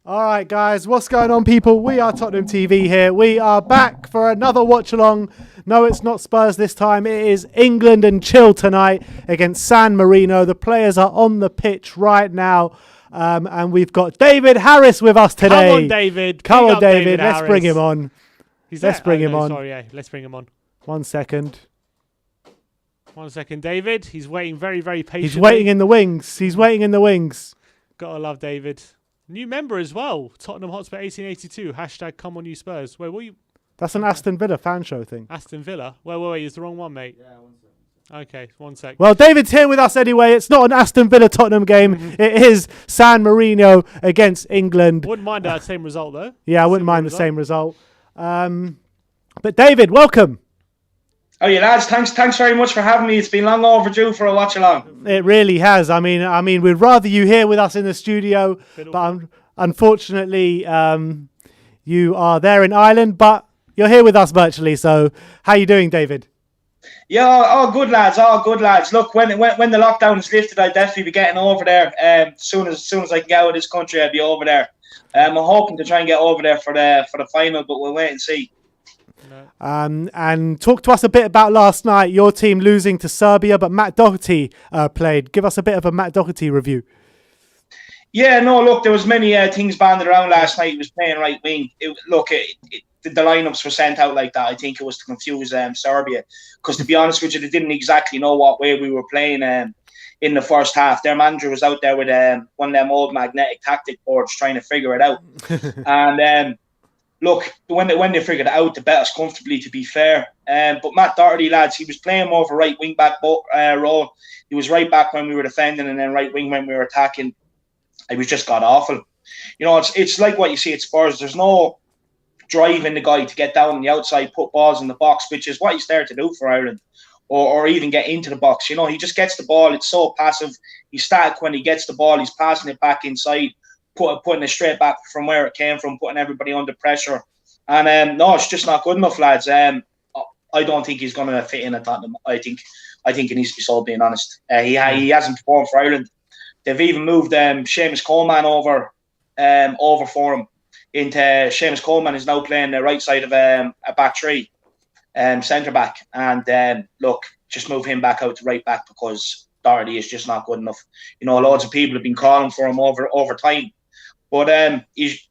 All right, guys, what's going on, people? We are Tottenham TV here. We are back for another watch along. No, it's not Spurs this time. It is England and Chill tonight against San Marino. The players are on the pitch right now. And we've got David Harris with us today. Come on, David. Come on, David. David Let's Harris. bring him on. Let's bring him on. Sorry, yeah. Let's bring him on. 1 second. 1 second, David. He's waiting very, very patiently. He's waiting in the wings. He's waiting in the wings. Gotta love David. New member as well. Tottenham Hotspur 1882. Hashtag come on you Spurs. Wait, what you? That's an Aston Villa fan show thing. Aston Villa? Wait. It's the wrong one, mate. Yeah, 1 second. Okay, 1 sec. Well, David's here with us anyway. It's not an Aston Villa Tottenham game. It is San Marino against England. Wouldn't mind that same result, though. Yeah, I wouldn't mind the same result. But David, welcome. Oh, yeah, lads. Thanks very much for having me. It's been long overdue for a watch along. It really has. I mean, we'd rather you here with us in the studio, but unfortunately, you are there in Ireland, but you're here with us virtually. So, how are you doing, David? Yeah, all good, lads. All good, lads. Look, when the lockdown is lifted, I'll definitely be getting over there. Soon as I can get out of this country, I'll be over there. I'm hoping to try and get over there for the final, but we'll wait and see. And talk to us a bit about last night. Your team losing to Serbia, but Matt Doherty played. Give us a bit of a Matt Doherty review. Yeah, no, look, there was many things banded around last night. He was playing right wing. The lineups were sent out like that. I think it was to confuse Serbia, because to be honest with you, they didn't exactly know what way we were playing in the first half. Their manager was out there with one of them old magnetic tactic boards trying to figure it out. And look, when they figured it out, they bet us comfortably, to be fair. But Matt Doherty, lads, he was playing more of a right wing back role. He was right back when we were defending, and then right wing when we were attacking. It was just god awful. You know, it's like what you see at Spurs. There's no drive in the guy to get down on the outside, put balls in the box, which is what he's there to do for Ireland, or even get into the box. You know, he just gets the ball. It's so passive. He's static when he gets the ball. He's passing it back inside, putting it straight back from where it came from, putting everybody under pressure. And no, it's just not good enough, lads. I don't think he's going to fit in at Tottenham. I think it needs to be sold, being honest. He hasn't performed for Ireland. They've even moved Seamus Coleman over for him. Seamus Coleman is now playing the right side of a back three, centre back. And look, just move him back out to right back, because Doherty is just not good enough. You know, loads of people have been calling for him over time. But he's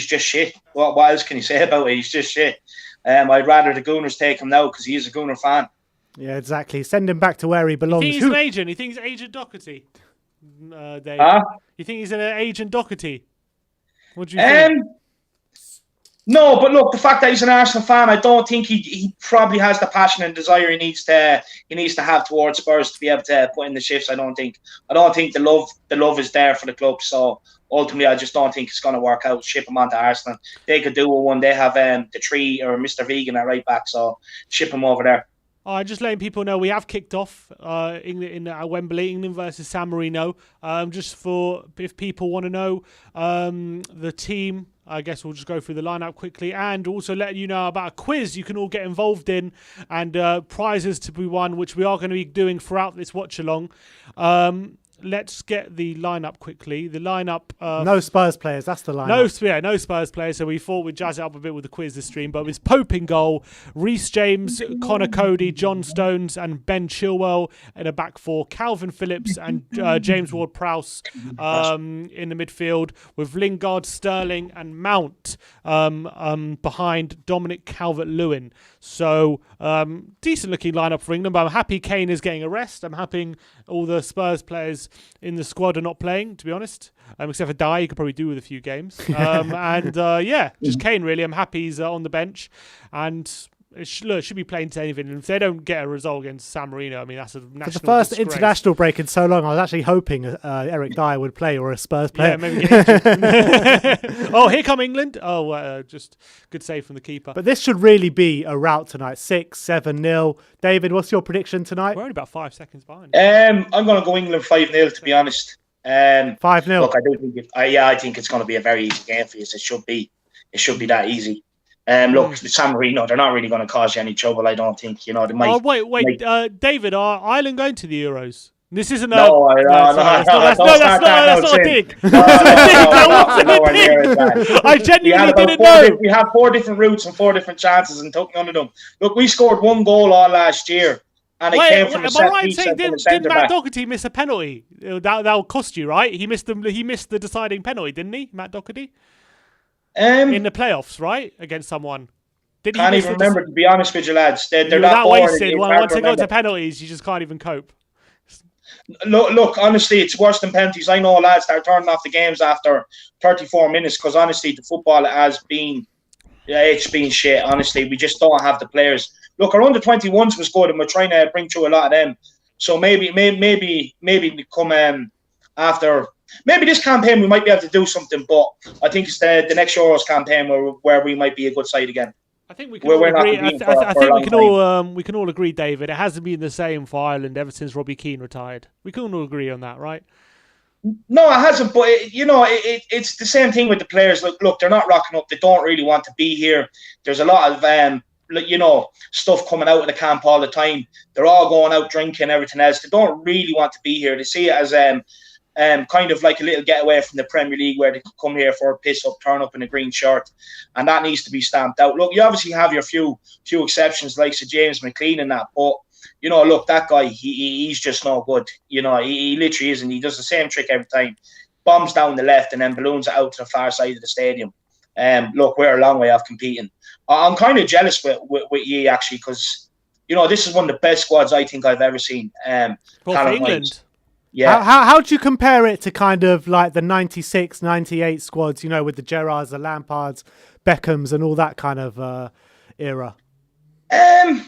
just shit. What else can you say about it? He's just shit. I'd rather the Gooners take him now, because he is a Gooner fan. Yeah, exactly. Send him back to where he belongs. You think he's an agent? You think he's Agent Doherty? Dave? You think he's an Agent Doherty? What do you think? No, but look, the fact that he's an Arsenal fan, I don't think he probably has the passion and desire he needs to have towards Spurs to be able to put in the shifts. I don't think the love is there for the club. So ultimately, I just don't think it's going to work out. Ship him onto Arsenal. They could do with one. They have the tree or Mr. Vegan at right back, so ship him over there. Just letting people know, we have kicked off in Wembley, England versus San Marino. Just for if people want to know the team, I guess we'll just go through the lineup quickly, and also letting you know about a quiz you can all get involved in, and prizes to be won, which we are going to be doing throughout this watch along. Let's get the lineup quickly. The lineup. No Spurs players. That's the lineup. No Spurs players. So we thought we'd jazz it up a bit with the quiz this stream. But it was Pope in goal, Reece James, Connor Cody, John Stones, and Ben Chilwell in a back four. Calvin Phillips and James Ward-Prowse in the midfield, with Lingard, Sterling, and Mount behind Dominic Calvert-Lewin. So decent looking lineup for England. But I'm happy Kane is getting a rest. I'm happy all the Spurs players in the squad are not playing, to be honest, except for Dye. He could probably do with a few games. Just Kane, really. I'm happy he's on the bench, and it should be plain to anything. And if they don't get a result against San Marino, I mean, that's a national For the first disgrace. international break in so long, I was actually hoping Eric Dyer would play, or a Spurs player. Yeah, maybe oh, here come England. Oh, just good save from the keeper. But this should really be a rout tonight. 6-7-0. David, what's your prediction tonight? We're only about 5 seconds behind. I'm going to go England 5-0, to be honest. 5-0. Look, I think it's going to be a very easy game for you. It should be that easy. Look, San Marino, they're not really going to cause you any trouble, I don't think. You know, they might. Wait, David, are Ireland going to the Euros? This isn't a... No, that's not a dig. I genuinely didn't know. We had 4 different routes and 4 different chances and took none of them. Look, we scored 1 goal all last year. And it came from a set piece from the centre Matt back. Doherty miss a penalty? That'll cost you, right? He missed the deciding penalty, didn't he, Matt Doherty? In the playoffs, right? Against someone. Can't even remember, to be honest with you, lads. They're that wasted. Once they go to penalties, you just can't even cope. Look, honestly, it's worse than penalties. I know lads that are turning off the games after 34 minutes because, honestly, the football has been... Yeah, it's been shit, honestly. We just don't have the players. Look, our under-21s was good, and we're trying to bring through a lot of them. So maybe come after... Maybe this campaign we might be able to do something, but I think it's the next Euros campaign where we might be a good side again. I think we can all agree. I think we can all agree, David. It hasn't been the same for Ireland ever since Robbie Keane retired. We can all agree on that, right? No, it hasn't. But it's the same thing with the players. Look, they're not rocking up. They don't really want to be here. There's a lot of stuff coming out of the camp all the time. They're all going out drinking, everything else. They don't really want to be here. They see it as kind of like a little getaway from the Premier League where they could come here for a piss up, turn up in a green shirt, and that needs to be stamped out. Look, you obviously have your few exceptions like Sir James McLean and that, but look, that guy, he's just no good. He literally isn't. He does the same trick every time. Bombs down the left and then balloons it out to the far side of the stadium. Look, we're a long way off competing. I'm kind of jealous with ye, actually, because, this is one of the best squads I think I've ever seen. For England? Yeah. How do you compare it to kind of like the 96, 98 squads, with the Gerrards, the Lampards, Beckhams and all that kind of era? I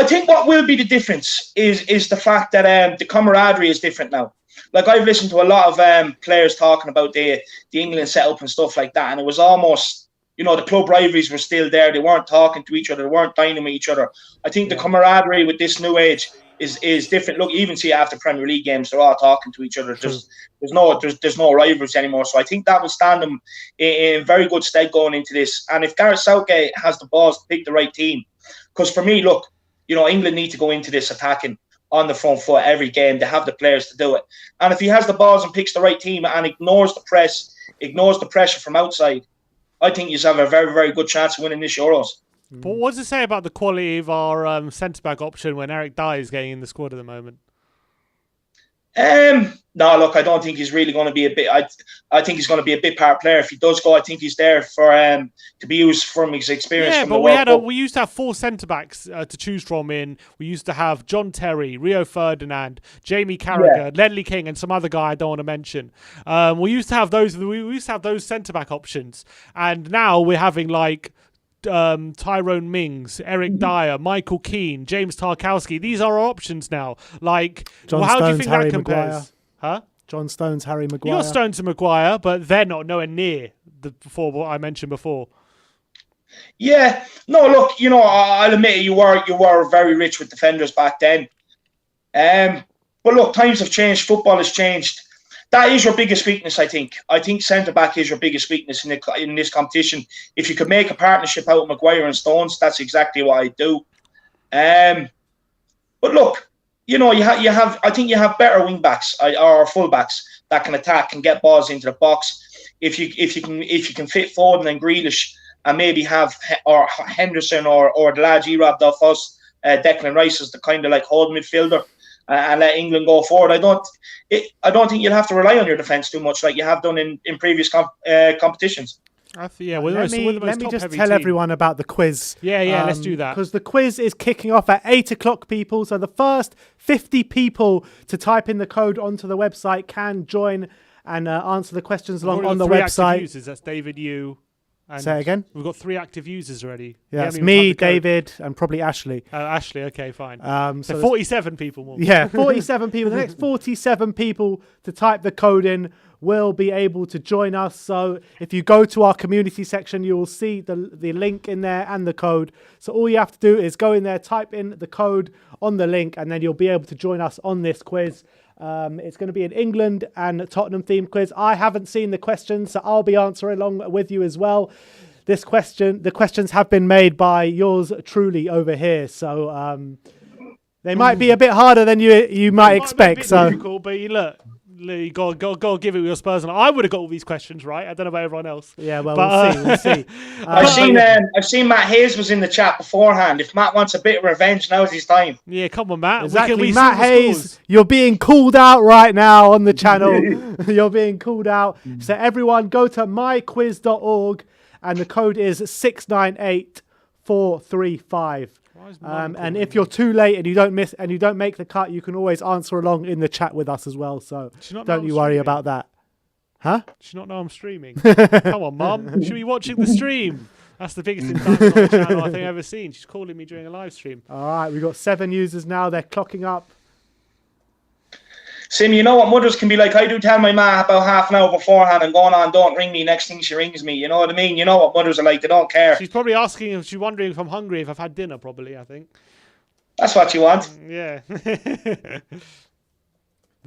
think what will be the difference is the fact that the camaraderie is different now. Like, I've listened to a lot of players talking about the England setup and stuff like that, and it was almost, the club rivalries were still there. They weren't talking to each other. They weren't dining with each other. I think the camaraderie with this new age is different. Look, even see after Premier League games, they're all talking to each other. There's no rivals anymore. So I think that will stand them in very good stead going into this. And if Gareth Southgate has the balls to pick the right team, because for me, look, England need to go into this attacking on the front foot every game. They have the players to do it. And if he has the balls and picks the right team and ignores the pressure from outside, I think you have a very, very good chance of winning this Euros. But what does it say about the quality of our centre-back option when Eric Dyer is getting in the squad at the moment? No, look, I don't think he's really going to be a bit. I think he's going to be a big part player. If he does go, I think he's there for to be used from his experience. Yeah, from but we used to have 4 centre backs to choose from. We used to have John Terry, Rio Ferdinand, Jamie Carragher, Ledley King, and some other guy I don't want to mention. We used to have those. We used to have those centre back options, and now we're having like Tyrone Mings, Eric Dyer, Michael Keane, James Tarkowski. These are our options now. Like, how do you think that compares? Maguire. Huh? John Stones, Harry Maguire. You got Stones and Maguire, but they're not nowhere near what I mentioned before. Yeah, no, look, I'll admit you were very rich with defenders back then. But look, times have changed. Football has changed. That is your biggest weakness, I think. I think centre-back is your biggest weakness in this competition. If you could make a partnership out of Maguire and Stones, that's exactly what I do. But look, I think you have better wing-backs or full-backs that can attack and get balls into the box. If you can fit Foden and Grealish and maybe have or Henderson or the lads you robbed off us, Declan Rice as the kind of like hold midfielder, and let England go forward. I don't think you'll have to rely on your defence too much like you have done in previous competitions. Let me just tell everyone about the quiz. Yeah, let's do that. Because the quiz is kicking off at 8 o'clock, people. So the first 50 people to type in the code onto the website can join and answer the questions along on the website. Users. That's David, you. And say it again. We've got 3 active users already. Yeah, it's me, David, and probably Ashley. Ashley, okay, fine. So 47 people more. Yeah, 47 people. The next 47 people to type the code in will be able to join us. So if you go to our community section, you will see the link in there and the code. So all you have to do is go in there, type in the code on the link, and then you'll be able to join us on this quiz. It's going to be an England and Tottenham themed quiz. I haven't seen the questions, so I'll be answering along with you as well. The questions have been made by yours truly over here. So They might be a bit harder than you might expect. So difficult, but you got to give it with your Spurs. And I would have got all these questions right. I don't know about everyone else. Yeah, well, we'll see. I've seen Matt Hayes was in the chat beforehand. If Matt wants a bit of revenge, now's his time. Yeah, come on, Matt. Exactly. Matt Hayes, you're being called out right now on the channel. You're being called out. So everyone, go to myquiz.org, and the code is 698435. And if you're too late and you don't make the cut, you can always answer along in the chat with us as well. So don't you worry about that. Huh? Does she not know I'm streaming? Come on, Mum. You should be watching the stream. That's the biggest indictment on the channel I think I've ever seen. She's calling me during a live stream. All right, we've got 7 users now. They're clocking up. Sim, you know what mothers can be like? I do tell my ma about half an hour beforehand and going on, don't ring me. Next thing she rings me. You know what I mean? You know what mothers are like. They don't care. She's probably asking if she's wondering if I'm hungry, if I've had dinner, probably, I think. That's what you want. Yeah. The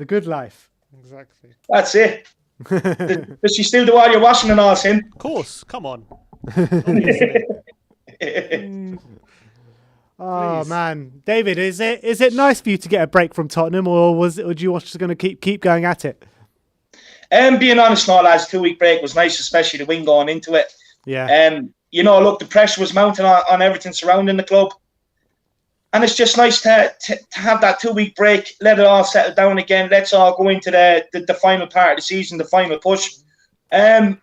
good life. Exactly. That's it. Does she still do all your washing and all, Sim? Of course. Come on. Oh Please. man, David, is it nice for you to get a break from Tottenham, or do you just going to keep going at it? Being honest, no, lads, 2-week break was nice, especially the win going into it. Yeah. You know, look, the pressure was mounting on everything surrounding the club, and it's just nice to have that 2-week break, let it all settle down again. Let's all go into the final part of the season, the final push, and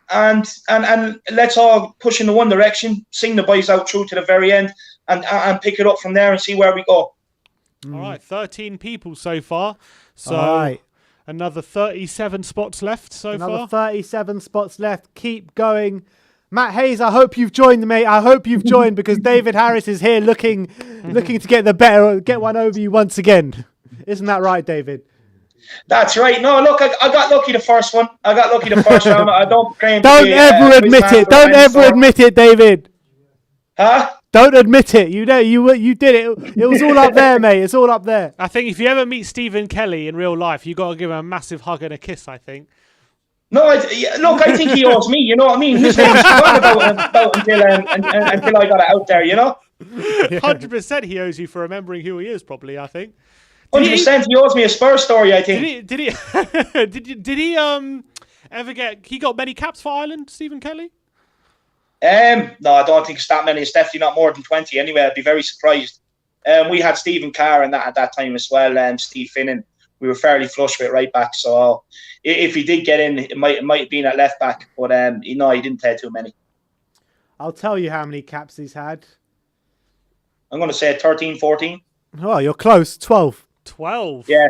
let's all push in the one direction, sing the boys out through to the very end. And pick it up from there and see where we go. All right, 13 people so far. So another 37 spots left so far. Another 37 spots left. Keep going. Matt Hayes, I hope you've joined, mate. I hope you've joined because David Harris is here looking to get one over you once again. Isn't that right, David? That's right. No, look, I got lucky the first one. I got lucky the first round. I don't claim. Don't ever admit it. Don't ever admit it, David. Huh? Don't admit it. You know, you did it. It was all up there, mate. It's all up there. I think if you ever meet Stephen Kelly in real life, you got to give him a massive hug and a kiss, I think. No, I think he owes me. You know what I mean? His name's forgotten about until I got it out there. You know. 100% he owes you for remembering who he is. Probably, I think. 100% he owes me a Spurs story. I think. Did he ever get? He got many caps for Ireland, Stephen Kelly. No, I don't think it's that many. It's definitely not more than 20 anyway. I'd be very surprised. We had Stephen Carr and that at that time as well, Steve Finnan. We were fairly flush with right back, so if he did get in, it might have been at left back, but he didn't take too many. I'll tell you how many caps he's had. I'm going to say 13, 14. Oh, you're close. 12. 12? Yeah.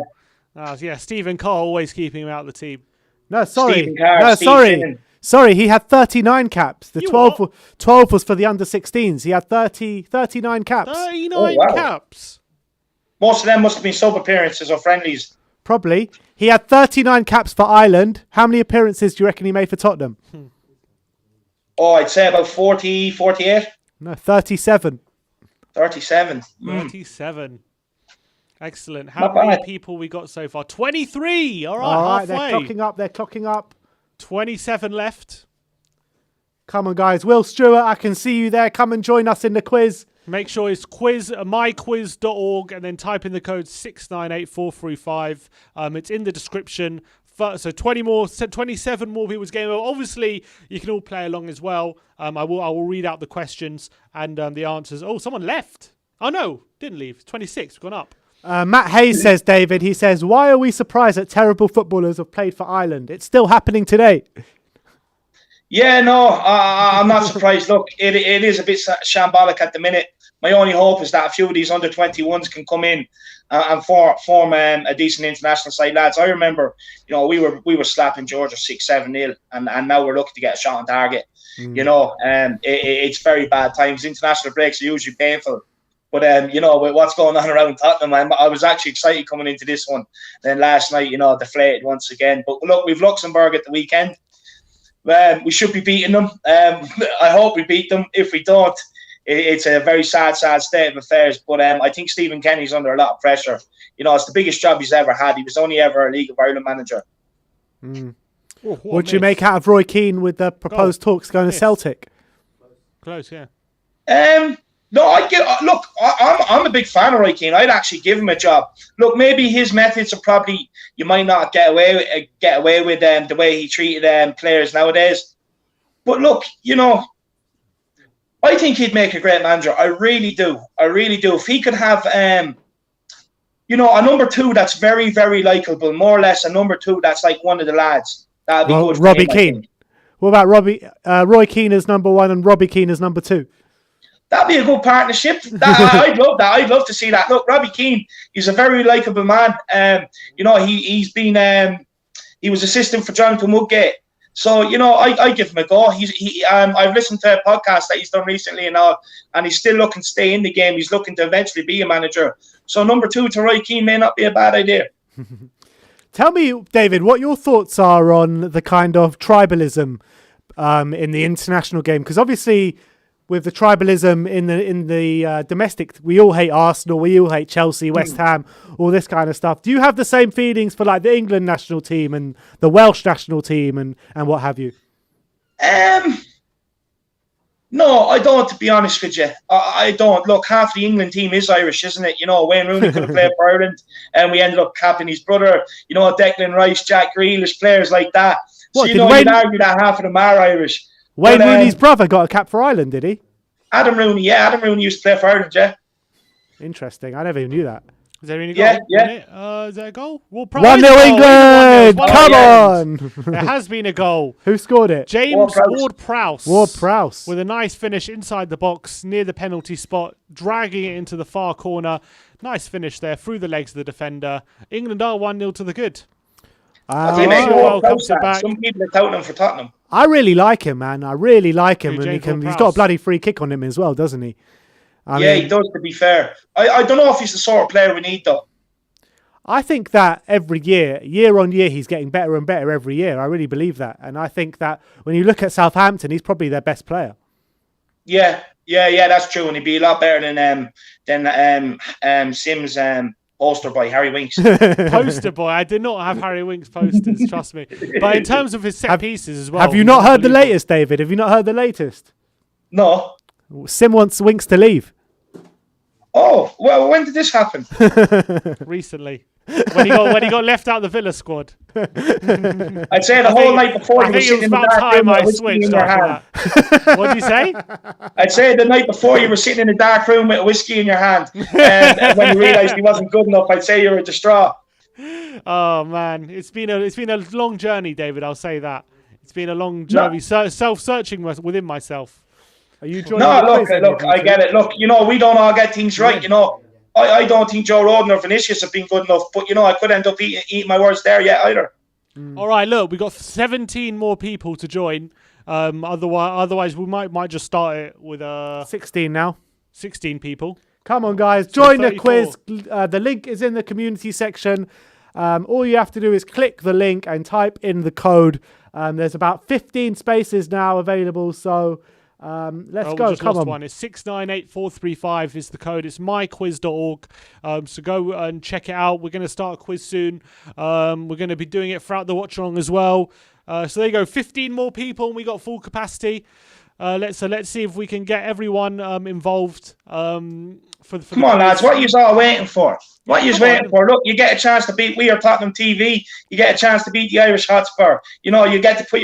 Yeah, Stephen Carr always keeping him out of the team. No, sorry. Stephen Carr, no, Steve sorry. Finnan. Sorry, he had 39 caps. The 12 was for the under-16s. He had 39 caps. 39 caps? Most of them must have been sub appearances or friendlies. Probably. He had 39 caps for Ireland. How many appearances do you reckon he made for Tottenham? Oh, I'd say about 40, 48. No, 37. 37. 37. Excellent. How many people we got so far? 23. All right, halfway. They're clocking up. 27 left. Come on, guys. Will Stewart, I can see you there. Come and join us in the quiz. Make sure it's myquiz.org and then type in the code 698435. It's in the description. So 27 more people's game. Obviously, you can all play along as well. I will read out the questions and the answers. Oh, someone left. Oh, no, didn't leave. 26, we've gone up. Matt Hayes says, David, he says, why are we surprised that terrible footballers have played for Ireland? It's still happening today. Yeah, no, I'm not surprised. Look, it is a bit shambolic at the minute. My only hope is that a few of these under-21s can come in and form a decent international side, lads. I remember, we were slapping Georgia 6-7-0, and now we're looking to get a shot on target. It's very bad times. International breaks are usually painful. But, with what's going on around Tottenham, I was actually excited coming into this one. Then last night, deflated once again. But look, we've Luxembourg at the weekend. We should be beating them. I hope we beat them. If we don't, it's a very sad state of affairs. But I think Stephen Kenny's under a lot of pressure. It's the biggest job he's ever had. He was only ever a League of Ireland manager. What do you make out of Roy Keane with the proposed talks going to Celtic? Close, yeah. No, I'm a big fan of Roy Keane. I'd actually give him a job. Look, maybe his methods are probably you might not get away with the way he treated players nowadays. But look, I think he'd make a great manager. I really do. If he could have a number two that's very, very likable, more or less a number two that's like one of the lads. That'd be good. Robbie Keane. What about Roy Keane as number one and Robbie Keane as number two? That'd be a good partnership. I'd love that. I'd love to see that. Look, Robbie Keane, he's a very likable man. He's been he was assistant for Jonathan Woodgate. So, I give him a go. I've listened to a podcast that he's done recently and he's still looking to stay in the game. He's looking to eventually be a manager. So number two to Roy Keane may not be a bad idea. Tell me, David, what your thoughts are on the kind of tribalism in the international game, because obviously with the tribalism in the domestic, we all hate Arsenal, we all hate Chelsea, West Ham, all this kind of stuff. Do you have the same feelings for like the England national team and the Welsh national team and what have you? No, I don't, to be honest with you. I don't. Look, half the England team is Irish, isn't it? Wayne Rooney could have played for Ireland, and we ended up capping his brother. Declan Rice, Jack Grealish, players like that. What, so, you'd argue that half of them are Irish. Wayne Rooney's brother got a cap for Ireland, did he? Adam Rooney, yeah. Adam Rooney used to play for Ireland, yeah. Interesting. I never even knew that. Is there any goal? Yeah. Is there a goal? 1-0 England! Come on! There has been a goal. Who scored it? James Ward-Prowse. Ward-Prowse. With a nice finish inside the box, near the penalty spot, dragging it into the far corner. Nice finish there, through the legs of the defender. England are 1-0 to the good. Some people are touting him for Tottenham. I really like him, man. I really like him. And he's got a bloody free kick on him as well, doesn't he? I mean, he does, to be fair. I don't know if he's the sort of player we need, though. I think that every year on year, he's getting better and better every year. I really believe that. And I think that when you look at Southampton, he's probably their best player. Yeah, that's true. And he'd be a lot better than Sims' poster boy, Harry Winks. Poster boy. I did not have Harry Winks posters, trust me. But in terms of his set pieces as well. Have you not heard the latest, David? Have you not heard the latest? No. Sim wants Winks to leave. Oh, well, when did this happen? Recently. When he got left out of the Villa squad. I'd say the whole night before you were sitting in the dark room with a whiskey in your hand. What did you say? I'd say the night before you were sitting in a dark room with a whiskey in your hand. And when you realised he wasn't good enough, I'd say you were distraught. Oh, man. It's been a long journey, David, I'll say that. It's been a long journey, self-searching within myself. Are you look, I get it. Look, we don't all get things right, I don't think Joe Rodon or Vinicius have been good enough, but I could end up eating my words there yet either. All right, look, we got 17 more people to join. Otherwise, we might just start it with 16 now. 16 people. Come on, guys, join the quiz. The link is in the community section. All you have to do is click the link and type in the code. There's about 15 spaces now available, so. Let's go. Come on. One. It's 698435 is the code. It's myquiz.org. So go and check it out. We're going to start a quiz soon. We're going to be doing it throughout the watch along as well. So there you go. 15 more people, and we got full capacity. Let's see if we can get everyone involved. Come on, lads. What are you all waiting for? What are you waiting for? Look, you get a chance to beat WeAreTottenhamTV. You get a chance to beat the Irish Hotspur. You get to put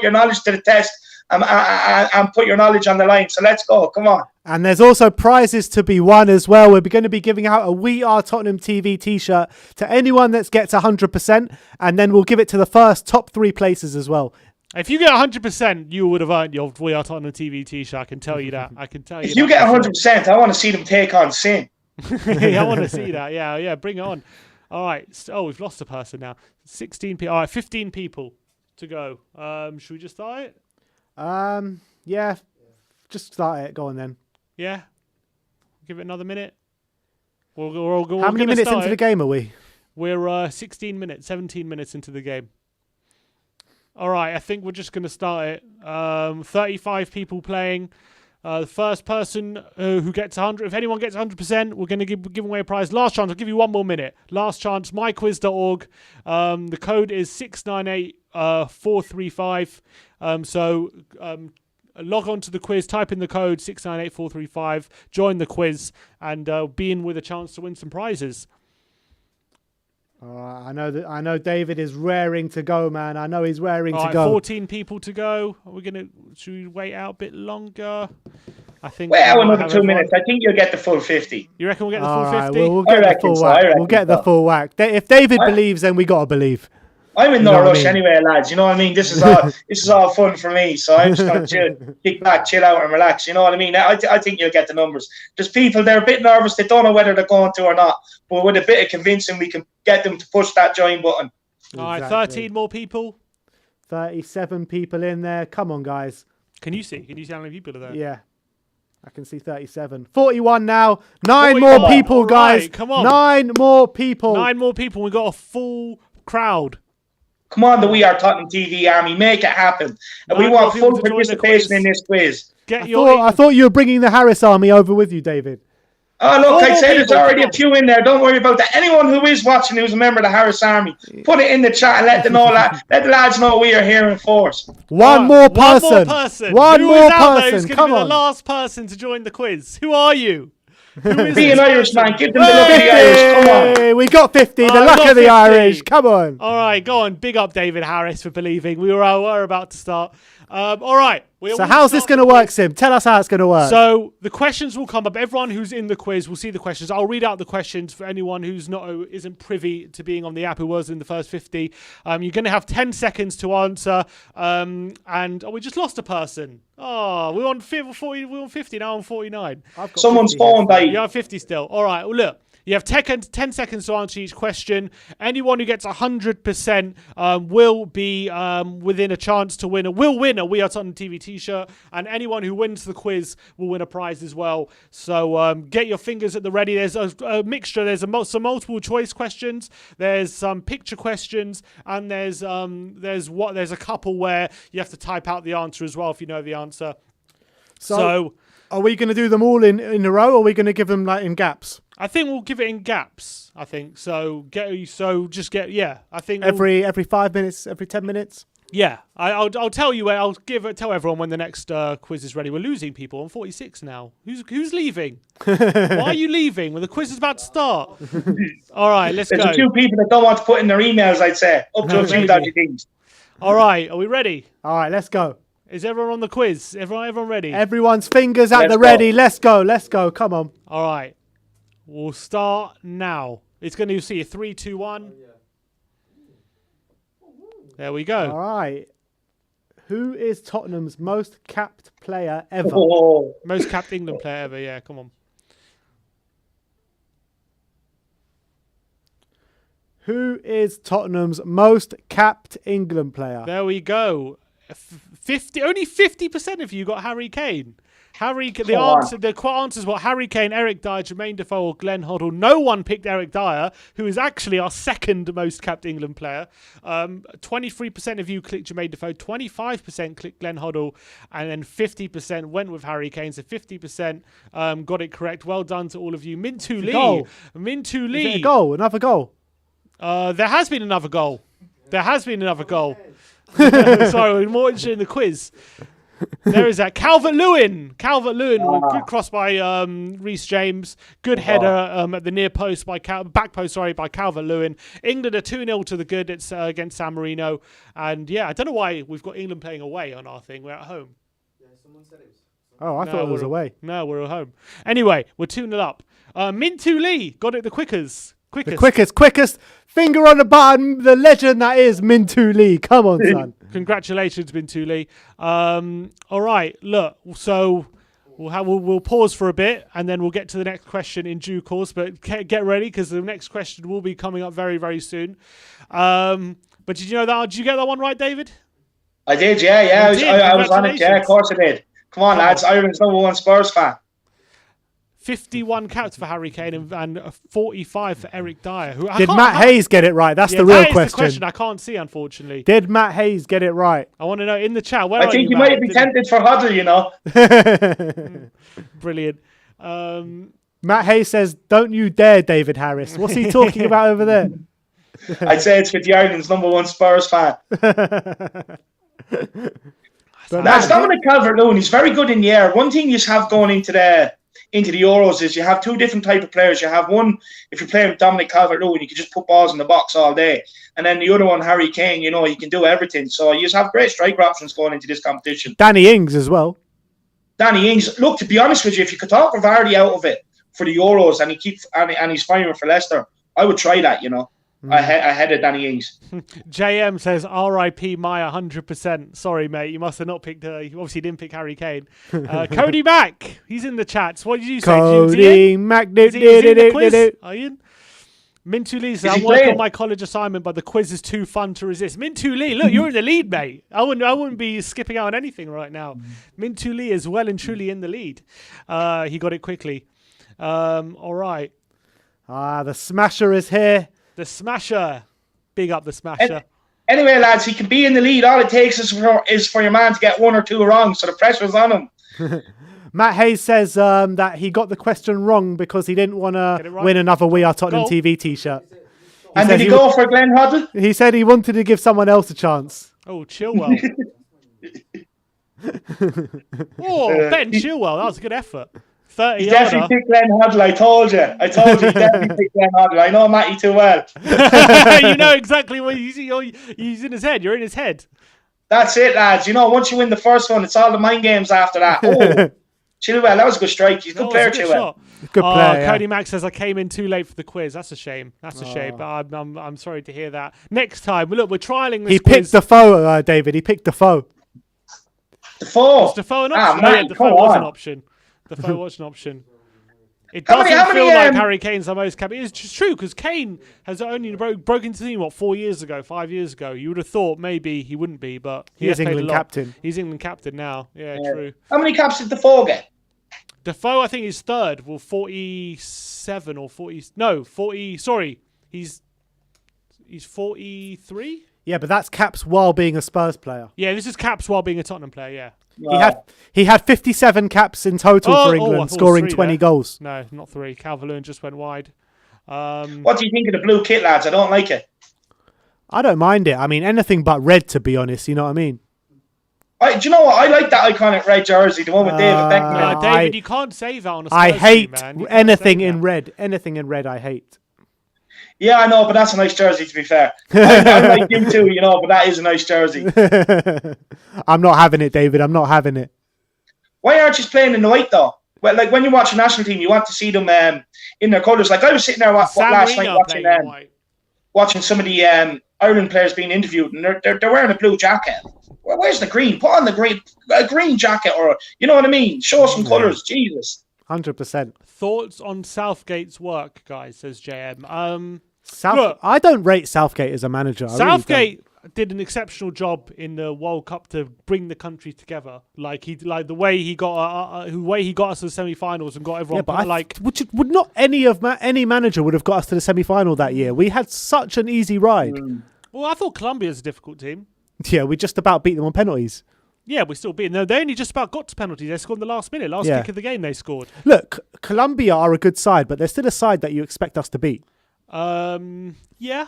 your knowledge to the test. And put your knowledge on the line. So let's go. Come on. And there's also prizes to be won as well. We're going to be giving out a We Are Tottenham TV t-shirt to anyone that gets 100%. And then we'll give it to the first top 3 places as well. If you get 100%, you would have earned your We Are Tottenham TV t-shirt. I can tell you that. If you get 100%, I want to see them take on Sin. I want to see that. Yeah. Bring it on. All right. Oh, we've lost a person now. 16 people. All right. 15 people to go. Should we just start it? Yeah, just start it. Go on then. Yeah, give it another minute. How many minutes into the game are we? We're 16 minutes, 17 minutes into the game. All right, I think we're just going to start it. 35 people playing. The first person who gets 100, if anyone gets 100%, we're going to give away a prize. Last chance, I'll give you one more minute. Last chance, myquiz.org. The code is 698435. log on to the quiz, type in the code 698435, join the quiz, and be in with a chance to win some prizes. I know David is raring to go, man. I know he's raring to Right, go. 14 people to go. Should we wait out a bit longer? I think. Well, another 2 minutes. I think you'll get the full 50. You reckon we'll get the full All 50? right, we'll get the full whack. We'll get the full whack. If David believes, then we gotta believe. I'm in no rush anyway, lads. You know what I mean? This is all fun for me. So I'm just gonna kick back, chill out, and relax. You know what I mean? I think you'll get the numbers. There's people, they're a bit nervous. They don't know whether they're going to or not. But with a bit of convincing, we can get them to push that join button. All right, 13 more people. 37 people in there. Come on, guys. Can you see how many people are there? Yeah. I can see 37. 41 now. 9 41. more people, All guys. right, come on. 9 more people. 9 more people. We've got a full crowd. Come on, the We Are Tottenham TV army. Make it happen. And we want full participation in this quiz. I thought you were bringing the Harris army over with you, David. Oh, look, I'd say there's already a few in there. Don't worry about that. Anyone who is watching who's a member of the Harris Army, put it in the chat and let the lads know we are here in force. One more person. One more person. Who's going to Come be on. the last person to join the quiz? Who are you? Be an Irishman. Give them the luck of the Irish. Come on. We got 50. The luck of the 50. Irish. Come on. All right, go on. Big up David Harris for believing. We were about to start. All right. So how's this going to work, Sim? Tell us how it's going to work. So the questions will come up. Everyone who's in the quiz will see the questions. I'll read out the questions for anyone who's isn't privy to being on the app who was in the first 50. You're going to have 10 seconds to answer. We just lost a person. Oh, we're on 40. We're on 50 now. On 49. Someone's phone died. You're on 50 still. All right. Well, look. You have 10 seconds to answer each question. Anyone who gets 100% will be within a chance to win. Will win a We Are Tottenham TV t-shirt. And anyone who wins the quiz will win a prize as well. So get your fingers at the ready. There's a mixture. There's some multiple choice questions. There's some picture questions. And there's a couple where you have to type out the answer as well if you know the answer. So are we going to do them all in a row, or are we going to give them like in gaps? I think we'll give it in gaps. I think so. I think every 5 minutes, every 10 minutes. Yeah, I'll tell you. Tell everyone when the next quiz is ready. We're losing people. I'm 46 now. Who's leaving? Why are you leaving when the quiz is about to start? All right, let's go. There's a few people that don't want to put in their emails. I'd say up to a few dodgy things. All right, are we ready? All right, let's go. Is everyone on the quiz? Everyone ready? Everyone's fingers at the ready. Let's go. Come on. All right. We'll start now. It's going to see a 3, 2, 1. There we go. All right. Who is Tottenham's most capped player ever? Oh. Most capped England player ever. Yeah, come on. Who is Tottenham's most capped England player? There we go. 50. Only 50% of you got Harry Kane. The answer is what Harry Kane, Eric Dyer, Jermaine Defoe, or Glenn Hoddle. No one picked Eric Dyer, who is actually our second most capped England player. 23% of you clicked Jermaine Defoe, 25% clicked Glenn Hoddle, and then 50% went with Harry Kane. So 50% got it correct. Well done to all of you. Mintu Lee. Mintu Lee. Is it a goal? Another goal? There has been another goal. Sorry, we're more interested in the quiz. There is that. Calvert-Lewin. Good cross by Reece James. Good header at the near post by back post by Calvert-Lewin. England are 2-0 to the good. It's against San Marino. And yeah, I don't know why we've got England playing away on our thing. We're at home. Yeah, someone said it was. Oh, I thought it was away. No, we're at home. Anyway, we're 2-0 up. Mintu Lee got it the quickest. The quickest. Finger on the button. The legend that is Mintu Lee. Come on, son. Congratulations, Mintu Lee. All right, look. So we'll pause for a bit, and then we'll get to the next question in due course. But get ready, because the next question will be coming up very, very soon. But did you know that? Did you get that one right, David? I did. Yeah. I was on it. Yeah, of course I did. Come on, lads. Ireland's #1 Spurs fan. 51 caps for Harry Kane and 45 for Eric Dyer. Did Matt Hayes get it right? That's the real question. The question I can't see, unfortunately. Did Matt Hayes get it right? I want to know in the chat. I think you might be tempted for Huddle, you know. Brilliant. Matt Hayes says, "Don't you dare, David Harris." What's he talking about over there? I'd say it's for the Ireland's #1 Spurs fan. That's Dominic Calvert-Lewin. He's very good in the air. One thing you have going into the Euros is you have two different type of players. You have one, if you're playing with Dominic Calvert-Lewin, you can just put balls in the box all day. And then the other one, Harry Kane, he can do everything. So you just have great striker options going into this competition. Danny Ings as well. Danny Ings. Look, to be honest with you, if you could talk Vardy out of it for the Euros and he's firing for Leicester, I would try that, ahead of Danny Ings. JM says R.I.P. Maya 100%. Sorry, mate. You must have not picked. You obviously didn't pick Harry Kane. Cody Mack. He's in the chats. What did you say? Cody Mack. Is he in the quiz? Are you in? Mintu Lee says, I'm working on my college assignment, but the quiz is too fun to resist. Mintu Lee, look, you're in the lead, mate. I wouldn't be skipping out on anything right now. Mintu Lee is well and truly in the lead. He got it quickly. All right. The Smasher is here. The Smasher. Big up the Smasher. Anyway, lads, he can be in the lead. All it takes is for your man to get one or two wrong, so the pressure's on him. Matt Hayes says that he got the question wrong because he didn't want to win another We Are Tottenham TV t-shirt. And did he go for Glenn Hoddle? He said he wanted to give someone else a chance. Oh, Chilwell. Ben Chilwell. That was a good effort. 30 He definitely picked Glenn Hoddle. I told you he definitely picked Glenn Hoddle. I know Matty too well. You know exactly what he's in his head. You're in his head. That's it, lads. Once you win the first one, it's all the mind games after that. Oh, Chilwell, that was a good strike. He's a good player, Chilwell. Good player. Cody Mack says I came in too late for the quiz. That's a shame. That's a shame. But I'm sorry to hear that. Next time, look, we're trialing this. He picked Defoe, David. He picked Defoe. Defoe. Was Defoe an option? Man, Defoe was an option. Defoe was an option. It doesn't feel like Harry Kane's the most captain. It's just true because Kane has only broke into the team 5 years ago. You would have thought maybe he wouldn't be, but he is England captain. He's England captain now. Yeah, true. How many caps did Defoe get? Defoe, I think, is third. Well, 47 or 40. No, 40. Sorry, he's 43. Yeah, but that's caps while being a Spurs player. Yeah, this is caps while being a Tottenham player. Yeah. Wow. He had 57 caps in total for England, scoring 20 goals. No, not 3. Calvert-Lewin just went wide. What do you think of the blue kit, lads? I don't like it. I don't mind it. I mean, anything but red, to be honest. You know what I mean? Do you know what? I like that iconic red jersey, the one with David Beckham. David, you can't save that on a Spurs I hate team, man. anything in red. Anything in red, I hate. Yeah, I know, but that's a nice jersey, to be fair. I like him too, but that is a nice jersey. I'm not having it, David. I'm not having it. Why aren't you playing in the white, though? Well, like when you watch a national team, you want to see them in their colours. Like I was sitting there last night watching some of the Ireland players being interviewed, and they're wearing a blue jacket. Well, where's the green? Put on a green jacket, or you know what I mean? Show some colours, Jesus. 100%. Thoughts on Southgate's work, guys? Says JM. I don't rate Southgate as a manager. Southgate did an exceptional job in the World Cup to bring the country together. Like the way he got us to the semi-finals and got everyone. Yeah, but would not any manager would have got us to the semi-final that year? We had such an easy ride. Well, I thought Colombia's a difficult team. Yeah, we just about beat them on penalties. Yeah, we still beat them. They only just about got to penalties. They scored in the last minute. Kick of the game they scored. Look, Colombia are a good side, but they're still a side that you expect us to beat. Yeah.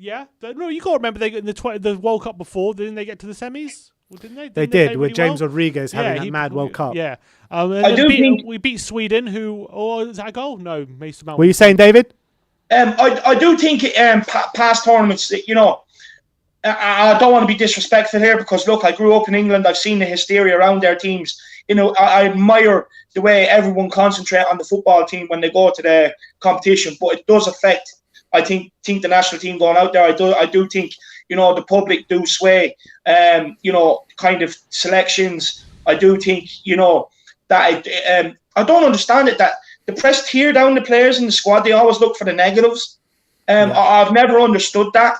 No, you got to remember they got in the World Cup before. Didn't they get to the semis? Well, didn't they? They did with James Rodriguez having that mad World Cup. Yeah. We beat Sweden, who... Oh, is that a goal? No, Mason Mount. Were you saying, David? I do think past tournaments, I don't want to be disrespectful here because, look, I grew up in England. I've seen the hysteria around their teams. I admire the way everyone concentrate on the football team when they go to the competition, but it does affect, I think the national team going out there. I do think, the public do sway, kind of selections. I do think, that I don't understand it, that the press tear down the players in the squad. They always look for the negatives. I've never understood that.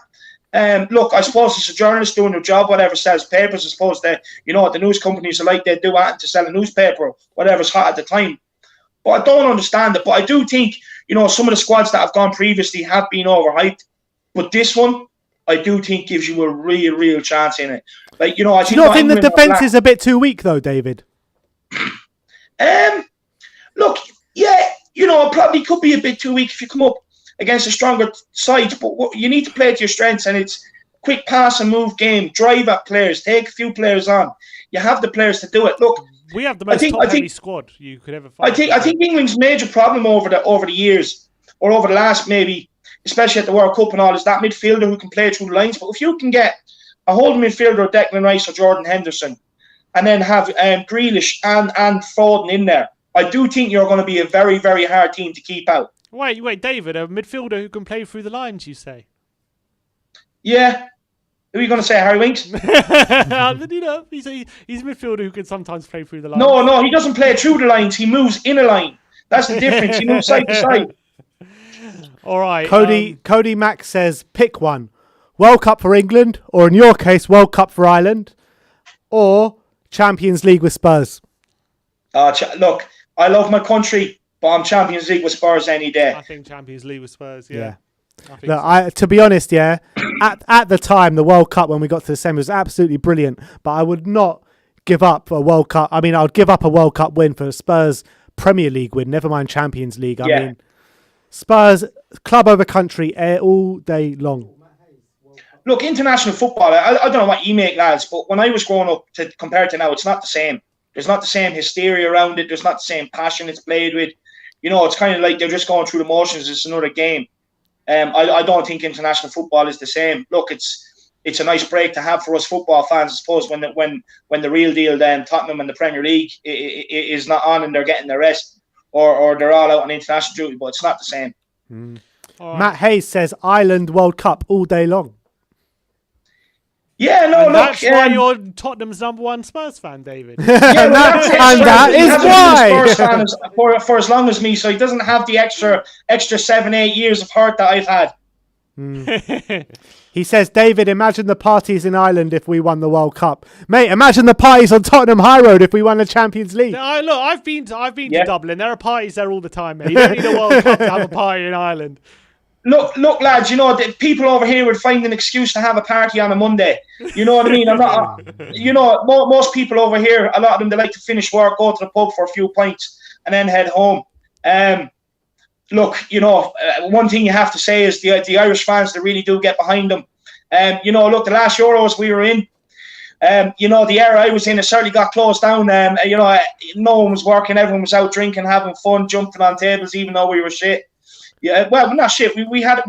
Look, I suppose it's a journalist doing their job, whatever sells papers. I suppose that, the news companies are like they do anything to sell a newspaper, whatever's hot at the time. But I don't understand it. But I do think, some of the squads that have gone previously have been overhyped. But this one, I do think gives you a real chance in it. Like, I think... Do you not think the defence is a bit too weak, though, David? Look, yeah, it probably could be a bit too weak if you come up against a stronger side, but you need to play to your strengths, and it's quick pass and move game, drive at players, take a few players on. You have the players to do it. Look, we have the most top-heavy squad you could ever find. I think England's major problem over the years, or over the last maybe, especially at the World Cup and all, is that midfielder who can play through the lines. But if you can get a holding midfielder, Declan Rice or Jordan Henderson, and then have Grealish and Foden in there, I do think you're going to be a very, very hard team to keep out. Wait, David, a midfielder who can play through the lines, you say? Yeah. Who are you going to say, Harry Winks? He's a midfielder who can sometimes play through the lines. No, he doesn't play through the lines. He moves in a line. That's the difference. He moves side to side. All right. Cody Mack says, pick one. World Cup for England, or in your case, World Cup for Ireland, or Champions League with Spurs. Look, I love my country, but I'm Champions League with Spurs any day. I think Champions League with Spurs, yeah. Look, to be honest, at the time, the World Cup when we got to the semi was absolutely brilliant, but I would not give up a World Cup. I mean, I would give up a World Cup win for a Spurs Premier League win, never mind Champions League. I mean, Spurs, club over country, all day long. Look, international football, I don't know what you make, lads, but when I was growing up, compared to now, it's not the same. There's not the same hysteria around it. There's not the same passion it's played with. You know, it's kind of like they're just going through the motions. It's another game. I don't think international football is the same. Look, it's a nice break to have for us football fans, I suppose, when the real deal, Tottenham and the Premier League is not on and they're getting their rest, or they're all out on international duty, but it's not the same. Right. Matt Hayes says Ireland World Cup all day long. Yeah, no, and look. That's why you're Tottenham's #1 Spurs fan, David. Yeah, well, that is why. Spurs fan for as long as me, so he doesn't have the extra 7-8 years of hurt that I've had. He says, David, imagine the parties in Ireland if we won the World Cup. Mate, imagine the parties on Tottenham High Road if we won the Champions League. Look, I've been to Dublin. There are parties there all the time, mate. You don't need a World Cup to have a party in Ireland. Look, lads, you know, the people over here would find an excuse to have a party on a Monday. You know what I mean? I'm not, you know, most people over here, a lot of them, they like to finish work, go to the pub for a few pints, and then head home. Look, you know, one thing you have to say is the Irish fans, they really do get behind them. You know, look, the last Euros we were in, you know, the era I was in, it certainly got closed down. You know, no one was working, everyone was out drinking, having fun, jumping on tables, even though we were shit. Yeah, well, not shit. We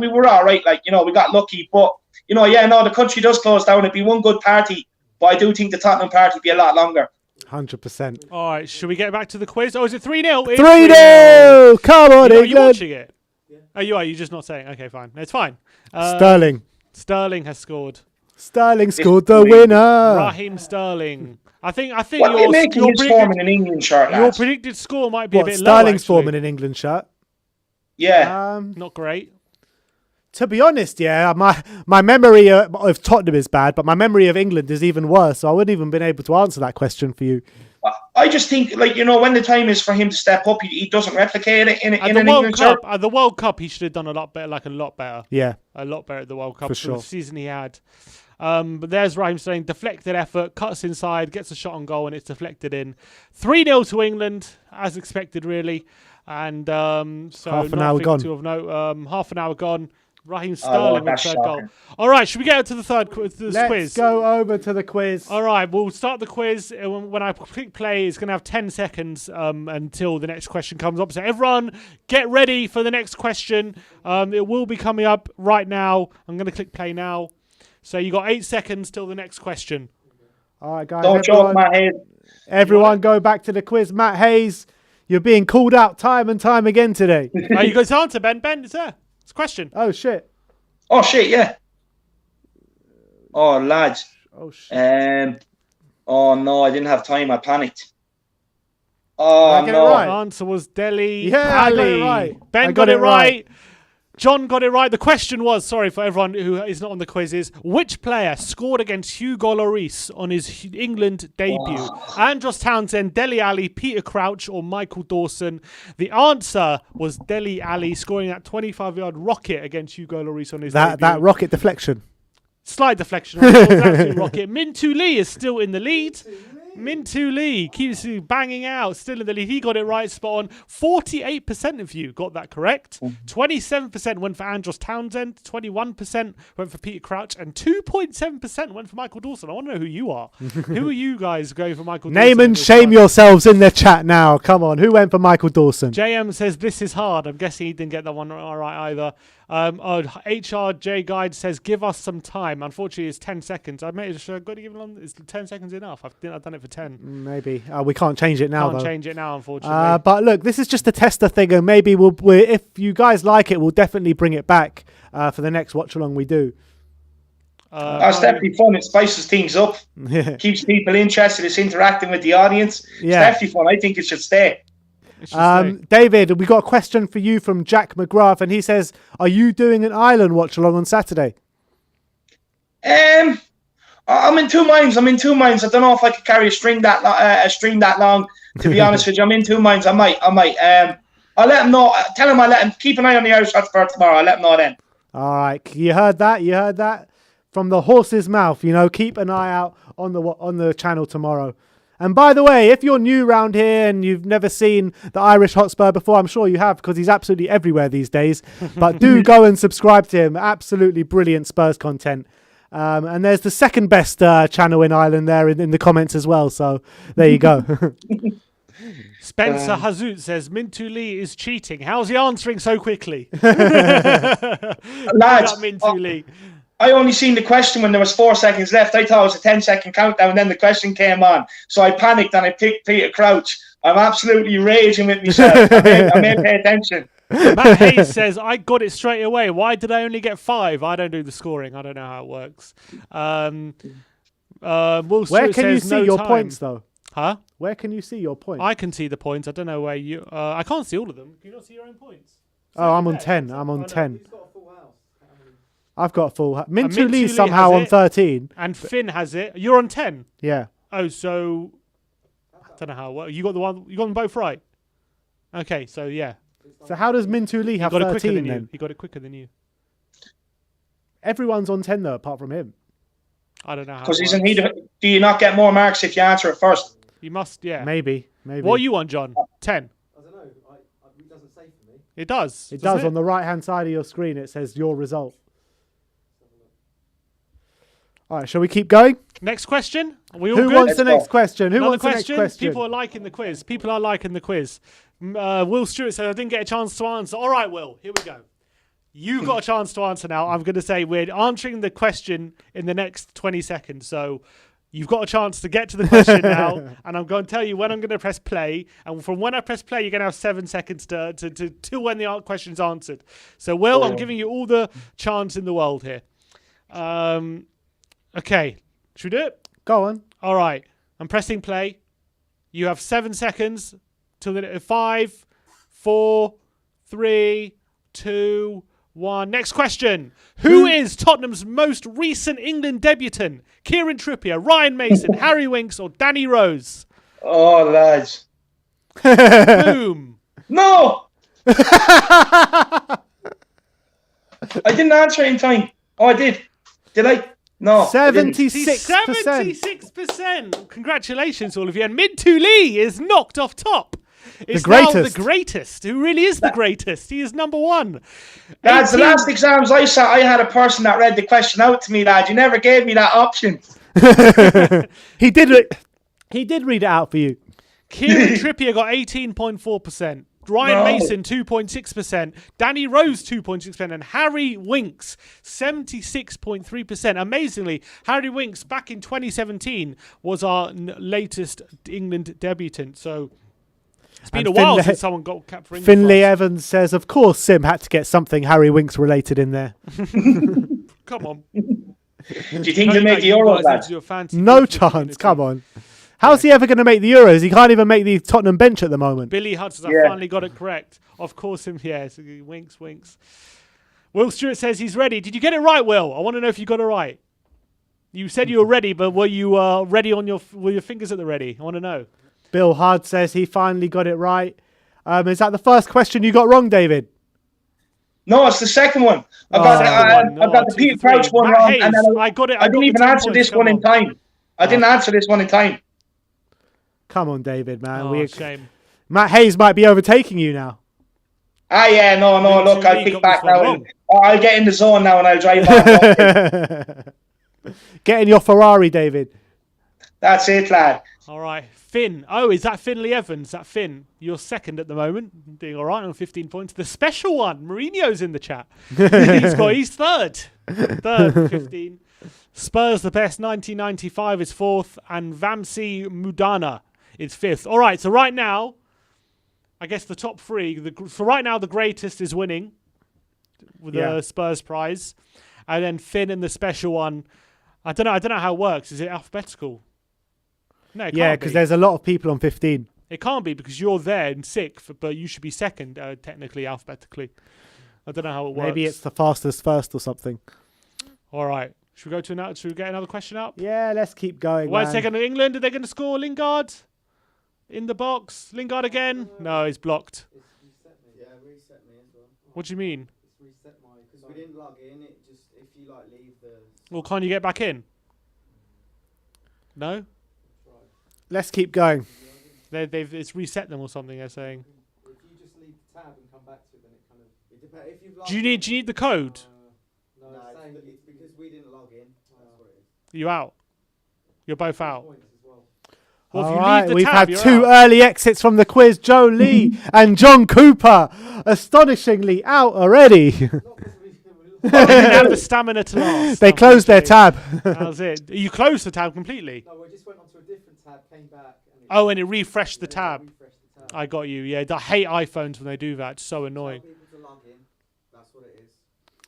were all right. Like, you know, we got lucky. But, you know, the country does close down. It'd be one good party. But I do think the Tottenham party would be a lot longer. 100%. All right, should we get back to the quiz? Oh, is it 3-0? 3-0! Come on, England. Are you watching it? Yeah. Oh, you are. You're just not saying. Okay, fine. It's fine. Sterling has scored. Sterling scored the winner. Raheem Sterling. I think what your forming an England shirt, your predicted score might be a bit low. Sterling's forming an England shirt. Yeah. Not great. To be honest, my memory of Tottenham is bad, but my memory of England is even worse. So I wouldn't even been able to answer that question for you. I just think, like, you know, when the time is for him to step up, he doesn't replicate it in an England shirt. At the World Cup, he should have done a lot better. Yeah. A lot better at the World Cup for sure. The season he had. But there's Raheem Sterling, deflected effort, cuts inside, gets a shot on goal, and it's deflected in. 3-0 to England, as expected, really. And so half an hour gone. To have note. Half an hour gone. Raheem Sterling with third goal. All right, should we get to the quiz? Let's go over to the quiz. All right, we'll start the quiz. When I click play, it's going to have 10 seconds until the next question comes up. So everyone, get ready for the next question. It will be coming up right now. I'm going to click play now. So you got 8 seconds till the next question. All right, guys. Don't joke, Matt Hayes. Everyone go back to the quiz. Matt Hayes, you're being called out time and time again today. You got to answer, Ben. Ben, it's there. It's a question. Oh, shit. Oh, shit, yeah. Oh, lads. Oh, shit. Oh, no, I didn't have time. I panicked. Oh, no. Right? The answer was Dele Yeah, Alli. I got it right. Ben got it right. John got it right. The question was, sorry for everyone who is not on the quiz, is which player scored against Hugo Lloris on his England debut? Andros Townsend, Dele Alli, Peter Crouch, or Michael Dawson? The answer was Dele Alli scoring that 25-yard rocket against Hugo Lloris on his debut. That rocket deflection. Slide deflection. Absolute rocket. Mintu Lee is still in the lead. Mintu Lee keeps banging out, still in the lead. He got it right, spot on. 48% of you got that correct. 27% went for Andros Townsend. 21% went for Peter Crouch. And 2.7% went for Michael Dawson. I want to know who you are. Who are you guys going for Michael Dawson? Name and shame yourselves in the chat now. Come on. Who went for Michael Dawson? JM says this is hard. I'm guessing he didn't get that one right either. HRJ Guide says give us some time. Unfortunately, it's 10 seconds. I made sure I've got to give it. Is 10 seconds enough? I've done it for 10. Maybe we can't change it now. Can't change it now, unfortunately. But look, this is just a tester thing, and maybe if you guys like it, we'll definitely bring it back for the next watch along we do. That's definitely fun. It spices things up. Keeps people interested. It's interacting with the audience. It's definitely fun. I think it should stay. David, we got a question for you from Jack McGrath, and he says, are you doing an Ireland watch along on Saturday? I'm in two minds. I don't know if I could carry a string that long. To be honest with you, I'm in two minds. I might. I'll let him know. Tell him I'll let him keep an eye on the Irish Hotspur tomorrow. I'll let him know then. All right, you heard that from the horse's mouth. Keep an eye out on the channel tomorrow. And by the way, if you're new around here and you've never seen the Irish Hotspur before, I'm sure you have because he's absolutely everywhere these days. But do go and subscribe to him. Absolutely brilliant Spurs content. And there's the second best channel in Ireland there in the comments as well. So there you go. Spencer Hazout says Mintu Lee is cheating. How's he answering so quickly? Lads, Mintu Lee. I only seen the question when there was 4 seconds left. I thought it was a 10-second countdown, and then the question came on. So I panicked and I picked Peter Crouch. I'm absolutely raging with myself. I may pay attention. Matt Hayes says, I got it straight away. Why did I only get 5? I don't do the scoring. I don't know how it works. Will Where can you see your time. points, though? Huh? Where can you see your points? I can see the points. I don't know where you... I can't see all of them. Can you not see your own points? Oh, I'm on 10. I'm on 10. I've got a full house. Mintu Lee Lee somehow on 13. And Finn has it. You're on 10? Yeah. Oh, so... I don't know how... Well, you got them both right? Okay, so yeah. So how does Mintu Lee have 13 then? He got it quicker than you. Everyone's on 10 though, apart from him. I don't know how. Because isn't he? Do you not get more marks if you answer it first? You must, yeah. Maybe. What are you on, John? 10. I don't know. It doesn't say for me. It does. It does. On the right-hand side of your screen, it says your result. All right, shall we keep going? Next question. Are we all Who good? wants the next question? Who Another wants question? the next question? People are liking the quiz. Will Stewart said I didn't get a chance to answer. All right, Will. Here we go. You've got a chance to answer now. I'm going to say we're answering the question in the next 20 seconds. So you've got a chance to get to the question now. And I'm going to tell you when I'm going to press play. And from when I press play, you're going to have 7 seconds to when the question's answered. So, Will, I'm giving you all the chance in the world here. Okay. Should we do it? Go on. All right. I'm pressing play. You have 7 seconds till the 5, 4, 3, 2, 1. Next question. Who is Tottenham's most recent England debutant? Kieran Trippier, Ryan Mason, Harry Winks, or Danny Rose? Oh, lads. Boom. No! I didn't answer in time. Oh, I did. Did I? No. 76%. 76%. Congratulations, all of you. And Mintu Lee is knocked off top. It's the greatest. Now the greatest. Who really is the greatest? He is number 1. Lads, the last exams I sat, I had a person that read the question out to me, lad. You never gave me that option. He did read it out for you. Kieran Trippier got 18.4%. Ryan Mason, 2.6%. Danny Rose, 2.6%. And Harry Winks, 76.3%. Amazingly, Harry Winks, back in 2017, was our latest England debutant. So it's been a while since someone got capped for England. Finlay Evans says, of course, Sim had to get something Harry Winks related in there. Come on. Do you think he'll make the Euros, lads? No chance. Come on. How's he ever going to make the Euros? He can't even make the Tottenham bench at the moment. Billy Hudson, I finally got it correct. Of course, him. Yes, Winks. Will Stewart says he's ready. Did you get it right, Will? I want to know if you got it right. You said you were ready, but were you ready were your fingers at the ready? I want to know. Bill Hard says he finally got it right. Is that the first question you got wrong, David? No, it's the second one. I got the Peter Crouch one wrong, and then I got it. I didn't even answer this one in time. I didn't answer this one in time. Come on, David, man. Oh, shame. Matt Hayes might be overtaking you now. Ah, yeah, no. Look, I'll pick back now. I'll get in the zone now and I'll drive on. Get in your Ferrari, David. That's it, lad. All right. Finn. Oh, is that Finley Evans? That Finn. You're second at the moment. Doing all right on 15 points. The special one. Marino's in the chat. He's third. Third, 15. Spurs the best. 1995 is fourth. And Vamsi Mudana is fifth. All right. So right now, I guess the top three. So right now, the greatest is winning with the Spurs prize. And then Finn and the special one. I don't know how it works. Is it alphabetical? No, it can't because be. there's a lot of people on 15. It can't be because you're there in sixth, but you should be second, technically, alphabetically. I don't know how it works. Maybe it's the fastest first or something. All right. Should we go to another? Should we get another question up? Yeah, let's keep going. Wait a second. England, are they going to score Lingard? In the box? Lingard again? No, he's blocked. It's reset me. Yeah, reset me as well. What do you mean? It's reset my... Because we didn't log in, it just... If you, like, leave the... Well, can't you get back in? No? Let's keep going. It's reset them or something, they're saying. If you just leave the tab and come back to it, then it kind of... It depends. If you've logged Do you need the code? No, it's because we didn't log in. That's what it is. Are you out? You're both out. Points as well. Well, if All you right, leave the we've tab, had you're two out. early exits from the quiz. Joe Lee and John Cooper, astonishingly out already. They didn't have the stamina to last. They closed their tab. That was it. You closed the tab completely. No, we just went onto a different tab, came back... And it refreshed the tab. I got you. Yeah, I hate iPhones when they do that. It's so annoying. Tell people to log in. That's what it is.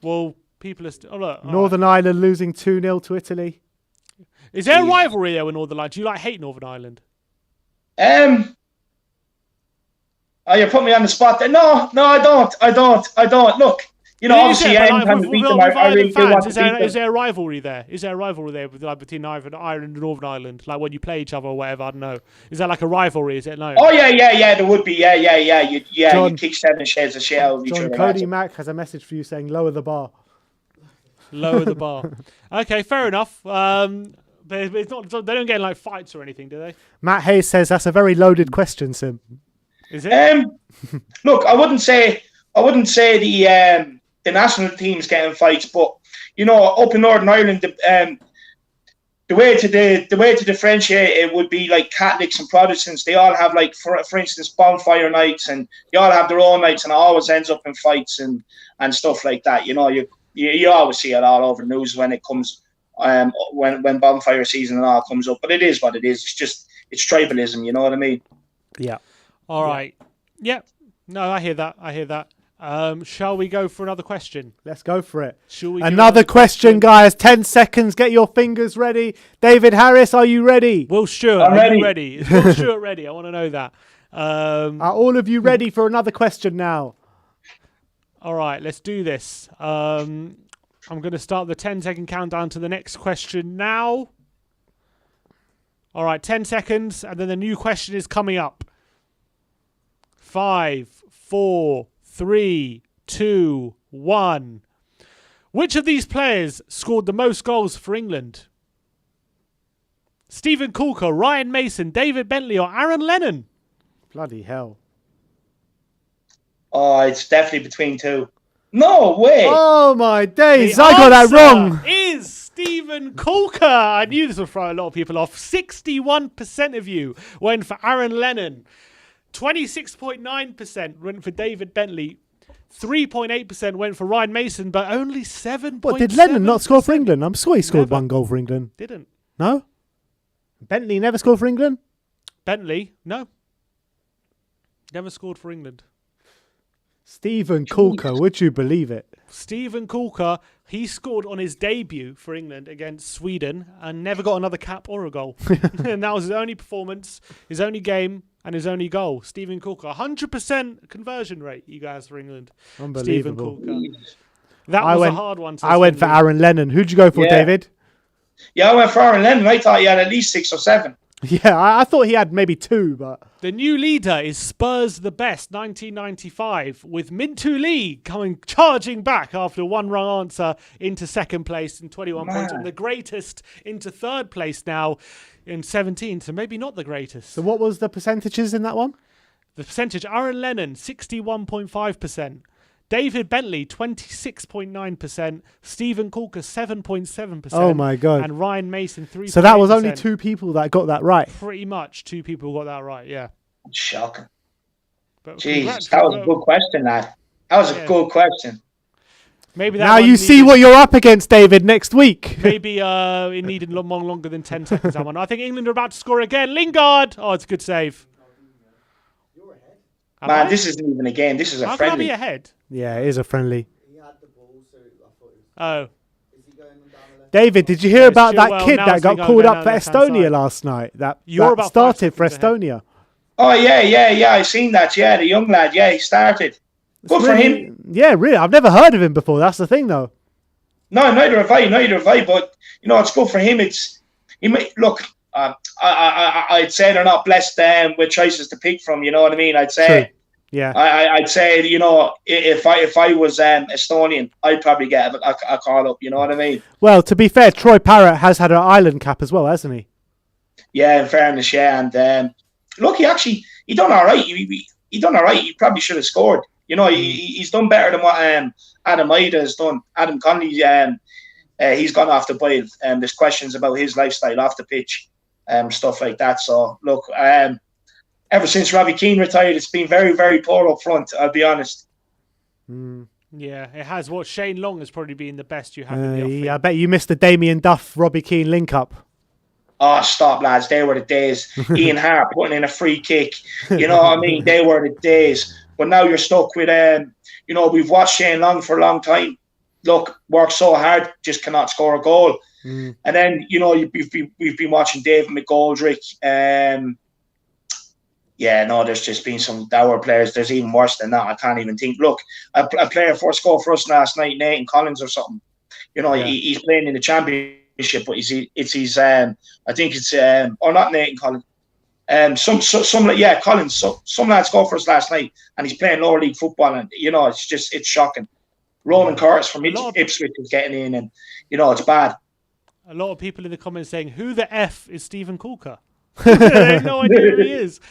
Well, people are still. Oh, look. Northern Ireland losing 2-0 to Italy. Is there a rivalry there with Northern Ireland? Do you hate Northern Ireland? Oh, you put me on the spot there. No, I don't. Look, you know, obviously, anytime we beat them, I really do want to beat them. Is there a rivalry there? Is there a rivalry there between Ireland and Northern Ireland? Like when you play each other or whatever, I don't know. Is that like a rivalry? Is it no? Oh, yeah, there would be. Yeah. You kick 7 shades of shit out of each John other. Cody Mack has a message for you saying lower the bar. Lower the bar. Okay, fair enough. It's not, they don't get in like fights or anything, do they? Matt Hayes says that's a very loaded question, Sim. Is it? Look, I wouldn't say the national teams get in fights, but you know, up in Northern Ireland, the way to differentiate it would be like Catholics and Protestants. They all have like, for instance, bonfire nights, and they all have their own nights, and it always ends up in fights and stuff like that. You know, you always see it all over the news when it comes when bonfire season and all comes up. But it is what it is. It's tribalism. You know what I mean? Yeah. All right. Yeah. No, I hear that. Shall we go for another question? Let's go for it. Shall we do Another question, guys. 10 seconds. Get your fingers ready. David Harris, are you ready? Will Stewart, I'm are ready. you ready? Is Will Stewart ready? I want to know that. Are all of you ready for another question now? All right, let's do this. I'm going to start the 10-second countdown to the next question now. All right, 10 seconds, and then the new question is coming up. 5, 4, 3, 2, 1. Which of these players scored the most goals for England? Stephen Coulter, Ryan Mason, David Bentley, or Aaron Lennon? Bloody hell. Oh, it's definitely between two. No way. Oh, my days. The I got that answer wrong. Is Stephen Coulter. I knew this would throw a lot of people off. 61% of you went for Aaron Lennon. 26.9% went for David Bentley. 3.8% went for Ryan Mason, but only 7.7%. What, did Lennon not score for England? I'm sure he scored Never. one goal for England. Didn't. No? Bentley never scored for England? Bentley, no. Never scored for England. Stephen Coulter, would you believe it? Stephen Coulter, he scored on his debut for England against Sweden and never got another cap or a goal. And that was his only performance, his only game, and his only goal. Stephen Coulter, 100% conversion rate, you guys, for England. Unbelievable. Stephen Coulter. That was a hard one. I went for Aaron Lennon. Who'd you go for, David? Yeah, I went for Aaron Lennon. I thought he had at least 6 or 7. Yeah, I thought he had maybe 2, but... The new leader is Spurs the Best, 1995, with Mintu Lee coming charging back after one wrong answer into second place and 21 points, and the greatest into third place now. in 17, so maybe not the greatest. So what was the percentages in that one? The percentage, Aaron Lennon, 61.5%. David Bentley, 26.9%. Stephen Corker, 7.7%. Oh, my God. And Ryan Mason, 3%. So that was only 2 people that got that right. Pretty much 2 people got that right, yeah. Shocking. But Jeez, that was a good question, lad. That was a good question. Maybe that now you see what you're up against, David, next week. Maybe it needed longer than 10 seconds, that one. I think England are about to score again. Lingard! Oh, it's a good save. Man, this isn't even a game. This is a How friendly. How can I be ahead? Yeah, it is a friendly. He had the ball, so I thought it was. Oh. Is he going down the left? David, did you hear about that kid that got called up for Estonia side. last night? That You're started for Estonia. Oh, yeah. I seen that. Yeah, the young lad. Yeah, he started. Good for him. Yeah, really. I've never heard of him before. That's the thing, though. No, neither have I. But it's good for him. He might look. I'd say they're not blessed with choices to pick from. You know what I mean? I'd say. True. Yeah. I'd say if I was Estonian, I'd probably get a call up. You know what I mean? Well, to be fair, Troy Parrott has had an Ireland cap as well, hasn't he? Yeah, in fairness, yeah. And look, he done all right. He done all right. He probably should have scored. He's done better than what Adam Ida has done. Adam Connolly, he's gone off the boil. There's questions about his lifestyle off the pitch, stuff like that. So, look, ever since Robbie Keane retired, it's been very, very poor up front, I'll be honest. Yeah, it has. What Shane Long has probably been the best you have in the outfield. Yeah, I bet you missed the Damien Duff, Robbie Keane link-up. Oh, stop, lads. They were the days. Ian Hart putting in a free kick. You know what I mean? They were the days. But now you're stuck with, we've watched Shane Long for a long time. Look, worked so hard, just cannot score a goal. And then, we've been watching David McGoldrick. There's just been some dour players. There's even worse than that. I can't even think. Look, a player first scored for us last night, Nathan Collins or something. He's playing in the championship, but it's his. I think it's or not Nathan Collins. Collins. Some lad scored for us last night, and he's playing lower league football, and it's shocking. Ronan Curtis from Ipswich is getting in, and it's bad. A lot of people in the comments saying, "Who the f is Stephen Corker?" They have no idea who he is.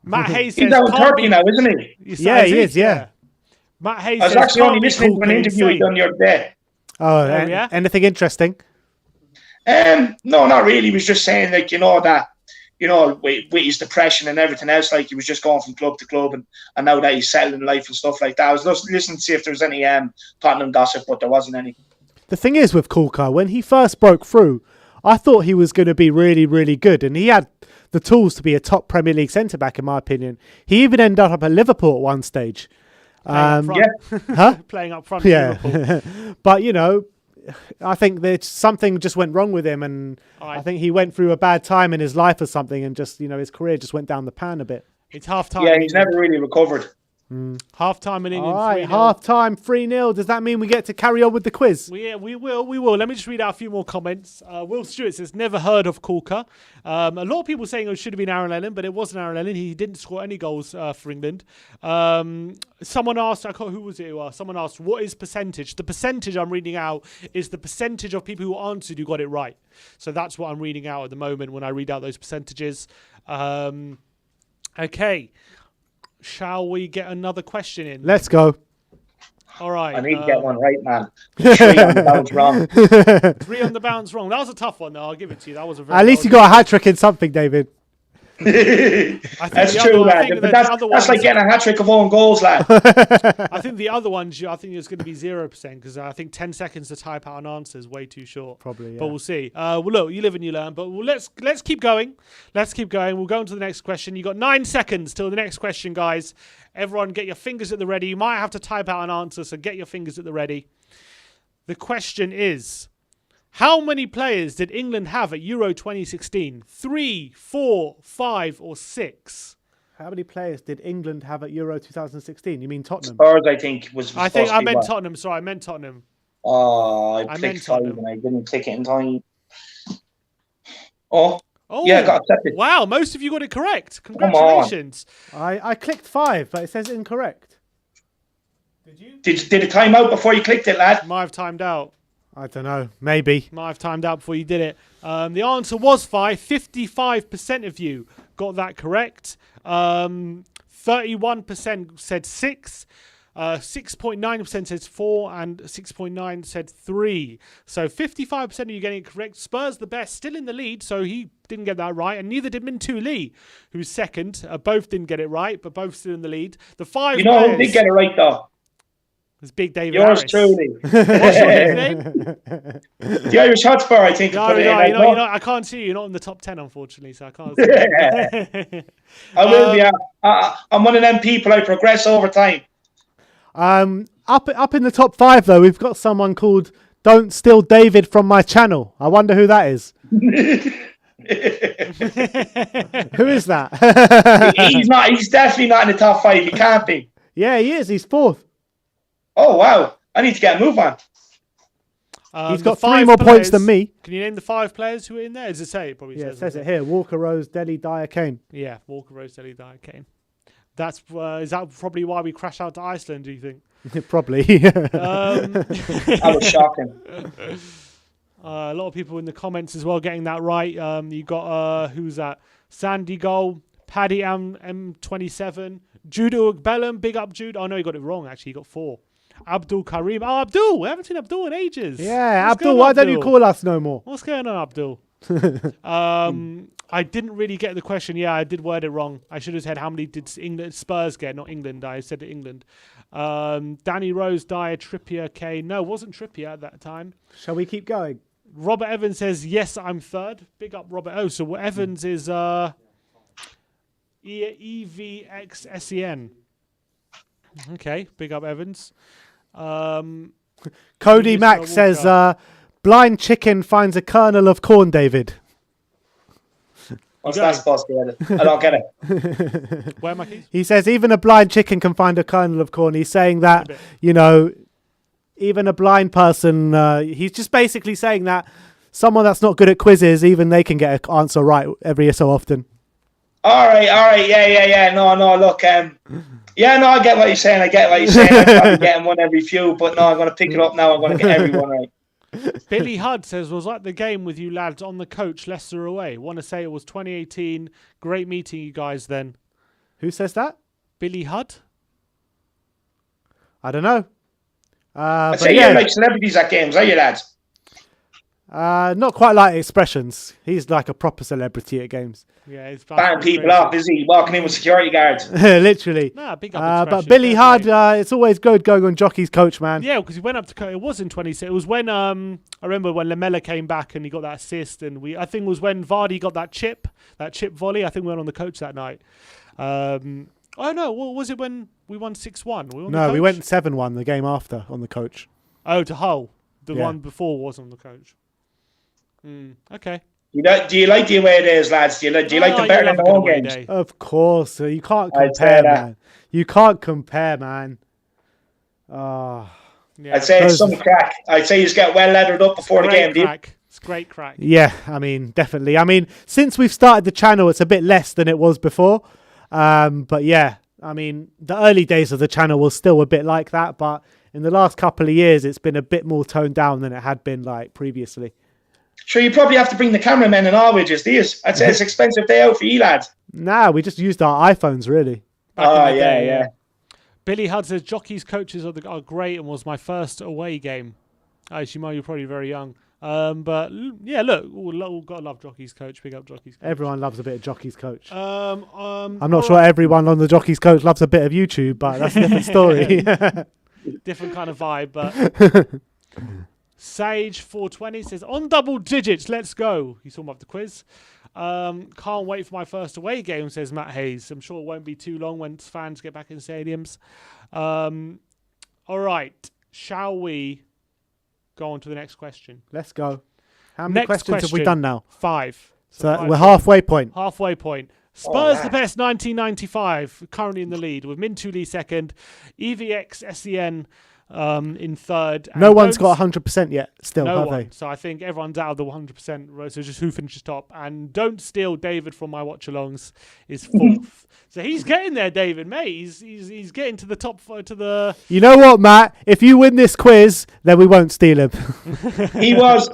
Matt Hayes says, he's out in Turkey now, isn't he? Yeah, he is. Yeah. Matt Hayes I was says, actually only listening to an interview he done the other day. Oh, yeah? Anything interesting? No, not really. He was just saying, with his depression and everything else, like he was just going from club to club, and now that he's settled in life and stuff like that. I was just listening to see if there was any Tottenham gossip, but there wasn't any. The thing is with Kulka, when he first broke through, I thought he was going to be really, really good, and he had the tools to be a top Premier League centre-back, in my opinion. He even ended up at Liverpool at one stage. Playing up front. Yeah. Liverpool. But, I think that something just went wrong with him, and I think he went through a bad time in his life or something, and just, his career just went down the pan a bit. It's half-time. Yeah, he's never really recovered. Half-time in England. All right, 3-0. half-time, 3-0. Does that mean we get to carry on with the quiz? We will. Let me just read out a few more comments. Will Stewart says, never heard of Corker. A lot of people saying it should have been Aaron Lennon, but it wasn't Aaron Lennon. He didn't score any goals for England. Someone asked, who was it? Someone asked, what is percentage? The percentage I'm reading out is the percentage of people who answered who got it right. So that's what I'm reading out at the moment when I read out those percentages. Okay. Shall we get another question in? Let's go. All right. I need to get one right, man. 3 on the bounce wrong. 3 on the bounce wrong. That was a tough one, though. I'll give it to you. That was a very. At least you got a hat-trick in something, David. That's true, lad. But that's like getting a hat-trick of own goals, lad. I think the other ones, I think it's going to be 0% because I think 10 seconds to type out an answer is way too short. Probably, yeah. But we'll see. Well, look, you live and you learn. But let's keep going. Let's keep going. We'll go on to the next question. You got 9 seconds till the next question, guys. Everyone, get your fingers at the ready. You might have to type out an answer, so get your fingers at the ready. The question is, how many players did England have at Euro 2016? 3, 4, 5, or 6? How many players did England have at Euro 2016? You mean Tottenham? Spurs, I think, was I think I meant Tottenham. Sorry, I meant Tottenham. Oh, I clicked 5 and I didn't click it in time. Oh, yeah, got accepted. Wow, most of you got it correct. Congratulations. I clicked 5, but it says incorrect. Did you? Did it time out before you clicked it, lad? Might have timed out. I don't know. Maybe. Might have timed out before you did it. The answer was 5. 55% of you got that correct. 31% said 6. 6.9% says 4 and 6.9 said 3. So 55% of you getting it correct. Spurs the best, still in the lead, so he didn't get that right, and neither did Min-Too Lee, who's second. Both didn't get it right, but both still in the lead. The 5 You know players, who did get it right though? It's Big David Yours Harris. truly. What's your nickname? The Irish Hotspur, I think. No, put it in, you know, I can't see you. You're not in the top 10, unfortunately, so I can't see you. I will be. I'm one of them people. I progress over time. Up in the top 5 though, we've got someone called "Don't Steal David from My Channel." I wonder who that is. Who is that? He's not. He's definitely not in the top 5. He can't be. Yeah, he is. He's 4th. Oh wow! I need to get a move on. He's got 3 more points than me. Can you name the 5 players who are in there? Does it say? It probably Yeah, says. it says it here. Walker, Rose, Dele, Dyer, Kane. Yeah, Walker, Rose, Dele, Dyer, Kane. That's is that probably why we crashed out to Iceland? Do you think? Probably. That was shocking. A lot of people in the comments as well getting that right. You got who's that? Sandy Goal, Paddy M27, Jude Ugbellum, big up Jude. Oh no, he got it wrong actually. He got 4. Abdul Karim. Oh, Abdul. We haven't seen Abdul in ages. Yeah, What's Abdul, going on, why don't you Abdul? call us no more? What's going on, Abdul? I didn't really get the question. Yeah, I did word it wrong. I should have said how many did Spurs get, not England. I said England. Danny Rose, Dyer, Trippier, Kane. No, it wasn't Trippier at that time. Shall we keep going? Robert Evans says, yes, I'm 3rd. Big up, Robert. Oh, so Evans is EVXSEN. Okay, big up, Evans. Cody Mack says, blind chicken finds a kernel of corn, David. What's that supposed to be? I don't get it. Where are my keys? He says, even a blind chicken can find a kernel of corn. He's saying that, you know, even a blind person, he's just basically saying that someone that's not good at quizzes, even they can get an answer right every so often. All right. Yeah. No, look. Yeah, no, I get what you're saying. I'm probably getting one every few, but no, I'm going to pick it up now. I'm going to get everyone right. Billy Hudd says, was like the game with you lads on the coach, Leicester away. Want to say it was 2018. Great meeting you guys then. Who says that? Billy Hudd? I don't know. I'd say you're like celebrities at games, are you lads? Not quite like Expressions. He's like a proper celebrity at games. Yeah, he's Bang people up, is he? Walking in with security guards. Literally. Nah, big up but Billy Hudd, it's always good going on Jockey's coach, man. Yeah, because he went up to. It was in 20. It was when I remember when Lamella came back and he got that assist, and I think it was when Vardy got that chip volley. I think we went on the coach that night. Oh no, what was it when we won 6-1? No, we went 7-1 the game after on the coach. Oh, to Hull. The one before was on the coach. Okay. Do you like the away days, lads? Do you like them better than the home games? Of course. You can't compare, man. You can't compare, man. Yeah. I'd say it's some crack. I'd say you just get well leathered up before the game, dude. It's great crack. Yeah, I mean, definitely. I mean, since we've started the channel, it's a bit less than it was before. But yeah, I mean, the early days of the channel was still a bit like that. But in the last couple of years, it's been a bit more toned down than it had been like previously. Sure, you probably have to bring the cameramen and all with you, do you? I'd say it's an expensive day out for you lads. Nah, we just used our iPhones, really. Yeah. Billy Hudd says, Jockey's coaches are great and was my first away game. Actually, you're probably very young. But yeah, look, we've got to love Jockey's coach. Big up Jockey's coach. Everyone loves a bit of Jockey's coach. I'm not sure everyone on the Jockey's coach loves a bit of YouTube, but that's a different story. Different kind of vibe, but... Sage420 says, on double digits, let's go. He's talking about the quiz. Can't wait for my first away game, says Matt Hayes. I'm sure it won't be too long when fans get back in stadiums. All right. Shall we go on to the next question? Let's go. How many questions have we done now? 5. So we're halfway point. Halfway point. Spurs the best 1995, currently in the lead with Min-Too Lee second, EVX SEN in third. No And one's don't- got 100% yet. Still, no have one. they? So I think everyone's out of the 100%. Right, so just who finishes top. And don't steal David from my watch-alongs is fourth. So he's getting there, David, mate. He's getting to the top to the. You know what, Matt? If you win this quiz, then we won't steal him. He was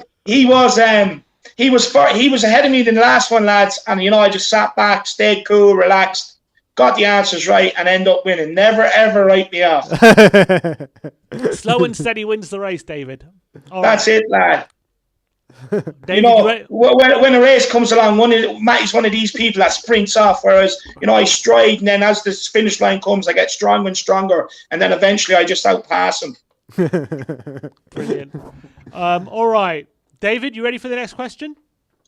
ahead of me in the last one, lads. And I just sat back, stayed cool, relaxed, got the answers right, and end up winning. Never ever write me off. Slow and steady wins the race, David. All That's right. it, lad. David, When a race comes along, Matty's one of these people that sprints off, whereas I stride, and then as the finish line comes, I get stronger and stronger, and then eventually I just outpass him. Brilliant. All right, David, you ready for the next question?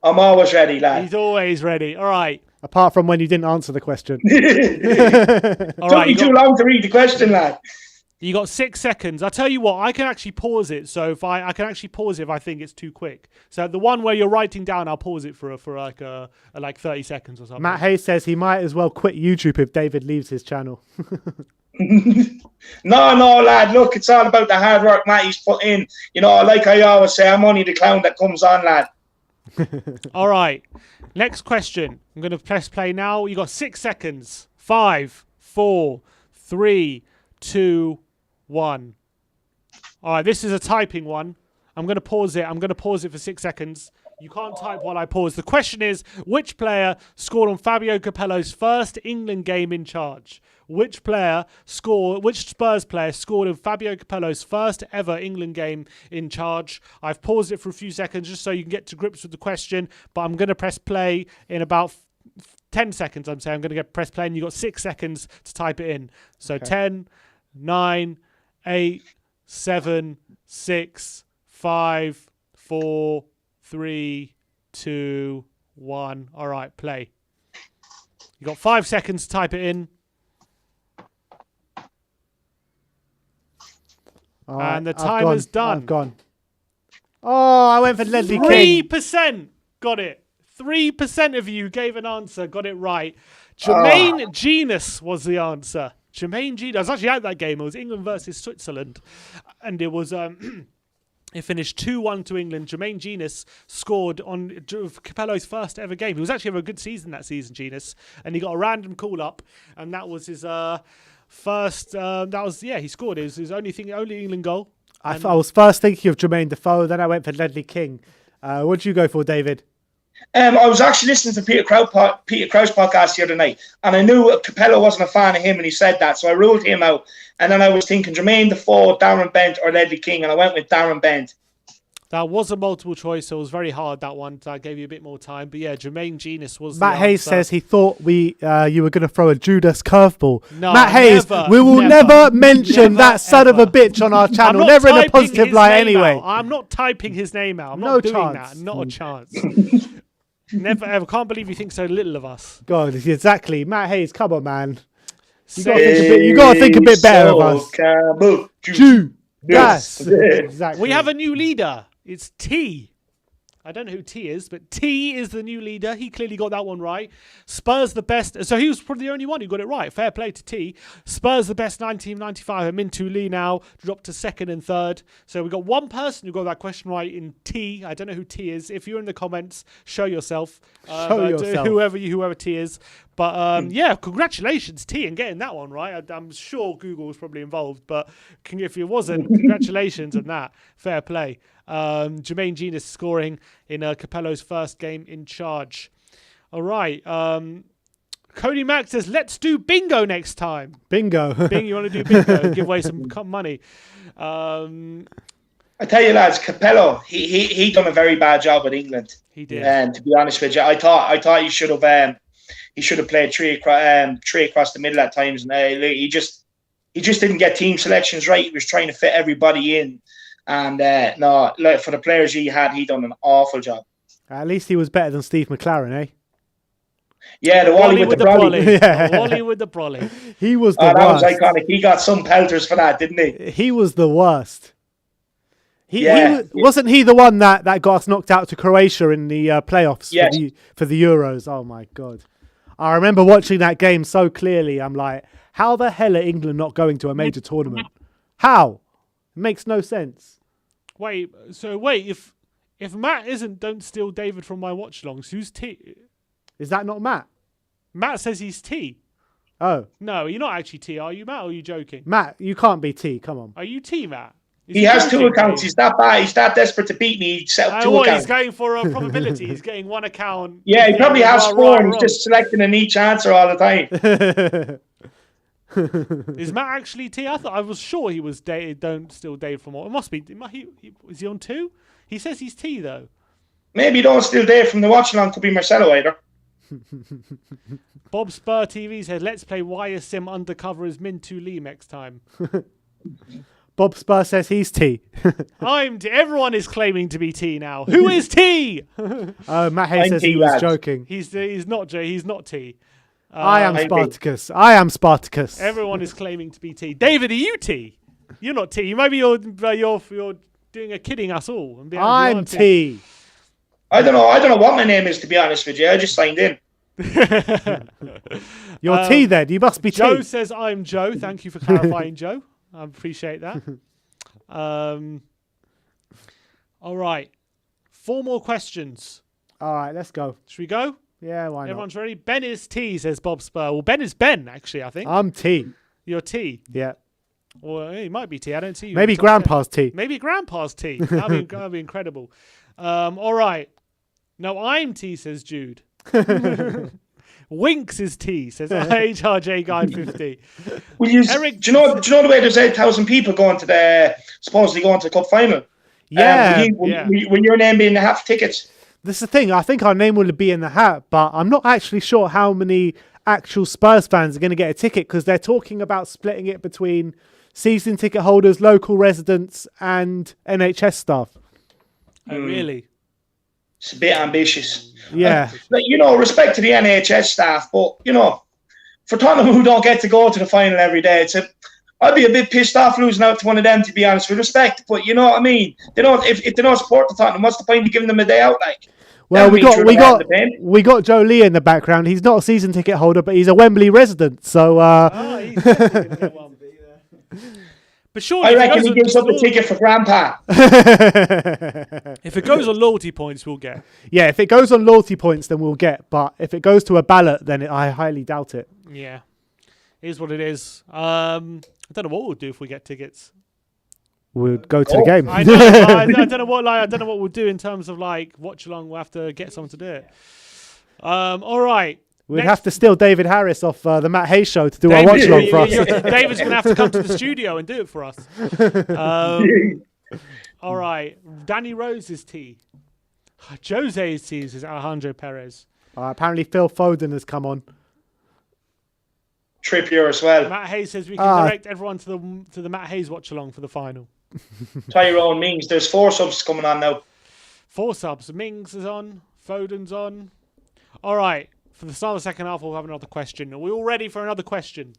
I'm always ready, lad. He's always ready. All right. Apart from when you didn't answer the question. All Took right. me too long to read the question, lad. You got 6 seconds. I'll tell you what, I can actually pause it. So if I can actually pause it if I think it's too quick. So the one where you're writing down, I'll pause it for like 30 seconds or something. Matt Hayes says he might as well quit YouTube if David leaves his channel. No, lad. Look, it's all about the hard work Matty's put in. Like I always say, I'm only the clown that comes on, lad. All right. Next question. I'm going to press play now. You got 6 seconds. 5, 4, 3, 2, 1. All right. This is a typing one. I'm going to pause it. I'm going to pause it for 6 seconds. You can't type while I pause. The question is, which player scored on Fabio Capello's first England game in charge? Which Spurs player scored in Fabio Capello's first ever England game in charge? I've paused it for a few seconds just so you can get to grips with the question, but I'm going to press play in about 10 seconds. I'm going to press play, and you've got 6 seconds to type it in. So Okay. 10, 9, 8, 7, 6, 5, 4, 3, 2, 1. All right, play. You got 5 seconds to type it in. All right, And the I've time gone. is done. I've gone. Oh, I went for Ledley King. 3% got it. 3% of you gave an answer, got it right. Jermaine Genius was the answer. Jermaine Genius. I was actually at that game. It was England versus Switzerland. And it was... It finished 2-1 to England. Jermaine Genius scored on Capello's first ever game. He was actually having a good season that season, Genius. And he got a random call-up. And that was his... first, he scored. It was his only England goal. I was first thinking of Jermaine Defoe, then I went for Ledley King. What did you go for, David? I was actually listening to Peter Crouch podcast the other night, and I knew Capello wasn't a fan of him, and he said that, so I ruled him out. And then I was thinking Jermaine Defoe, Darren Bent, or Ledley King, and I went with Darren Bent. That was a multiple choice, so it was very hard, that one. So I gave you a bit more time. But yeah, Jermaine Genius was Matt the Hayes answer. says he thought you were going to throw a Judas curveball. No, Matt Hayes, never, we will never mention never, that son of a ever. bitch on our I'm channel. not Never in a typing positive his light name anyway. out. I'm not typing his name out. I'm No not doing chance. that. Not a chance. Never ever. Can't believe you think so little of us. God, exactly. Matt Hayes, come on, man. You got to think a bit better of us. Judas. Exactly. We have a new leader. It's T. I don't know who T is, but T is the new leader. He clearly got that one right. Spurs the best. So he was probably the only one who got it right. Fair play to T. Spurs the best 1995. Mintu Lee now dropped to second and third. So we got one person who got that question right in T. I don't know who T is. If you're in the comments, show yourself. Show yourself. Whoever T is. But yeah, congratulations T in getting that one right. I'm sure Google was probably involved, but if it wasn't, congratulations on that. Fair play. Jermaine Genius scoring in Capello's first game in charge. All right. Cody Mack says, let's do bingo next time. Bingo. You want to do bingo? Give away some money. I tell you, lads, Capello, he done a very bad job with England. He did. And to be honest with you, I thought he should have played three across the middle at times, and he just didn't get team selections right. He was trying to fit everybody in. And for the players he had, he done an awful job. At least he was better than Steve McLaren, eh? Yeah, the Wally with the brolly. Yeah. The Wally with the brolly. He was the That was worst. iconic. He got some pelters for that, didn't he? He was the worst. Yeah. Wasn't he the one that got us knocked out to Croatia in the playoffs Yes. for the Euros? Oh, my God. I remember watching that game so clearly. I'm like, how the hell are England not going to a major tournament? How? makes no sense. Wait, if Matt isn't Don't Steal David from My Watch-Alongs, who's T? Is that not Matt? Matt says he's T. Oh, No, you're not actually T, are you, Matt, or are you joking? Matt, you can't be T. Come on. Are you T, Matt? He has 2 accounts. He's that bad. He's that desperate to beat me. He set up 2 He's accounts. going for a probability. He's getting 1 account. Yeah, he probably has 4, and he's wrong. just selecting an each answer all the time. Is Matt actually T? I was sure he was Don't Steal Dave from what? It must be. Is he on 2? He says he's T though. Maybe Don't Steal Dave from the watch along could be Marcelo either. Bob Spur TV said, "Let's play YSM Undercover as Mintu Lee next time." Bob Spur says he's T. I'm T. Everyone is claiming to be T now. Who is T? Matt Hayes says T, he was lads. joking. He's not J. He's not T. I am maybe. Spartacus. I am Spartacus. Everyone is claiming to be T. David, are you T? You're not T. Maybe you're doing a kidding us all. And being I'm T. I don't know what my name is, to be honest with you. I just signed in. You're T then. You must be Joe T. says I'm Joe. Thank you for clarifying, Joe. I appreciate that. All right. 4 more questions. All right, let's go. Should we go? Yeah, why not? Everyone's ready? Ben is T, says Bob Spur. Well, Ben is Ben, actually, I think. I'm T. You're T. Yeah. Or he might be T. I don't see you. Maybe Grandpa's T. Maybe Grandpa's T. That'd be incredible. All right. No, I'm T, says Jude. Winks is T, says HRJ Guide 50. Will you, Eric- do you know the way there's 8,000 people supposedly going to the cup final? Yeah. Will your name be in the half tickets? This is the thing. I think our name will be in the hat, but I'm not actually sure how many actual Spurs fans are going to get a ticket because they're talking about splitting it between season ticket holders, local residents, and NHS staff. Oh, really? It's a bit ambitious. Yeah. Respect to the NHS staff, but, for Tottenham who don't get to go to the final every day, I'd be a bit pissed off losing out to one of them, to be honest, with respect. But you know what I mean? They don't. If they don't support the Tottenham, what's the point of giving them a day out? Like, Well, we got Joe Lee in the background. He's not a season ticket holder, but he's a Wembley resident. So, He's definitely gonna get one. But surely, I reckon he gives up a ticket for Grandpa. If it goes on loyalty points, we'll get. yeah, if it goes on loyalty points, then we'll get. But if it goes to a ballot, then I highly doubt it. Yeah, it is what it is. I don't know what we'll do if we get tickets. We'll go to the game. I know. I don't know what. I don't know what we'll do in terms of watch along. We'll have to get someone to do it. All right. We'd have to steal David Harris off the Matt Hayes show to do our watch along for us. David's going to have to come to the studio and do it for us. All right. Danny Rose is T. Jose's T is Alejandro Perez. Apparently Phil Foden has come on. Trippier as well. Matt Hayes says we can direct everyone to the Matt Hayes watch along for the final. Tyrone Mings. There's 4 subs coming on now. 4 subs. Mings is on. Foden's on. All right. For the start of the second half, we'll have another question. Are we all ready for another question?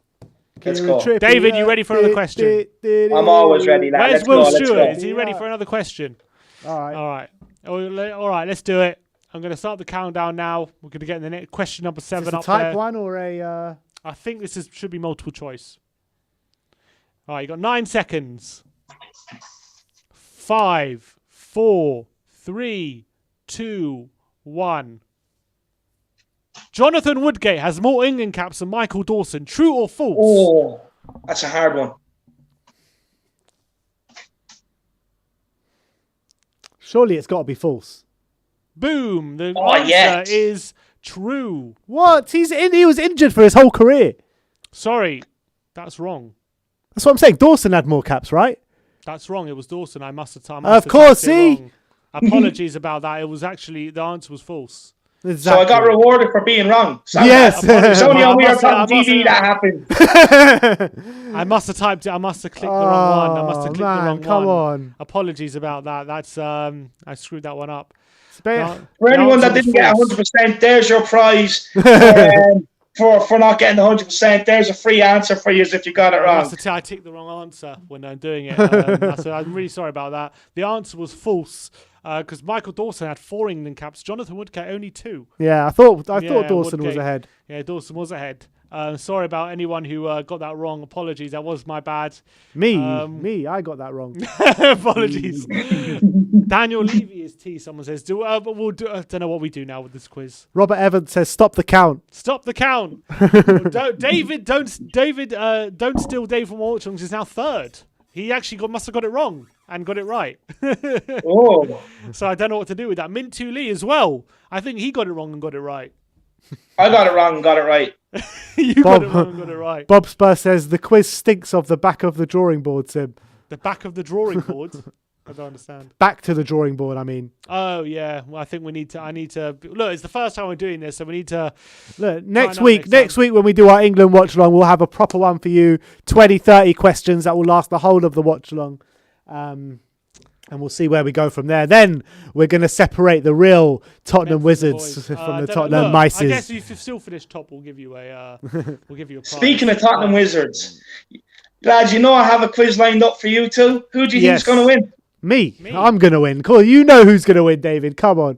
Let's go. David, you ready for another question? I'm always ready, lad. Where's Let's Will go, let's Stewart? go. Is he ready for another question? All right. All right, let's do it. I'm going to start the countdown now. We're going to get in the next question number 7 Is this up a type there. 1 or a... I think this should be multiple choice. All right, you got 9 seconds. 5, 4, 3, 2, 1. Jonathan Woodgate has more England caps than Michael Dawson. True or false? Oh, that's a hard one. Surely it's got to be false. Boom. The Oh, yes. answer is true. What? He was injured for his whole career. Sorry, that's wrong. That's what I'm saying. Dawson had more caps, right? That's wrong. It was Dawson. I must have Of course, see? Apologies about that. It was actually, the answer was false. Exactly. So I got rewarded for being wrong. Yes. It's only on I must WeAreTottenhamTV have- that happened. I must have typed it. I must have clicked the wrong one. I must have clicked the wrong come one. on. Apologies about that. That's I screwed that one up. For anyone that didn't get 100%, there's your prize for not getting 100%. There's a free answer for you if you got it wrong. I ticked the wrong answer when I'm doing it. I'm really sorry about that. The answer was false because Michael Dawson had 4 England caps. Jonathan Woodgate only 2. Yeah, I thought Yeah, Dawson was Woodgate. ahead. Yeah, Dawson was ahead. Sorry about anyone who got that wrong. Apologies, that was my bad. Me, I got that wrong. Apologies. Daniel Levy is T. Someone says, but we'll do. I don't know what we do now with this quiz. Robert Evans says, "Stop the count." Stop the count. Don't steal Dave from Watchalongs is now third. He actually must have got it wrong and got it right. Oh, So I don't know what to do with that. Mintu Lee as well. I think he got it wrong and got it right. I got it wrong and got it right. You got it wrong and got it right. Bob Spur says the quiz stinks of the back of the drawing board, Sim. The back of the drawing board. I don't understand. Back to the drawing board, I mean. Oh yeah. Well, I think I need to look. It's the first time we're doing this, so we need to Look, next out week when we do our England watch along, we'll have a proper one for you. 20, 30 questions that will last the whole of the watch along. And we'll see where we go from there. Then we're going to separate the real Tottenham Wizards from the Tottenham Mices. I guess if you still finish top, we'll give you a prize. Speaking of Tottenham Wizards, lads, I have a quiz lined up for you two. Who do you think's going to win? Me. I'm going to win. Cool. You know who's going to win, David. Come on.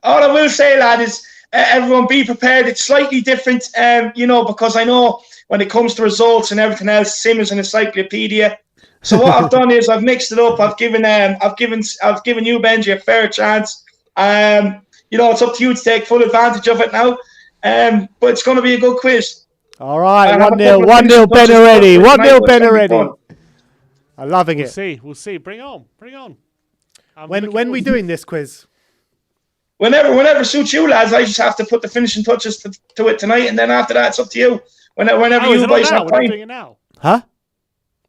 All I will say, lad, is everyone be prepared. It's slightly different, because I know when it comes to results and everything else, Sim is an encyclopedia. So what I've done is I've mixed it up. I've given you, Benji, a fair chance. It's up to you to take full advantage of it now. But it's going to be a good quiz. All right, 1-0 Ben already. 1-0 Ben already. I'm loving it. We'll see. Bring on. When are we doing this quiz? Whenever suits you, lads. I just have to put the finishing touches to it tonight, and then after that, it's up to you. Whenever you guys have time. We're not doing it now. Huh?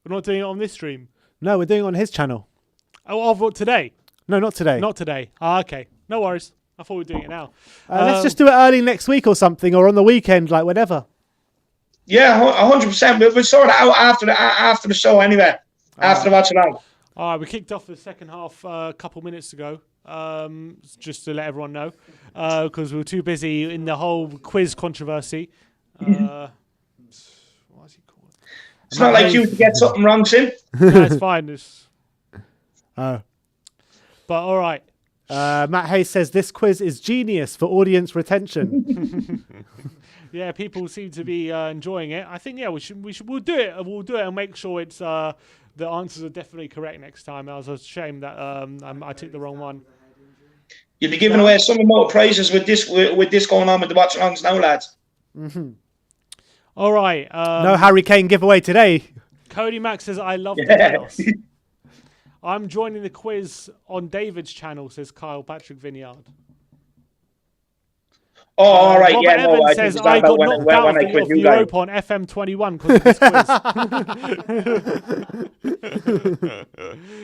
We're not doing it on this stream. No, we're doing it on his channel. Oh, today? No, not today. Not today. Okay. No worries. I thought we were doing it now. Let's just do it early next week or something, or on the weekend, like whenever. Yeah, 100%. We'll sort it out after the show anyway. After the watch along. All right, we kicked off the second half a couple minutes ago, just to let everyone know, because we were too busy in the whole quiz controversy. It's not like you to get something wrong, Sim. No, it's fine. Oh. But all right. Matt Hayes says this quiz is genius for audience retention. Yeah, people seem to be enjoying it. I think we'll do it. We'll do it and make sure it's the answers are definitely correct next time. It was a shame that I took the wrong one. You'll be giving away some more prizes with this going on with the watch alongs now, lads. Mm-hmm. All right. No Harry Kane giveaway today. Cody Max says, I love the chaos. I'm joining the quiz on David's channel, says Kyle Patrick Vineyard. Oh, all right. Robert Yeah, Evans says, I got knocked out of the Europa on FM21 because of this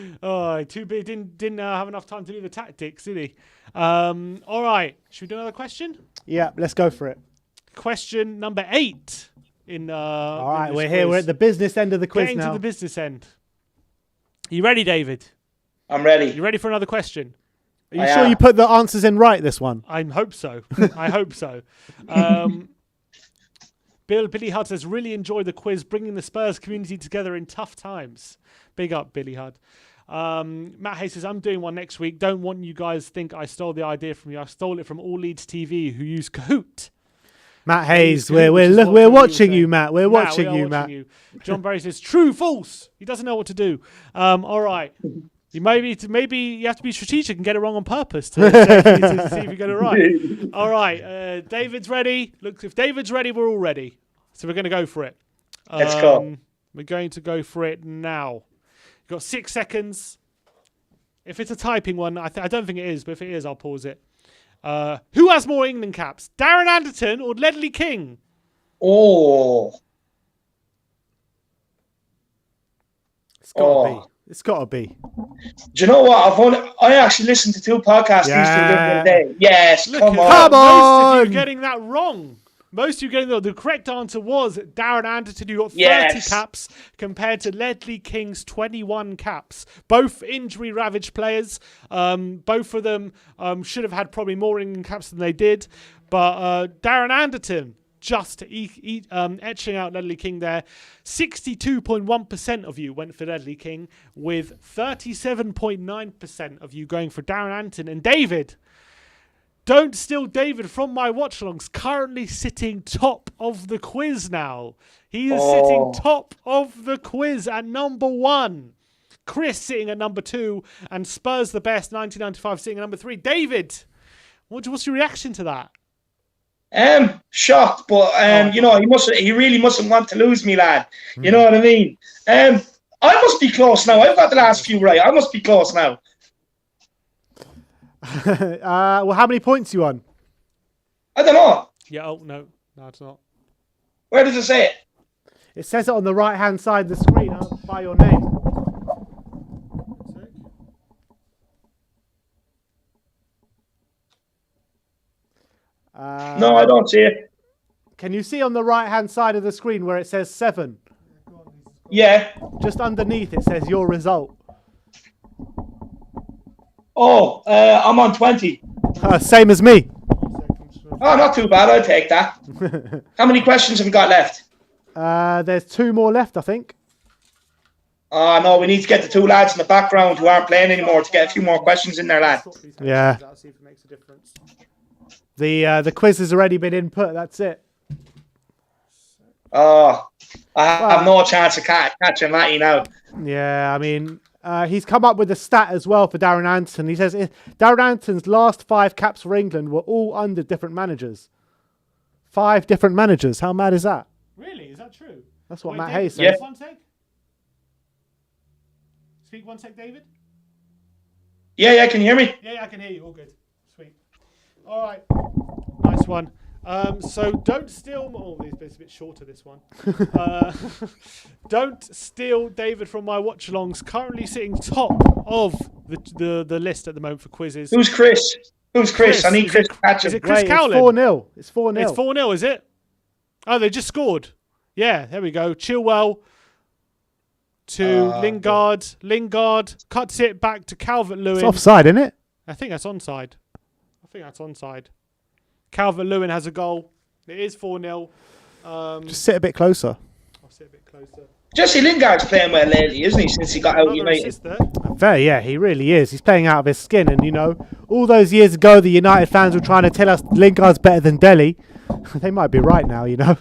quiz. Oh, too big. Didn't have enough time to do the tactics, did he? All right. Should we do another question? Yeah, let's go for it. Question number 8. All right, we're here. We're at the business end of the quiz Getting now. to the business end. You ready, David? I'm ready. You ready for another question? Are you sure you put the answers in right this one? I hope so. I hope so. Billy Hudd says, really enjoyed the quiz, bringing the Spurs community together in tough times. Big up, Billy Hudd. Matt Hayes says, I'm doing one next week. Don't want you guys to think I stole the idea from you. I stole it from All Leeds TV, who use Kahoot. Matt Hayes, we're watching you, Matt. We're watching you, Matt. John Barry says, true, false. He doesn't know what to do. All right. Maybe you have to be strategic and get it wrong on purpose to see if you get it right. All right. David's ready. Look, if David's ready, we're all ready. So we're going to go for it. Let's go. We're going to go for it now. You've got 6 seconds. If it's a typing one, I don't think it is, but if it is, I'll pause it. Who has more England caps, Darren Anderton or Ledley King? Oh. It's got to be. Do you know what? I actually listened to 2 podcasts these 2 different days. Yes, come on. Come on. Most of you getting that wrong. Most of you getting the correct answer was Darren Anderton, who got 30 caps compared to Ledley King's 21 caps. Both injury-ravaged players. Both of them should have had probably more England caps than they did. But Darren Anderton just etching out Ledley King there. 62.1% of you went for Ledley King, with 37.9% of you going for Darren Anderton. And David, Don't Steal David from my watch-alongs currently sitting top of the quiz now. He is sitting top of the quiz at number 1. Chris sitting at number 2, and Spurs the Best 1995 sitting at number 3. David, what's your reaction to that? Shocked, but you know, he really mustn't want to lose me, lad. You know what I mean? I must be close now. I've got the last few right. I must be close now. Well, how many points you on? I don't know. Yeah. Oh no, it's not. Where does it say it? It says it on the right-hand side of the screen by your name. No, I don't see it. Can you see on the right-hand side of the screen where it says 7? Yeah. Just underneath it says your result. Oh, I'm on 20. Same as me. Oh, not too bad. I'll take that. How many questions have we got left? There's 2 more left, I think. Oh, no, we need to get the 2 lads in the background who aren't playing anymore to get a few more questions in there, lad. Yeah. The quiz has already been input. That's it. Oh, I have no chance of catching that, you know. Yeah, I mean, he's come up with a stat as well for Darren Anderton. He says Darren Anderton's last 5 caps for England were all under different managers. 5 different managers. How mad is that? Really? Is that true? That's what Wait, Matt David, Hayes says. Yeah. One sec. Speak one sec, David. Yeah, can you hear me? Yeah, I can hear you. All good. Sweet. All right. Nice one. So don't steal. Oh, it's a bit shorter, this one. Don't Steal David from my watch-alongs. Currently sitting top of the list at the moment for quizzes. Who's Chris? Who's Chris? I need Chris to catch Is him. it Chris Wait, Cowlin? it's 4-0. It's 4-0. It's 4-0, is it? Oh, they just scored. Yeah, there we go. Chilwell to Lingard. Lingard cuts it back to Calvert-Lewin. It's offside, isn't it? I think that's onside. Calvert-Lewin has a goal. It is 4-0. Just sit a bit closer. I'll sit a bit closer. Jesse Lingard's playing well lately, isn't he, since he got out of Another United? assist there. Very, yeah, he really is. He's playing out of his skin. And, you know, all those years ago, the United fans were trying to tell us Lingard's better than Dele. They might be right now, you know.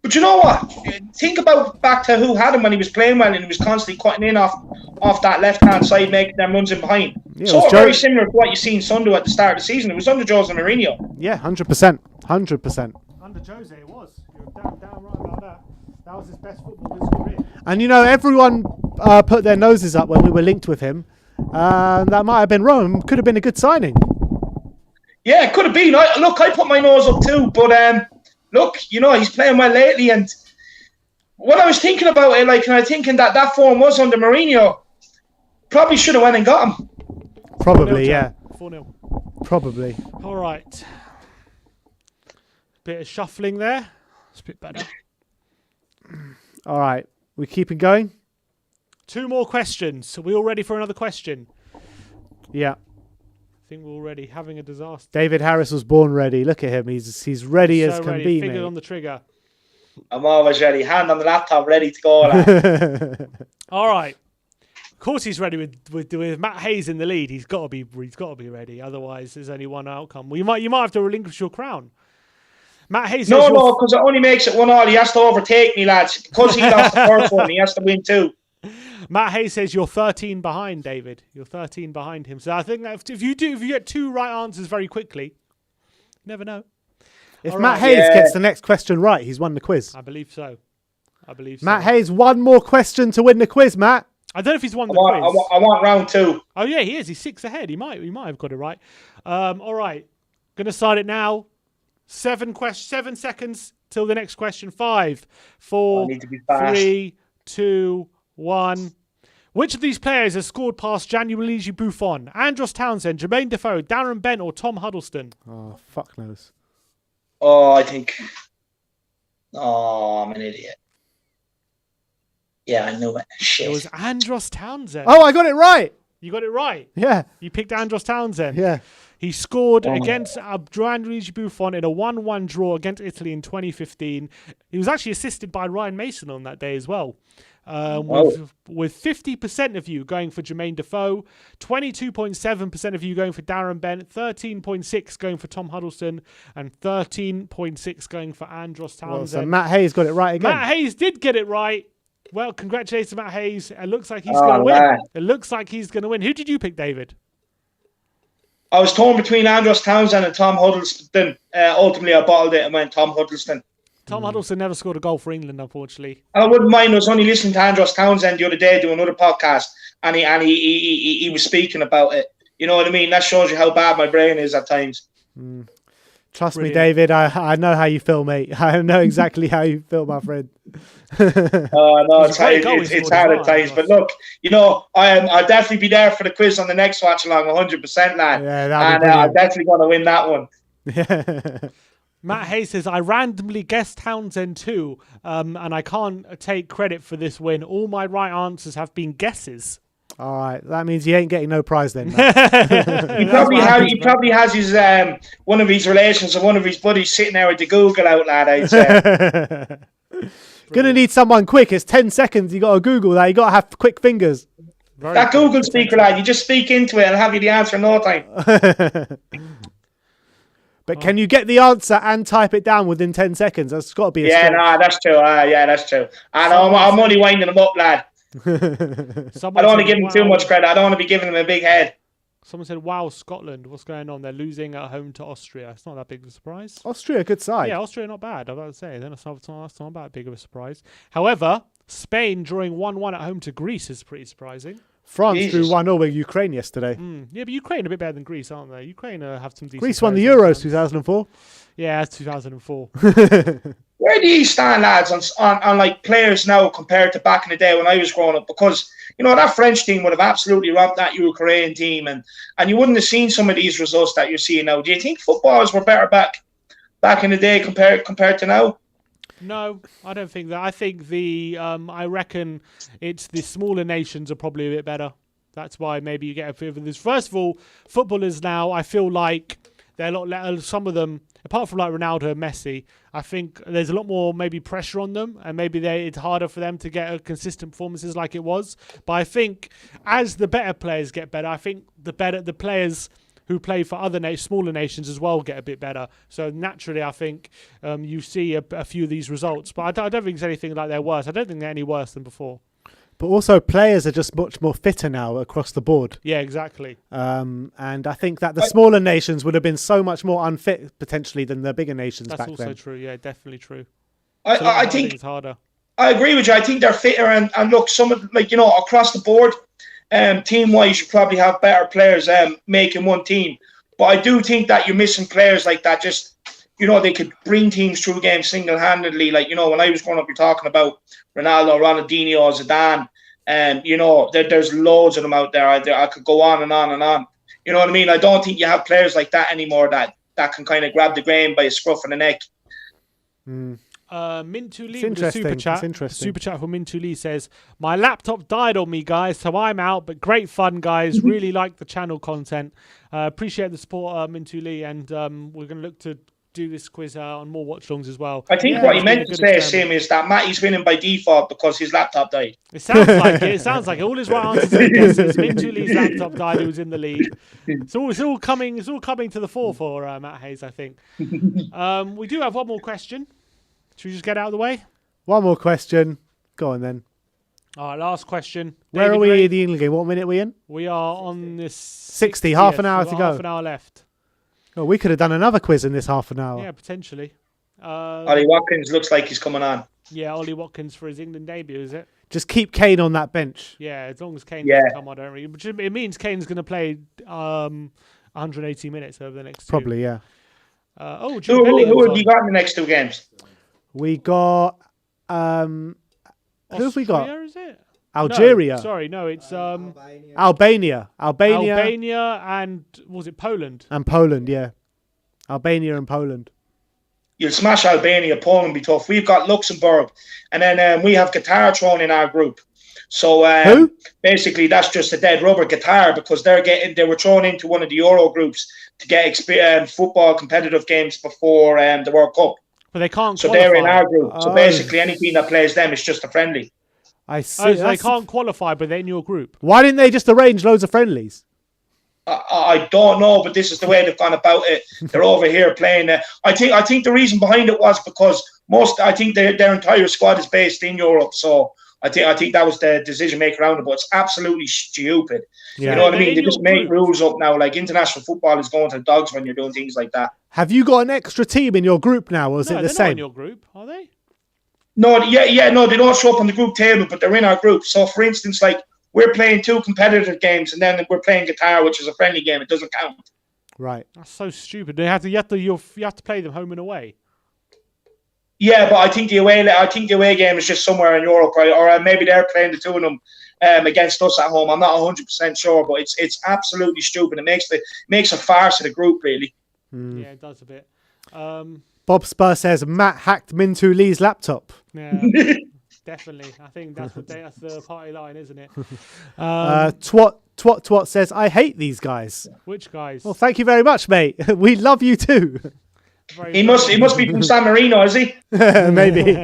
But you know what? Think about back to who had him when he was playing well and he was constantly cutting in off that left-hand side, making them runs in behind. Yeah, So very similar to what you seen Sunday at the start of the season. It was under Jose Mourinho. Yeah, 100%. 100%. Under Jose, it was. You're damn right about that. That was his best football of his career. And, you know, everyone put their noses up when we were linked with him. That might have been wrong. Could have been a good signing. Yeah, it could have been. I put my nose up too, but look, you know, he's playing well lately. And when I was thinking about it, and I was thinking that form was under Mourinho, probably should have went and got him. Probably, yeah. 4-0. Probably. All right. Bit of shuffling there. It's a bit better. All right. We keeping going? 2 more questions. Are we all ready for another question? Yeah. I think we're already having a disaster. David Harris was born ready. Look at him. He's ready as can ready. be, Finger mate. on the trigger. I'm always ready. Hand on the laptop, ready to go. Lad. All right. Of course, he's ready with Matt Hayes in the lead. He's got to be ready. Otherwise, there's only one outcome. Well, you might have to relinquish your crown. Matt Hayes. No, because it only makes it 1-1. He has to overtake me, lads. Because he lost the first one, he has to win 2. Matt Hayes says you're 13 behind, David. You're 13 behind him. So I think that if you get 2 right answers very quickly, you never know. If All Matt right. Hayes gets the next question right, he's won the quiz. I believe so. Matt Hayes, 1 more question to win the quiz, Matt. I don't know if he's won the quiz. I want round 2. Oh yeah, he is. He's 6 ahead. He might have got it right. All right, gonna start it now. 7 seconds till the next question. 5, 4, I need to be fast. 3, 2, 1. Which of these players has scored past Gianluigi Buffon, Andros Townsend, Jermaine Defoe, Darren Bent, or Tom Huddleston? Oh, fuck knows. Oh, I think. Oh, I'm an idiot. Yeah, I knew it. Shit. It was Andros Townsend. Oh, I got it right. You got it right. Yeah. You picked Andros Townsend. Yeah. He scored against Gianluigi Buffon in a 1-1 draw against Italy in 2015. He was actually assisted by Ryan Mason on that day as well. With 50% of you going for Jermaine Defoe, 22.7% of you going for Darren Bent, 13.6% going for Tom Huddleston, and 13.6% going for Andros Townsend. So Matt Hayes got it right again. Matt Hayes did get it right. Well, congratulations, Matt Hayes. It looks like he's going to win. It looks like he's going to win. Who did you pick, David? I was torn between Andros Townsend and Tom Huddleston. Ultimately, I bottled it and went Tom Huddleston. Tom Huddleston never scored a goal for England, unfortunately. I wouldn't mind. I was only listening to Andros Townsend the other day doing another podcast, and he was speaking about it. You know what I mean? That shows you how bad my brain is at times. Trust me, David. I know how you feel, mate. I know exactly how you feel, my friend. No, it's hard at times. But look, you know, I'll definitely be there for the quiz on the next watch along, 100%, lad. Yeah, and I'm definitely going to win that one. Yeah. Matt Hayes says, I randomly guessed Townsend too, and I can't take credit for this win. All my right answers have been guesses. All right, that means he ain't getting no prize then. He probably has his one of his relations or one of his buddies sitting there with the Google out, lad, I'd say. Gonna need someone quick. It's 10 seconds. You got to Google that. You got to have quick fingers. That Google speaker, lad, you just speak into it and I'll have you the answer in no time. But can you get the answer and type it down within 10 seconds? That's got to be a stretch. That's true. That's true. And I'm only winding them up, lad. I don't want to give them too much credit. I don't want to be giving them a big head. Someone said, wow, Scotland, what's going on? They're losing at home to Austria. It's not that big of a surprise. Austria, good side. Yeah, Austria, not bad. I'm about to say. That's not that big of a surprise. However, Spain drawing 1-1 at home to Greece is pretty surprising. France drew 1-0 with Ukraine yesterday. Yeah, but Ukraine are a bit better than Greece, aren't they? Ukraine have some decent Greece won the Euros 2004. Yeah, 2004. Where do you stand, lads, on like players now compared to back in the day when I was growing up? Because, you know, that French team would have absolutely romped that Ukrainian team, and you wouldn't have seen some of these results that you're seeing now. Do you think footballers were better back in the day compared to now? No, I don't think that. I think I reckon it's the smaller nations are probably a bit better. That's why maybe you get a feel for this. First of all, footballers now, I feel like they're a lot. Some of them, apart from like Ronaldo and Messi, I think there's a lot more maybe pressure on them, and maybe it's harder for them to get consistent performances like it was. But I think as the better players get better, I think the players who play for other smaller nations as well get a bit better. So naturally, I think you see a few of these results. But I don't think it's anything like they're worse. I don't think they're any worse than before. But also, players are just much more fitter now across the board. Yeah, exactly. And I think that the smaller nations would have been so much more unfit, potentially, than the bigger nations back then. That's also true. Yeah, definitely true. I think it's harder. I agree with you. I think they're fitter. And look, some of, like, you know, across the board, team-wise, you probably have better players making one team. But I do think that you're missing players like that. Just, you know, they could bring teams through games single-handedly. Like, you know, when I was growing up, you're talking about Ronaldo, Ronaldinho, Zidane. You know, there's loads of them out there. I could go on and on and on. You know what I mean? I don't think you have players like that anymore that can kind of grab the game by a scruff of the neck. Mintu Lee with a super chat. Super chat from Mintu Lee says, my laptop died on me, guys, so I'm out, but great fun, guys. Really like the channel content. Appreciate the support, Mintu Lee, and we're going to look to do this quiz on more watch-alongs as well. I think what he meant to say, Sim, is that Matty's winning by default because his laptop died. It sounds like it. It sounds like it. All his right answers are guesses. Mintu Lee's laptop died. He was in the lead. It's all coming to the fore for Matt Hayes, I think. We do have one more question. Should we just get out of the way? One more question. Go on then. All right, last question. Where are we in the England game? What minute are we in? We are on this 60, half an hour to go. Half an hour left. Oh, we could have done another quiz in this half an hour. Yeah, potentially. Ollie Watkins looks like he's coming on. Yeah, Ollie Watkins for his England debut, is it? Just keep Kane on that bench. Yeah, as long as Kane doesn't come on, it means Kane's going to play 180 minutes over the next two. Probably, yeah. Who have you got in the next two games? We got who have we got? Is it? Algeria. No, sorry, no, it's Albania, and was it Poland? And Poland, yeah. Albania and Poland. You'll smash Albania. Poland be tough. We've got Luxembourg, and then we have Qatar thrown in our group. So who? Basically, that's just a dead rubber, Qatar, because they were thrown into one of the Euro groups to get football competitive games before the World Cup. But they can't. So they're in our group. So basically, any team that plays them is just a friendly. I see. Oh, so they can't qualify, but they're in your group. Why didn't they just arrange loads of friendlies? I don't know, but this is the way they've gone about it. They're over here playing. I think the reason behind it was because I think their entire squad is based in Europe, so I think that was the decision maker around it. But it's absolutely stupid. Yeah. You know what I mean? They in just your make group. rules up now. Like international football is going to the dogs when you're doing things like that. Have you got an extra team in your group now, or is No, it the they're not same? in your group, are they? No, no, they don't show up on the group table, but they're in our group. So, for instance, like we're playing 2 competitive games, and then we're playing guitar, which is a friendly game. It doesn't count. Right. That's so stupid. You have to play them home and away. Yeah, but I think the away game is just somewhere in Europe, right? Or maybe they're playing the 2 of them against us at home. I'm not 100% sure, but it's absolutely stupid. It makes a farce of the group, really. Yeah, it does a bit. Bob Spur says Matt hacked Mintu Lee's laptop. Yeah, definitely. I think that's the party line, isn't it? Twat says I hate these guys. Which guys? Well, thank you very much, mate. We love you too. He must be from San Marino, is he? Maybe.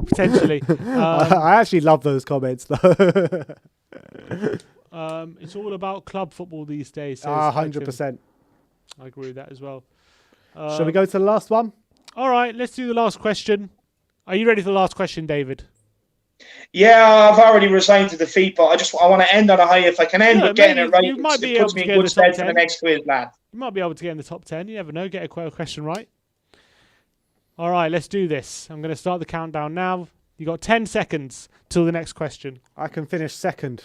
Potentially. I actually love those comments though. It's all about club football these days. says 100%. I agree with that as well. Shall we go to the last one? All right, let's do the last question. Are you ready for the last question, David? Yeah, I've already resigned to defeat, but I want to end on a high. If I can end up getting it right, you might be it able puts to me get in in good the top stead for 10. the next quiz, lad. You might be able to get in the top 10. You never know. Get a question right. All right, let's do this. I'm going to start the countdown now. You got 10 seconds till the next question. I can finish second.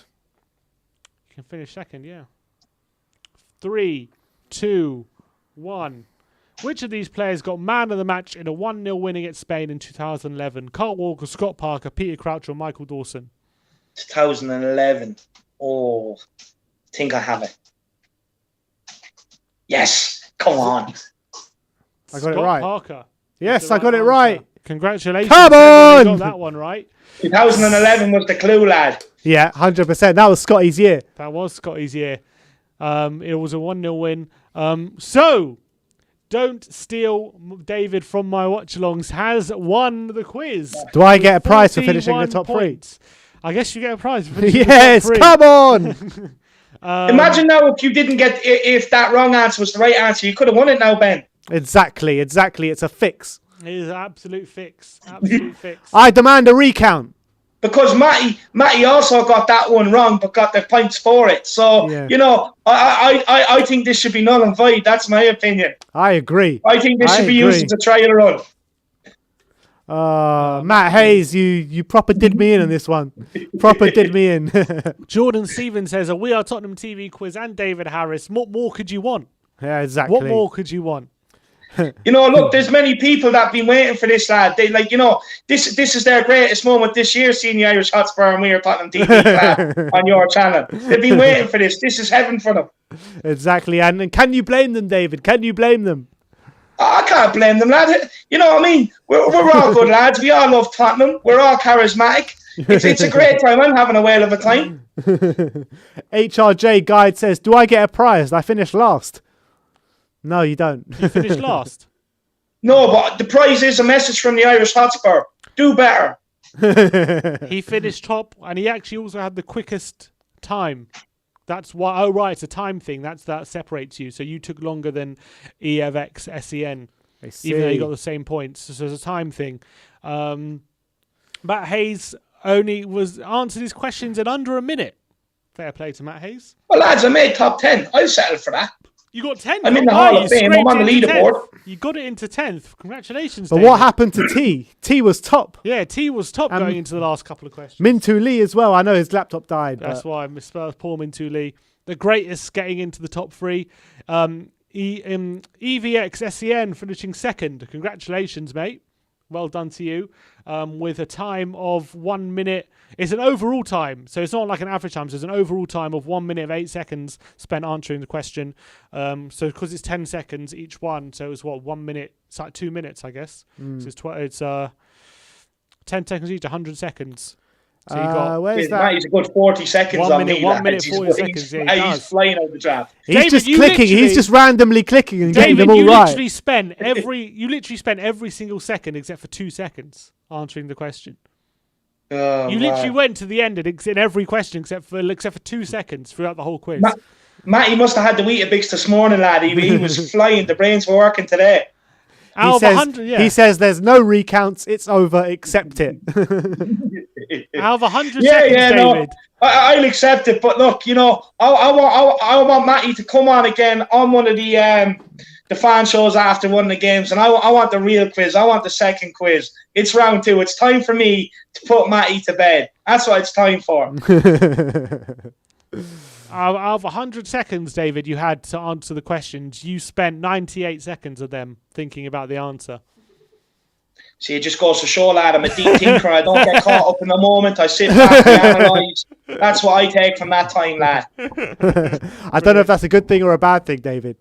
You can finish second, yeah. 3, 2, 1. Which of these players got man of the match in a 1-0 win against Spain in 2011? Carl Walker, Scott Parker, Peter Crouch, or Michael Dawson? 2011. Oh, I think I have it. Yes, come on. I got it right. Parker. Yes, The I got it answer. right. Congratulations. Come Everyone on! got that one right. 2011 was the clue, lad. Yeah, 100%. That was Scotty's year. That was Scotty's year. It was a 1-0 win. So, Don't Steal David from My Watchalongs has won the quiz. Do I get a prize for finishing the top 3? points. I guess you get a prize for finishing Yes, the top 3. come on! Imagine now if you didn't get, if that wrong answer was the right answer, you could have won it now, Ben. Exactly. It's a fix. It is an absolute fix. Absolute fix. I demand a recount. Because Matty also got that one wrong, but got the points for it. So, Yeah. you know, I think this should be null and void. That's my opinion. I agree. I think this should be used as a trial run. Matt Hayes, you proper did me in on this one. Proper did me in. Jordan Stevens says, a We Are Tottenham TV quiz and David Harris. What more could you want? Yeah, exactly. What more could you want? You know, look, there's many people that have been waiting for this, lad. They like, you know, this is their greatest moment this year, seeing the Irish Hotspur and We Are Tottenham TV on your channel. They've been waiting for this. This is heaven for them. Exactly. And can you blame them, David? Can you blame them? I can't blame them, lad. You know what I mean? We're all good lads. We all love Tottenham. We're all charismatic. It's a great time. I'm having a whale of a time. HRJ Guide says, do I get a prize? I finished last. No, you don't. You finished last. No, but the prize is a message from the Irish Hotspur. Do better. He finished top, and he actually also had the quickest time. That's why. Oh, right, it's a time thing. That separates you. So you took longer than EFX SEN, even though you got the same points. So it's a time thing. Matt Hayes only answered his questions in under a minute. Fair play to Matt Hayes. Well, lads, I made top 10. I'll settle for that. You got 10th. I'm in the Hall of Fame. I'm on the leaderboard. You got it into 10th. Congratulations, But David. what happened to T? T was top. Yeah, T was top going into the last couple of questions. Mintu Lee as well. I know his laptop died. That's why I missed poor Mintu Lee. The greatest getting into the top 3. EVX SEN finishing second. Congratulations, mate. Well done to you. With a time of 1 minute. It's an overall time, so it's not like an average time. So it's an overall time of 1 minute of 8 seconds spent answering the question. So because it's 10 seconds each one, so it's 1 minute. It's like 2 minutes, I guess. So it's 10 seconds each, 100 seconds. So you got where's that? He's a good 40 seconds 1 on minute, me. 1 minute, He's 40 seconds. Yeah, he he's does. flying out the trap. He's David, just you clicking. He's literally- just randomly clicking and getting David, them all you right. literally spent every single second except for 2 seconds answering the question. Oh, You literally man. went to the end in every question except for 2 seconds throughout the whole quiz. Matty must have had the Weetabix this morning, lad. He was flying. The brains were working today. Out of 100, yeah. He says there's no recounts. It's over. Accept it. Out of 100 Yeah, seconds, yeah, David. no, I'll accept it. But look, you know, I want Matty to come on again on one of the fan shows after one of the games, and I want the real quiz. I want the second quiz. It's round 2. It's time for me to put Matty to bed. That's what it's time for. Out of 100 seconds, David, you had to answer the questions. You spent 98 seconds of them thinking about the answer. See, it just goes to show, lad, I'm a deep thinker. I don't get caught up in the moment. I sit back and analyse. That's what I take from that time, lad. I don't know if that's a good thing or a bad thing, David.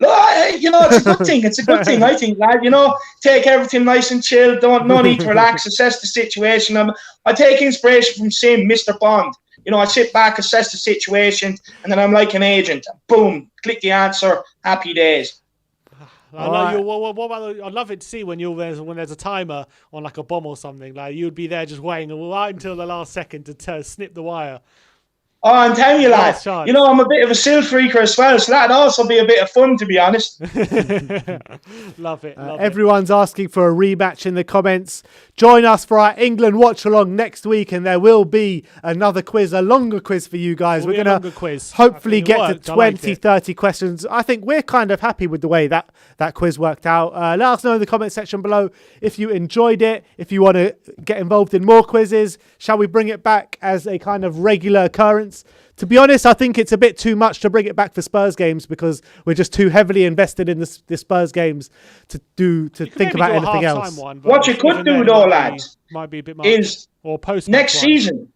No, you know, it's a good thing. It's a good thing, I think, lad. You know, take everything nice and chill. No need to relax. Assess the situation. I take inspiration from Sim, Mr. Bond. You know, I sit back, assess the situation, and then I'm like an agent. Boom, click the answer. Happy days. I know what about? I'd love it to see when there's a timer on like a bomb or something. Like you'd be there just waiting right until the last second to snip the wire. Oh, I'm telling you, lad. Last chance. You know, I'm a bit of a seal freaker as well, so that'd also be a bit of fun, to be honest. Love it. Everyone's asking for a rematch in the comments. Join us for our England watch along next week, and there will be another quiz, a longer quiz for you guys. We're going to hopefully get to 20, 30 questions. I think we're kind of happy with the way that quiz worked out. Let us know in the comment section below if you enjoyed it, if you want to get involved in more quizzes. Shall we bring it back as a kind of regular occurrence? To be honest, I think it's a bit too much to bring it back for Spurs games because we're just too heavily invested in the Spurs games to think about anything else. What you could do, though, lads, might be a bit much. Is or post next season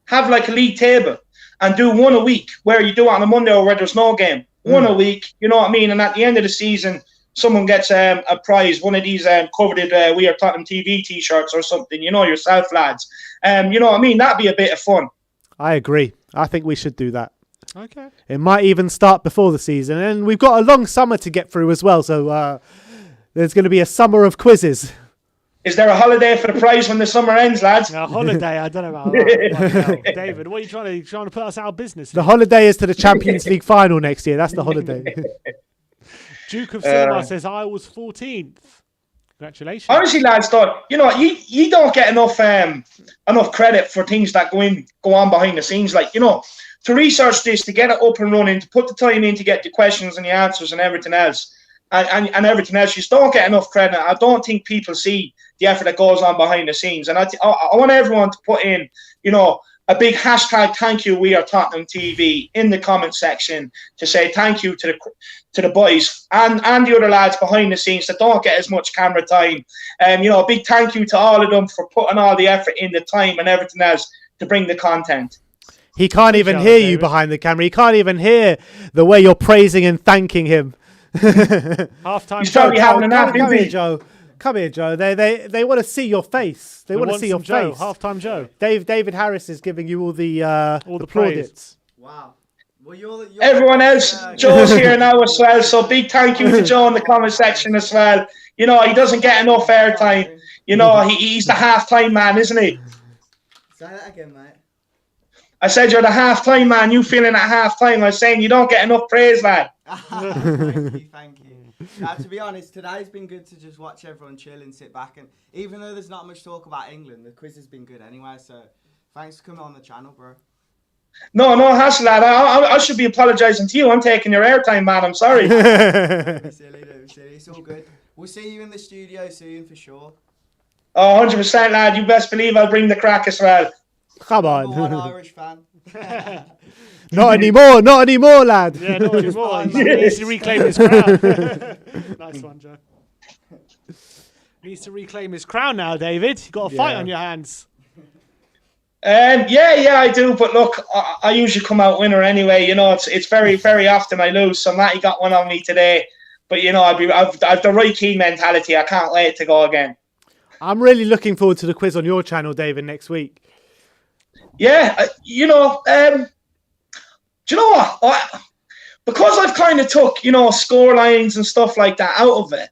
have like a league table and do one a week where you do it on a Monday or where there's no game. One a week, you know what I mean? And at the end of the season, someone gets a prize, one of these coveted We Are Tottenham TV t-shirts or something, you know, yourself, lads. You know what I mean? That'd be a bit of fun. I agree. I think we should do that. Okay. It might even start before the season. And we've got a long summer to get through as well. So there's going to be a summer of quizzes. Is there a holiday for the prize when the summer ends, lads? A holiday? I don't know about that. David, what are you trying to put us out of business? The holiday is to the Champions League final next year. That's the holiday. Duke of Silmar says, I was 14th. Congratulations. Honestly, lads, though, you know, you don't get enough credit for things that go on behind the scenes. Like, you know, to research this, to get it up and running, to put the time in to get the questions and the answers and everything else, and everything else, you just don't get enough credit. I don't think people see the effort that goes on behind the scenes. And I want everyone to put in, you know, a big hashtag thank you We Are Tottenham TV in the comment section to say thank you to the boys and the other lads behind the scenes that don't get as much camera time. You know, a big thank you to all of them for putting all the effort in, the time and everything else to bring the content. He can't even hear you behind the camera. He can't even hear the way you're praising and thanking him. Half-time. He's probably having a nap. Come here, Joe. Come here, Joe. They want to see your face. They want to see your face. Half-time Joe. David Harris is giving you all the plaudits. Wow. Well, you're everyone else, Joe's here now as well. So big thank you to Joe in the comment section as well. You know, he doesn't get enough airtime. You know, he's the half-time man, isn't he? Say that again, mate. I said you're the half-time man. You feeling at half-time. I was saying you don't get enough praise, lad. Thank you. Now, to be honest, today's been good to just watch everyone chill and sit back. And even though there's not much talk about England, the quiz has been good anyway. So thanks for coming on the channel, bro. No hassle, lad. I should be apologising to you. I'm taking your airtime, man. I'm sorry. Don't be silly. It's all good. We'll see you in the studio soon for sure. Oh, 100%, lad. You best believe I'll bring the crack as well. Come on. One Irish fan. Not anymore, lad. Yeah, not anymore. He needs to reclaim his crown. Nice one, Joe. Needs to reclaim his crown now, David. You've got a fight on your hands. Yeah, I do. But look, I usually come out winner anyway. You know, it's very, very often I lose. So Matty got one on me today. But you know, I've the right key mentality. I can't wait to go again. I'm really looking forward to the quiz on your channel, David, next week. Yeah, you know, do you know what? Because I've kind of took, you know, score lines and stuff like that out of it,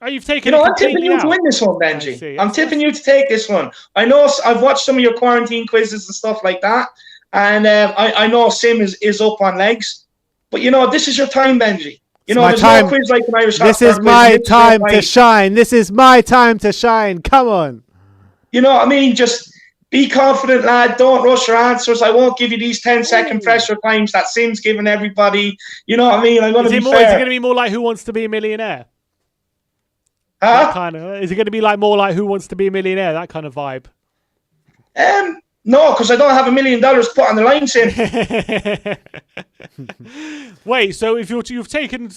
Oh, you've taken You know, it I'm tipping completely you to out. win this one, I Benji. see. I'm tipping you to take this one. I know I've watched some of your quarantine quizzes and stuff like that, and I know Sim is up on legs. But, you know, this is your time, Benji. You know, there's no quiz like an Irish This Hotspur is quiz, my and this is your time to shine. This is my time to shine. Come on. You know what I mean? Just be confident, lad. Don't rush your answers. I won't give you these 10-second pressure times that Sim's giving everybody. You know what I mean? I'm going to be fair. Is it going to be more like Who Wants to Be a Millionaire? Huh? That kind of, is it going to be like more like Who Wants to Be a Millionaire? That kind of vibe. No, because I don't have $1 million to put on the line, Sim. Wait, so if you've taken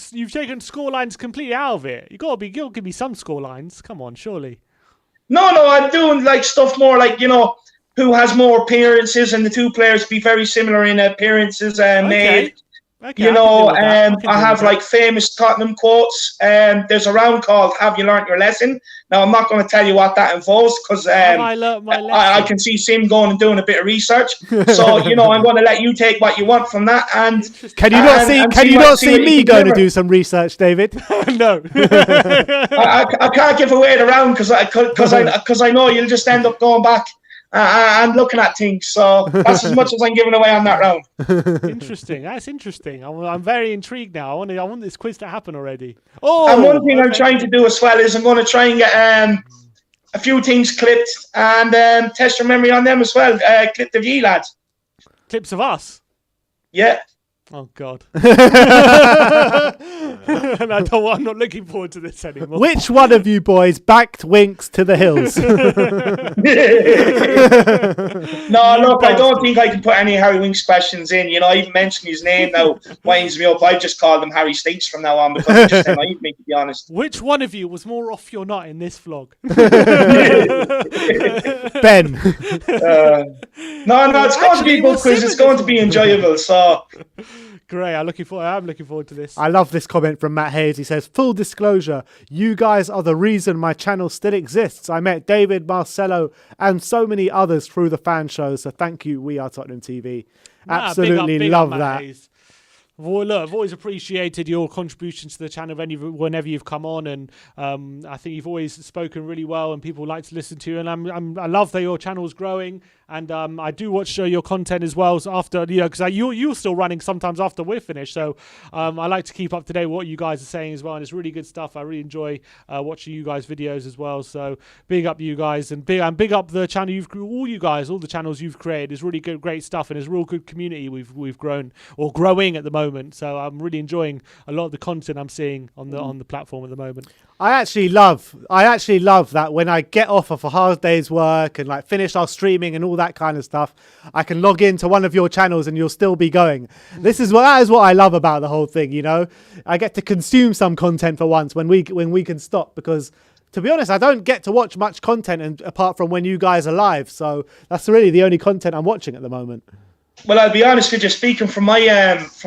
score lines completely out of it, you'll give me some score lines. Come on, surely. No, I'm doing like stuff more like, you know, who has more appearances, and the two players be very similar in appearances made. Okay, You know, I have like famous Tottenham quotes. There's a round called "Have You Learnt Your Lesson?" Now, I'm not going to tell you what that involves because I learnt my lesson? I can see Sim going and doing a bit of research. So, you know, I'm going to let you take what you want from that. And can you not see me going to do some research, David? No. I can't give away the round because I know you'll just end up going back and looking at things. So that's as much as I'm giving away on that round. Interesting. That's interesting. I'm very intrigued now. I want this quiz to happen already. Oh, and one thing I'm trying to do as well is I'm going to try and get a few things clipped and test your memory on them as well. Clipped of ye, lads. Clips of us? Yeah. Oh, God. And I'm not looking forward to this anymore. Which one of you boys backed Winks to the hills? No, look, I don't think I can put any Harry Winks questions in. You know, I even mentioned his name now winds me up. I just call him Harry Stinks from now on because he just annoyed me, to be honest. Which one of you was more off your nut in this vlog? Ben. No, it's going to be a good quiz. It's going to be enjoyable. So great. I'm looking forward to this. I love this comment from Matt Hayes. He says, full disclosure, you guys are the reason my channel still exists. I met David, Marcelo, and so many others through the fan shows. So thank you, We Are Tottenham TV. Absolutely big love up, that. Hayes. Well, look, I've always appreciated your contributions to the channel whenever you've come on, and I think you've always spoken really well, and people like to listen to you. And I love that your channel's growing, and I do watch your content as well. So after because you're still running sometimes after we're finished. So I like to keep up to date with what you guys are saying as well, and it's really good stuff. I really enjoy watching you guys' videos as well. So big up you guys, and big up the channel all the channels you've created. It's really good, great stuff, and it's a real good community we've grown or growing at the moment. So I'm really enjoying a lot of the content I'm seeing on the platform at the moment. I actually love that when I get off of a hard day's work and like finish our streaming and all that kind of stuff, I can log into one of your channels and you'll still be going. That is what I love about the whole thing. You know, I get to consume some content for once when we can stop, because to be honest, I don't get to watch much content apart from when you guys are live. So that's really the only content I'm watching at the moment. Well, I'll be honest with you. Speaking from myself,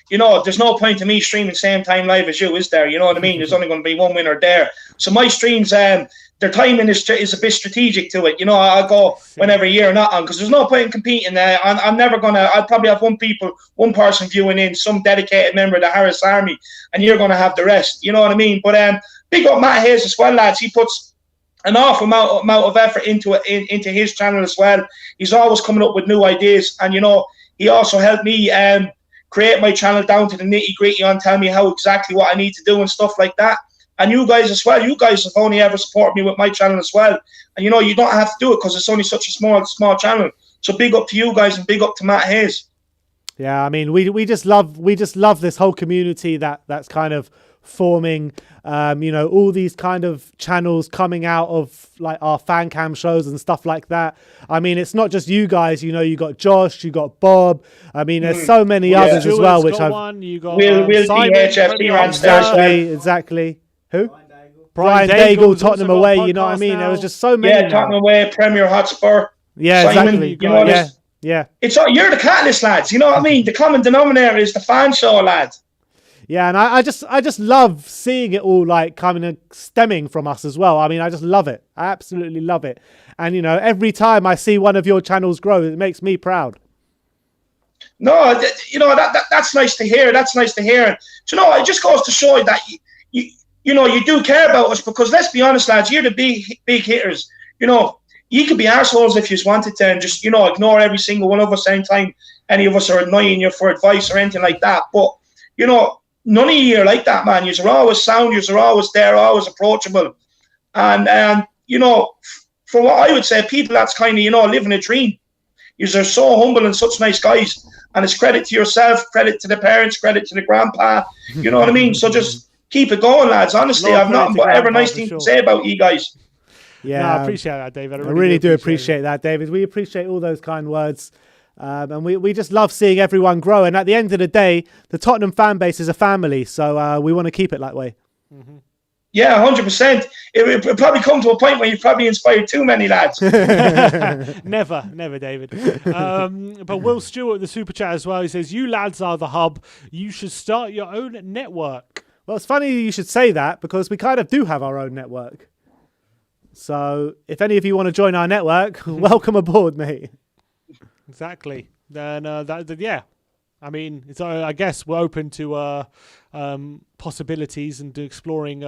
you know, there's no point to me streaming same time live as you, is there? You know what I mean? There's only going to be one winner there. So my streams, their timing is a bit strategic to it. You know, I'll go whenever you're not on, because there's no point in competing. I'm never gonna. I'll probably have one person viewing in, some dedicated member of the Harris Army, and you're gonna have the rest. You know what I mean? But big up Matt Hayes as well, lads. He puts an awful amount of effort into his channel as well. He's always coming up with new ideas, and you know, he also helped me create my channel down to the nitty gritty on telling me how exactly what I need to do and stuff like that. And you guys as well. You guys have only ever supported me with my channel as well, and you know, you don't have to do it because it's only such a small channel. So big up to you guys and big up to Matt Hayes. Yeah, I mean, we just love this whole community that's kind of forming. You know, all these kind of channels coming out of like our fan cam shows and stuff like that. I mean, it's not just you guys. You know, you got Josh, you got Bob. I mean, there's so many others as well. Which you got Will Simon, exactly. Who? Brian Daigle, Tottenham Away. You know what I mean? There was just so many. Yeah, Tottenham Away, Premier Hotspur. Yeah, Simon, exactly. You know, yeah. It's you're the catalyst, lads. You know what I mean? The common denominator is the fan show, lads. Yeah, and I just love seeing it all like kind of stemming from us as well. I mean, I just love it. I absolutely love it. And you know, every time I see one of your channels grow, it makes me proud. No, you know, that's nice to hear. That's nice to hear. So, you know, it just goes to show that you do care about us, because let's be honest, lads, you're the big hitters. You could be arseholes if you wanted to and just, ignore every single one of us anytime any of us are annoying you for advice or anything like that. But, none of you are like that, man. You're always sound, you're always there, always approachable. And for what I would say, people that's kind of, living a dream. You're so humble and such nice guys. And it's credit to yourself, credit to the parents, credit to the grandpa. You know what I mean? So just keep it going, lads. Honestly, I've nothing but ever nice things to say about you guys. Yeah, no, I appreciate that, David. I really do appreciate that, David. We appreciate all those kind words. And we just love seeing everyone grow. And at the end of the day, the Tottenham fan base is a family. So we want to keep it that way. Mm-hmm. Yeah, 100%. It'll probably come to a point where you've probably inspired too many lads. Never, David. But Will Stewart, the super chat as well, he says, you lads are the hub. You should start your own network. Well, it's funny you should say that, because we kind of do have our own network. So if any of you want to join our network, welcome aboard, mate. Exactly. Then, yeah. I mean, I guess we're open to possibilities and to exploring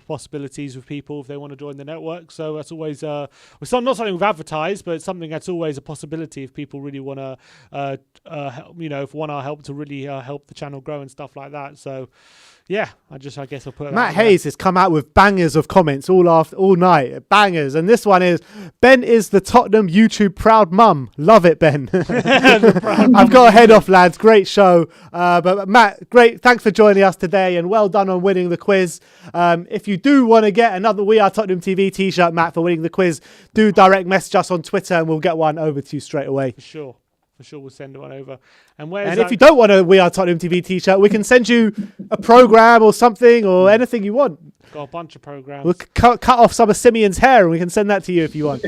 possibilities with people if they want to join the network. So that's always not something we've advertised, but it's something that's always a possibility if people really want to, if want our help to really help the channel grow and stuff like that. So, yeah, I guess I'll put Matt Hayes has come out with bangers of comments all night, bangers, and this one is, Ben is the Tottenham YouTube proud mum. Love it, Ben. I've got to head off, lads. Great show, but Matt, great. Thanks for joining us today, and well done on winning the quiz. If you do want to get another We Are Tottenham TV t-shirt, Matt, for winning the quiz, do direct message us on Twitter, and we'll get one over to you straight away. For sure, we'll send one over. And if you don't want a We Are Tottenham TV t-shirt, we can send you a program or something, or anything you want. Got a bunch of programs. We'll cut off some of Simeon's hair, and we can send that to you if you want.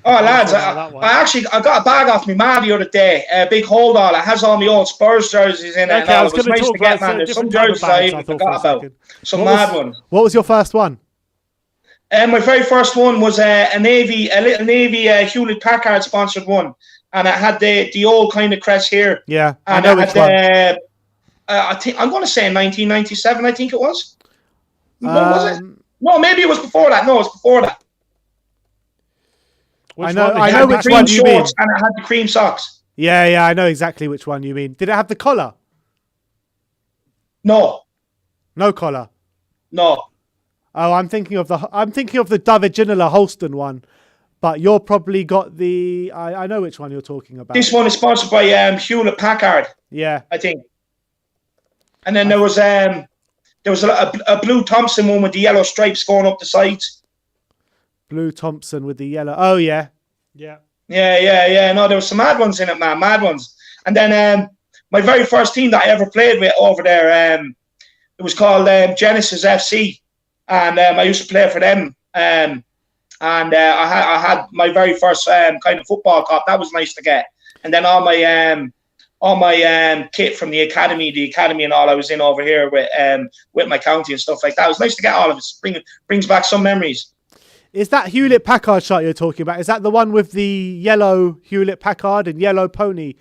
Oh, lads, I got a bag off my ma the other day, a big hold all. It has all my old Spurs jerseys in it. Okay, It was nice to get, man. There's some jerseys I even forgot about. Some mad ones. What was your first one? My very first one was a little Navy Hewlett Packard sponsored one. And it had the old kind of crest here. Yeah, and I know which one. I think I'm going to say 1997. I think it was. What was it? No, maybe it was before that. No, it was before that. I know which one you mean. And it had the cream socks. Yeah, I know exactly which one you mean. Did it have the collar? No. No collar. No. Oh, I'm thinking of the David Ginola Holston one. But you're probably got the... I know which one you're talking about. This one is sponsored by Hewlett Packard. Yeah. I think. And then there was a Blue Thompson one with the yellow stripes going up the sides. Blue Thompson with the yellow... Oh, yeah. Yeah. Yeah. No, there was some mad ones in it, man. Mad ones. And then my very first team that I ever played with over there, it was called Genesis FC. And I used to play for them. And I had my very first kind of football cup. That was nice to get. And then all my kit from the academy and all I was in over here with my county and stuff like that. It was nice to get all of it. Brings back some memories. Is that Hewlett Packard shirt you're talking about? Is that the one with the yellow Hewlett Packard and yellow pony?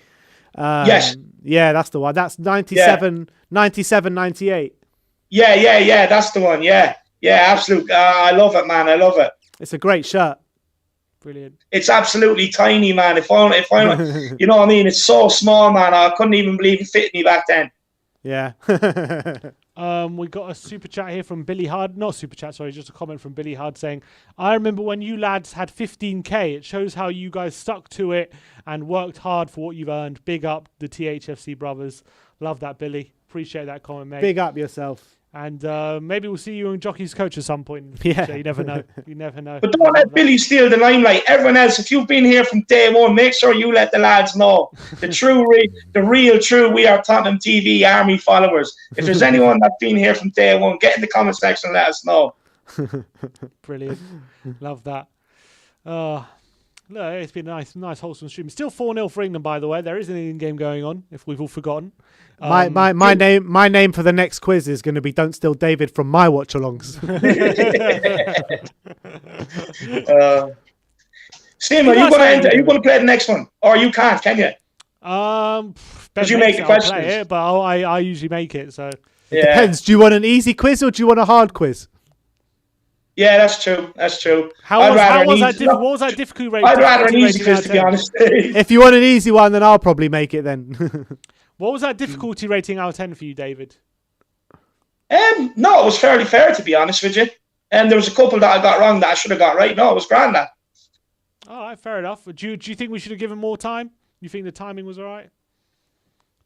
Yes. Yeah, that's the one. That's 97, 98. Yeah. That's the one. Yeah, absolutely. I love it, man. I love it. It's a great shirt. Brilliant. It's absolutely tiny, man. If I, you know what I mean? It's so small, man. I couldn't even believe it fit me back then. Yeah. We got a super chat here from Billy Hard. Not super chat, sorry, just a comment from Billy Hard saying, I remember when you lads had 15k. It shows how you guys stuck to it and worked hard for what you've earned. Big up the THFC brothers. Love that, Billy. Appreciate that comment, mate. Big up yourself. And maybe we'll see you in Jockey's coach at some point. Yeah. So you never know. You never know. But don't let Billy steal the limelight. Everyone else, if you've been here from day one, make sure you let the lads know. The real true We Are Tottenham TV army followers. If there's anyone that's been here from day one, get in the comment section and let us know. Brilliant. Love that. Look, it's been a nice wholesome stream. Still 4-0 for England, by the way. There is an England game going on, if we've all forgotten. My name for the next quiz is going to be Don't Steal David from my watch-alongs. Sim, are you going to play the next one? Or you can't, can you? Because you make the questions. but I usually make it, so... It depends. Do you want an easy quiz or do you want a hard quiz? Yeah, that's true. That's true. What was that difficulty rate? I'd rather an easy quiz, to be honest. If you want an easy one, then I'll probably make it then. What was that difficulty rating out of 10 for you, David? No, it was fairly fair, to be honest with you. And there was a couple that I got wrong that I should have got right. No, it was grand, that. All right, fair enough. Do you think we should have given more time? You think the timing was all right?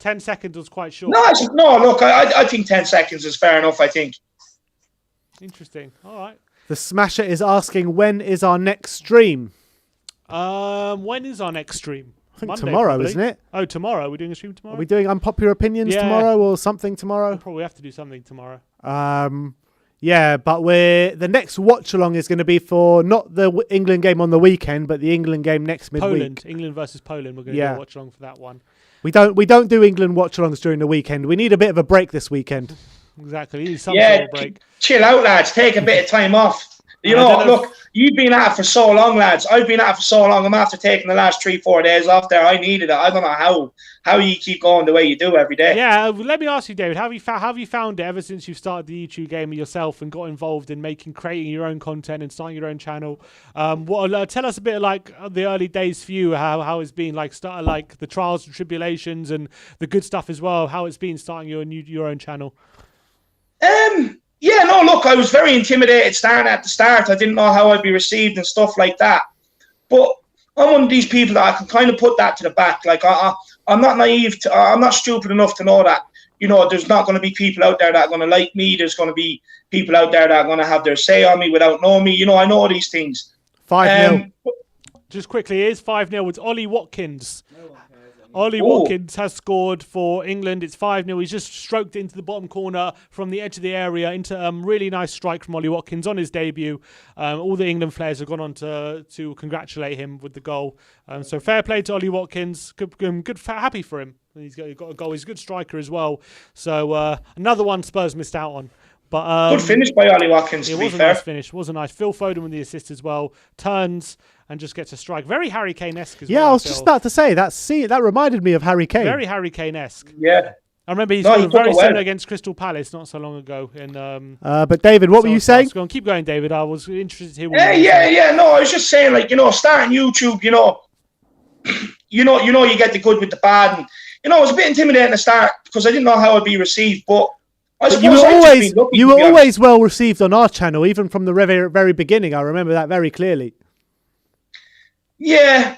10 seconds was quite short. No, look, I think 10 seconds is fair enough, I think. Interesting. All right. The Smasher is asking, when is our next stream? When is our next stream? I think Monday, tomorrow, probably. isn't it? Oh, tomorrow. We're doing a stream tomorrow? Are we doing Unpopular Opinions tomorrow or something tomorrow? We'll probably have to do something tomorrow. Yeah, but the next watch along is going to be for not the England game on the weekend, but the England game next midweek. England versus Poland. We're going to do a watch along for that one. We don't do England watch alongs during the weekend. We need a bit of a break this weekend. Exactly. You need some sort of break. Chill out, lads. Take a bit of time off. Look, you've been at it for so long, lads. I've been at it for so long. I'm after taking the last 3-4 days off there. I needed it. I don't know how you keep going the way you do every day. Yeah, let me ask you, David. How have you found it ever since you've started the YouTube game yourself and got involved in creating your own content and starting your own channel? Tell us a bit of, like, the early days for you. How it's been, like, the trials and tribulations and the good stuff as well. How it's been starting your own channel. Yeah, no, look, I was very intimidated starting at the start. I didn't know how I'd be received and stuff like that. But I'm one of these people that I can kind of put that to the back. Like, I'm not naive. I'm not stupid enough to know that, there's not going to be people out there that are going to like me. There's going to be people out there that are going to have their say on me without knowing me. I know these things. 5-0. Just quickly, it is 5-0. It's Ollie Watkins. Ollie Watkins has scored for England. It's 5-0. He's just stroked it into the bottom corner from the edge of the area into really nice strike from Ollie Watkins on his debut. All the England players have gone on to congratulate him with the goal. So fair play to Ollie Watkins. Good, happy for him. He's got a goal. He's a good striker as well. So another one Spurs missed out on. But good finish by Ollie Watkins. It was a nice finish. Was a nice. Phil Foden with the assist as well. Turns and just gets a strike. Very Harry Kane-esque as well. Yeah, I was just about to say that reminded me of Harry Kane. Very Harry Kane-esque. Yeah. I remember he scored very similar against Crystal Palace not so long ago. But David, what were you saying? Keep going, David. I was interested to hear what No, I was just saying, like, starting YouTube, you get the good with the bad, and it was a bit intimidating to start because I didn't know how I'd be received, but I suppose you were always well received on our channel, even from the very beginning. I remember that very clearly. Yeah,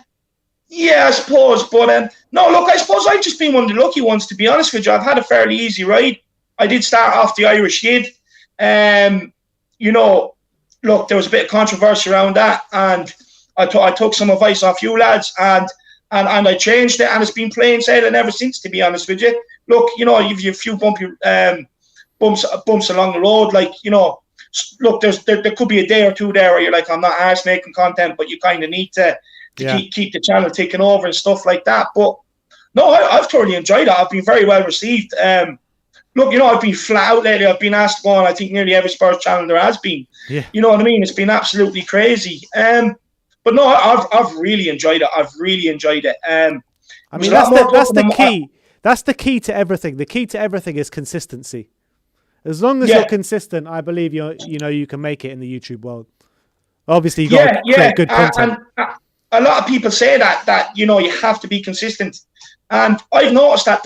I suppose. But no, look, I suppose I've just been one of the lucky ones, to be honest with you. I've had a fairly easy ride. I did start off the Irish Yid. Look, there was a bit of controversy around that, and I took some advice off you lads, and I changed it, and it's been plain sailing ever since, to be honest with you. Look, you've a few bumpy bumps along the road, like, look, there could be a day or two there where you're like, I'm not arse making content, but you kind of need to keep the channel ticking over and stuff like that. But no, I've thoroughly enjoyed it. I've been very well received. Look, I've been flat out lately. I've been asked to go on, I think, nearly every Spurs channel there has been. Yeah. You know what I mean? It's been absolutely crazy. But no, I've really enjoyed it. I've really enjoyed it. I mean, that's the key. That's the key to everything. The key to everything is consistency. As long as you're consistent, I believe you can make it in the YouTube world. Obviously, you got to create good content. And a lot of people say that you have to be consistent, and I've noticed that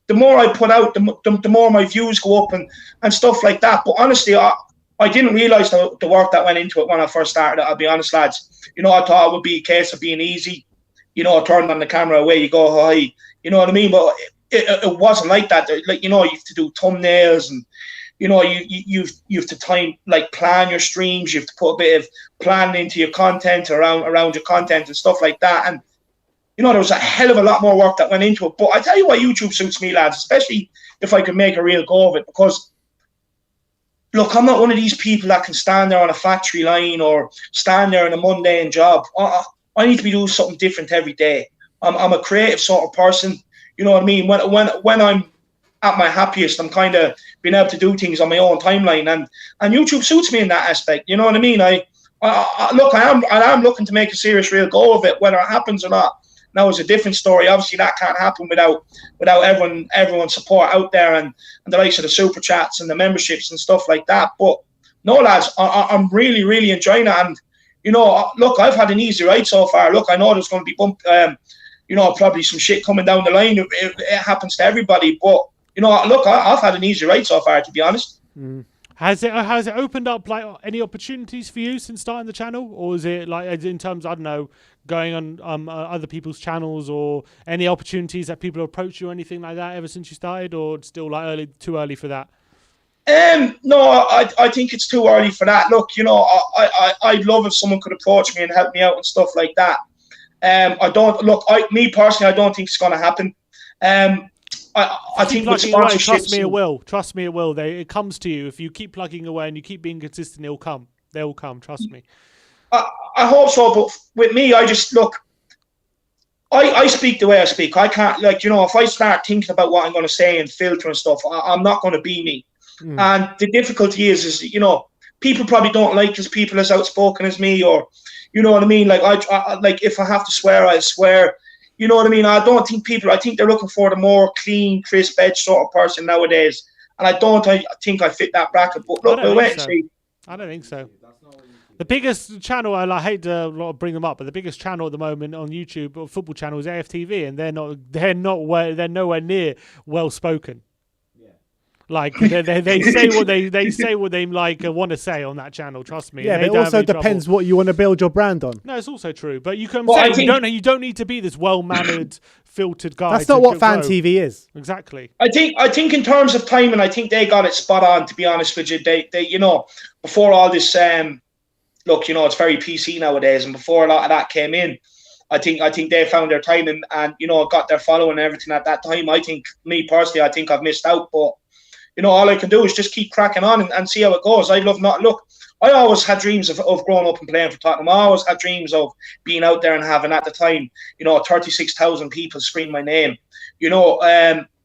the more I put out, the more my views go up and stuff like that. But honestly, I didn't realise the work that went into it when I first started. I'll be honest, lads. I thought it would be a case of being easy. Turn on the camera, away you go. Hi. You know what I mean? But it wasn't like that. Like, you have to do thumbnails, and you have to plan your streams. You have to put a bit of planning into your content around your content and stuff like that. And there was a hell of a lot more work that went into it. But I tell you why YouTube suits me, lads, especially if I can make a real go of it. Because look, I'm not one of these people that can stand there on a factory line or stand there in a mundane job. I need to be doing something different every day. I'm a creative sort of person. You know what I mean? When I'm at my happiest, I'm kind of being able to do things on my own timeline, and YouTube suits me in that aspect. You know what I mean? I am looking to make a serious real go of it, whether it happens or not. now is a different story. Obviously, that can't happen without everyone's support out there and the likes of the super chats and the memberships and stuff like that. But no, lads, I'm really, really enjoying it. And, you know, look, I've had an easy ride so far. Look, I know there's going to be you know, probably some shit coming down the line. It happens to everybody. But, you know, look, I've had an easy ride so far, to be honest. Mm. Has it opened up like any opportunities for you since starting the channel, or is it like in terms, I don't know, going on other people's channels, or any opportunities that people approach you or anything like that ever since you started, or it's still like too early for that? No, I think it's too early for that. Look, you know, I'd love if someone could approach me and help me out and stuff like that. Me personally, I don't think it's going to happen. I think with sponsorships, trust me, it will. It comes to you if you keep plugging away and you keep being consistent. It'll come. They'll come. Trust me. I hope so, but with me, I just look. I speak the way I speak. I can't, like, you know, if I start thinking about what I'm going to say and filter and stuff, I'm not going to be me. Mm. And the difficulty is, you know, people probably don't like as people as outspoken as me, or, you know what I mean. Like I like if I have to swear, I swear. You know what I mean? I don't think I think they're looking for the more clean, crisp edge sort of person nowadays. And I think I fit that bracket. But look, we'll wait and see. I don't think so. The biggest channel, and I hate to bring them up, but the biggest channel at the moment on YouTube, or football channel, is AFTV, and they're nowhere near well spoken. Like they say what they like want to say on that channel. Trust me. Yeah, but it also depends what you want to build your brand on. No, it's also true. But you can say you don't need to be this well-mannered, filtered guy. That's not what fan TV is. Exactly. I think in terms of timing, I think they got it spot on. To be honest with you, they you know, before all this look, you know, it's very PC nowadays, and before a lot of that came in, I think they found their timing and, you know, got their following and everything at that time. I think, me personally, I think I've missed out, but, you know, all I can do is just keep cracking on and see how it goes. I always had dreams of growing up and playing for Tottenham. I always had dreams of being out there and having, at the time, you know, 36,000 people scream my name. You know,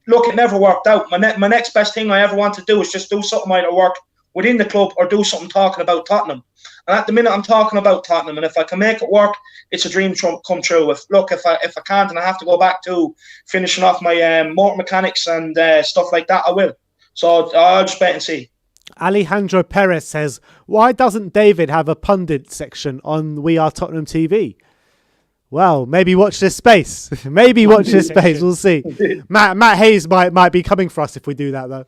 look, it never worked out. My next best thing I ever want to do is just do something either work within the club or do something talking about Tottenham. And at the minute, I'm talking about Tottenham. And if I can make it work, it's a dream come true. If I can't and I have to go back to finishing off my motor mechanics and stuff like that, I will. So I'll just wait and see. Alejandro Perez says, why doesn't David have a pundit section on We Are Tottenham TV? Well, maybe watch this space. Maybe watch this space. We'll see. Matt Hayes might be coming for us if we do that, though.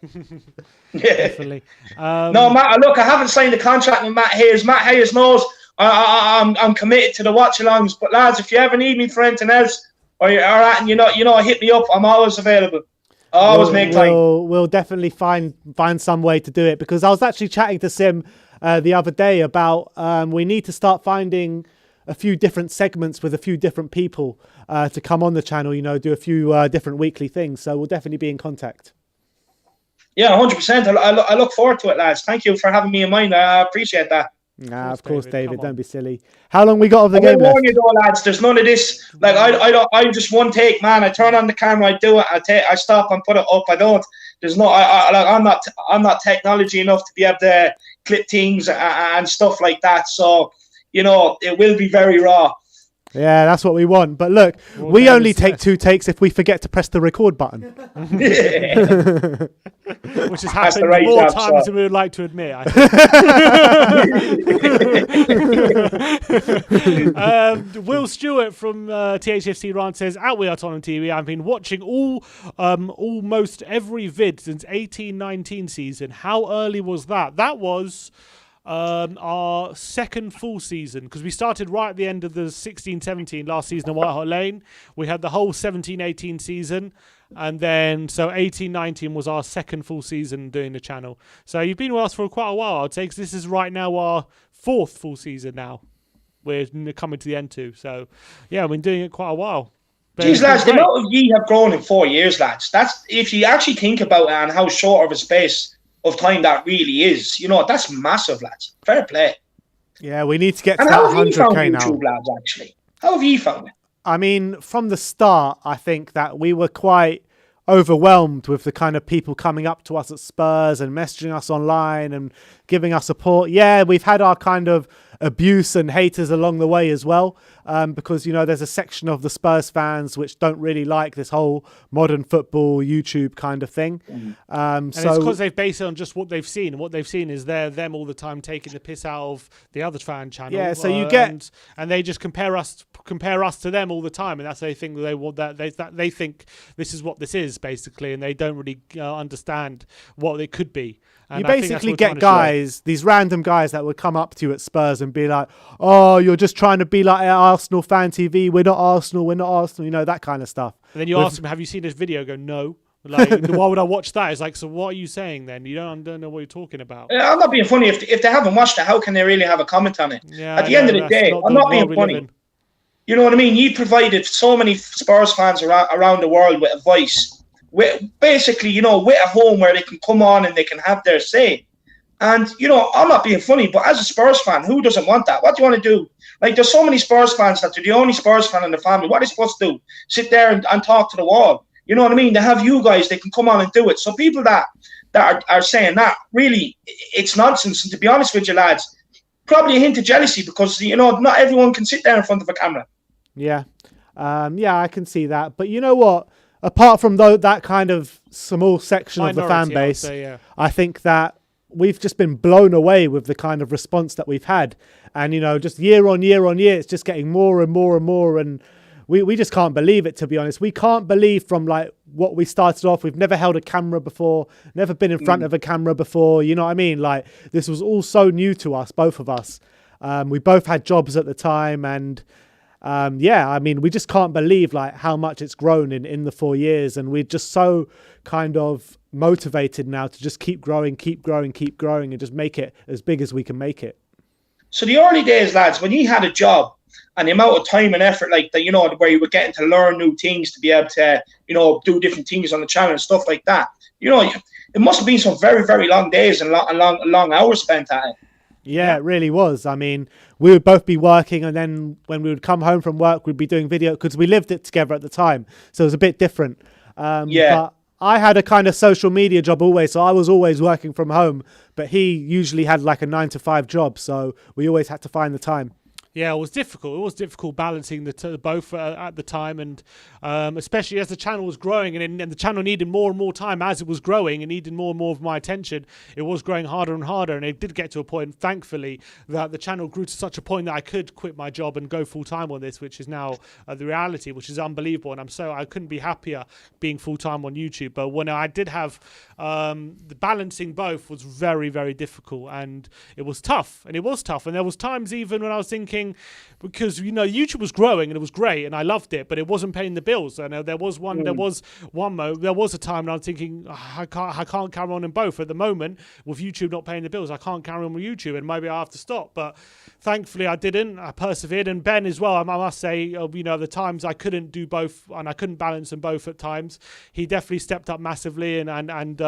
Yeah. Definitely. No, Matt, look, I haven't signed a contract with Matt Hayes. Matt Hayes knows I'm committed to the watch-alongs. But, lads, if you ever need me for anything else, or you know, hit me up. I'm always available. Make time. We'll definitely find some way to do it, because I was actually chatting to Sim the other day about we need to start finding a few different segments with a few different people to come on the channel, you know, do a few different weekly things. So we'll definitely be in contact. Yeah, 100%. I look forward to it, lads. Thank you for having me in mind. I appreciate that. Nah, of course, David. Don't be silly. How long we got of the game? I warn you though, lads. There's none of this. Like I'm just one take, man. I turn on the camera, I do it. I stop and put it up. I don't. There's no. I'm not technology enough to be able to clip things and stuff like that. So, you know, it will be very raw. Yeah, that's what we want. But look, we only take 2 takes if we forget to press the record button. Which has happened more times than we would like to admit, I think. Will Stewart from THFC Rant says, at We Are Tottenham TV, I've been watching almost every vid since 18-19 season. How early was that? That was our second full season, because we started right at the end of the 16-17 last season at White Hart Lane. We had the whole 17-18 season, and then so 18-19 was our second full season doing the channel. So you've been with us for quite a while, I'd say, because this is right now our 4th full season now. We're coming to the end too. So yeah, we've been doing it quite a while. Jeez, lads, the amount of ye have grown in 4 years, lads. That's, if you actually think about it and how short of a space of time that really is, you know, that's massive, lads. Fair play. Yeah, we need to get to that 100k now. YouTube, lads, actually, how have you found it? I mean, from the start, I think that we were quite overwhelmed with the kind of people coming up to us at Spurs and messaging us online and giving us support. Yeah, we've had our kind of abuse and haters along the way as well. because, you know, there's a section of the Spurs fans which don't really like this whole modern football YouTube kind of thing. And it's because they've based it on just what they've seen. And what they've seen is them all the time taking the piss out of the other fan channel. Yeah, so you get... And they just compare us to them all the time. And that's they think they want that they think this is what this is, basically. And they don't really understand what it could be. And you basically get guys, these random guys that would come up to you at Spurs and be like, oh, you're just trying to be like Arsenal fan TV. We're not Arsenal. You know, that kind of stuff. And then you ask them, have you seen this video? Go, no. Like, why would I watch that? It's like, so what are you saying then? You don't know what you're talking about. I'm not being funny. If they haven't watched it, how can they really have a comment on it? Yeah, at the end of the day, I'm not being funny. You know what I mean? You provided so many Spurs fans around the world with a voice. Basically, you know, with a home where they can come on and they can have their say. And, you know, I'm not being funny, but as a Spurs fan, who doesn't want that? What do you want to do? Like, there's so many Spurs fans that they're the only Spurs fan in the family. What are they supposed to do? Sit there and talk to the wall. You know what I mean? They have you guys, they can come on and do it. So people that are saying that, really, it's nonsense. And to be honest with you, lads, probably a hint of jealousy because, you know, not everyone can sit there in front of a camera. Yeah. Yeah, I can see that. But you know what? Apart from that kind of small section of the fan base, I think that we've just been blown away with the kind of response that we've had. And, you know, just year on year on year, it's just getting more and more and more. And we just can't believe it, to be honest. We can't believe from like what we started off. We've never held a camera before, never been in front of a camera before. You know what I mean? Like, this was all so new to us, both of us. We both had jobs at the time. And yeah, I mean, we just can't believe like how much it's grown in the 4 years. And we're just so kind of motivated now to just keep growing and just make it as big as we can make it. So the early days, lads, when you had a job and the amount of time and effort like that, you know, where you were getting to learn new things to be able to, you know, do different things on the channel and stuff like that, you know, it must have been some very, very long days and long hours spent at it. Yeah, it really was. I mean, we would both be working, and then when we would come home from work, we'd be doing video because we lived it together at the time. So it was a bit different. But I had a kind of social media job always. So I was always working from home, but he usually had like a 9-to-5 job. So we always had to find the time. Yeah, it was difficult. It was difficult balancing the both at the time, and especially as the channel was growing, and the channel needed more and more time as it was growing. It needed more and more of my attention. It was growing harder and harder, and it did get to a point, thankfully, that the channel grew to such a point that I could quit my job and go full time on this, which is now the reality, which is unbelievable. And I couldn't be happier being full time on YouTube. But when I did have the balancing both was very, very difficult, and it was tough. And there was times even when I was thinking, because, you know, YouTube was growing and it was great and I loved it, but it wasn't paying the bills. And there was a time when I was thinking, I can't carry on in both at the moment with YouTube not paying the bills. I can't carry on with YouTube and maybe I have to stop. But thankfully I didn't. I persevered, and Ben as well. I must say, you know, the times I couldn't do both and I couldn't balance them both at times, he definitely stepped up massively and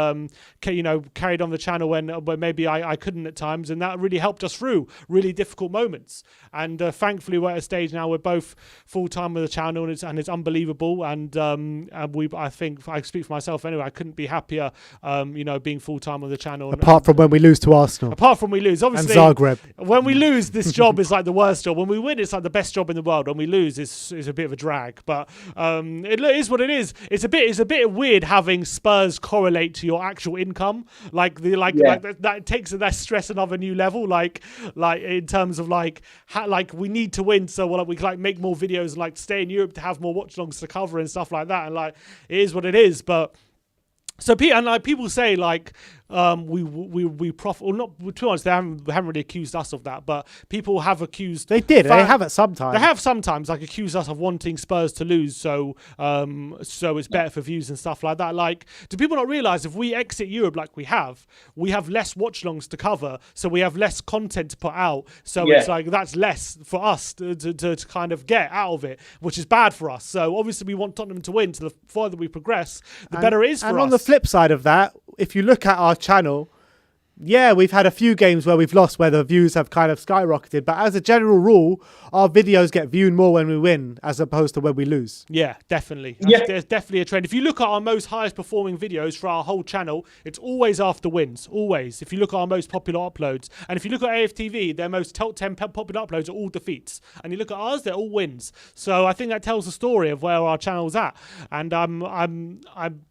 you know, carried on the channel when maybe I couldn't at times, and that really helped us through really difficult moments. And thankfully, we're at a stage now we're both full time with the channel, and it's unbelievable. And I think I speak for myself anyway. I couldn't be happier, you know, being full time on the channel. Apart from when we lose to Arsenal. Apart from we lose, obviously. And Zagreb. When we lose, this job is like the worst job. When we win, it's like the best job in the world. When we lose, it's a bit of a drag. But it is what it is. It's a bit weird having Spurs correlate to your actual income. Like that takes that stress another new level. Like in terms of like we need to win, so we can like make more videos and like stay in Europe to have more watch-alongs to cover and stuff like that. And like it is what it is. But so people say like we profit, or not. To be honest, they haven't really accused us of that, but people have accused. They did. They have it sometimes. They have sometimes like accused us of wanting Spurs to lose, so it's better for views and stuff like that. Like, do people not realise if we exit Europe like we have less watch-alongs to cover, so we have less content to put out. So it's like that's less for us to kind of get out of it, which is bad for us. So obviously we want Tottenham to win. So the further we progress, the better it is for us. And on the flip side of that, if you look at our channel, Yeah, we've had a few games where we've lost where the views have kind of skyrocketed. But as a general rule, our videos get viewed more when we win as opposed to when we lose. Yeah, definitely. Yeah. There's definitely a trend. If you look at our most highest performing videos for our whole channel, it's always after wins. Always. If you look at our most popular uploads. And if you look at AFTV, their most top 10 popular uploads are all defeats. And you look at ours, they're all wins. So I think that tells the story of where our channel's at. And I'm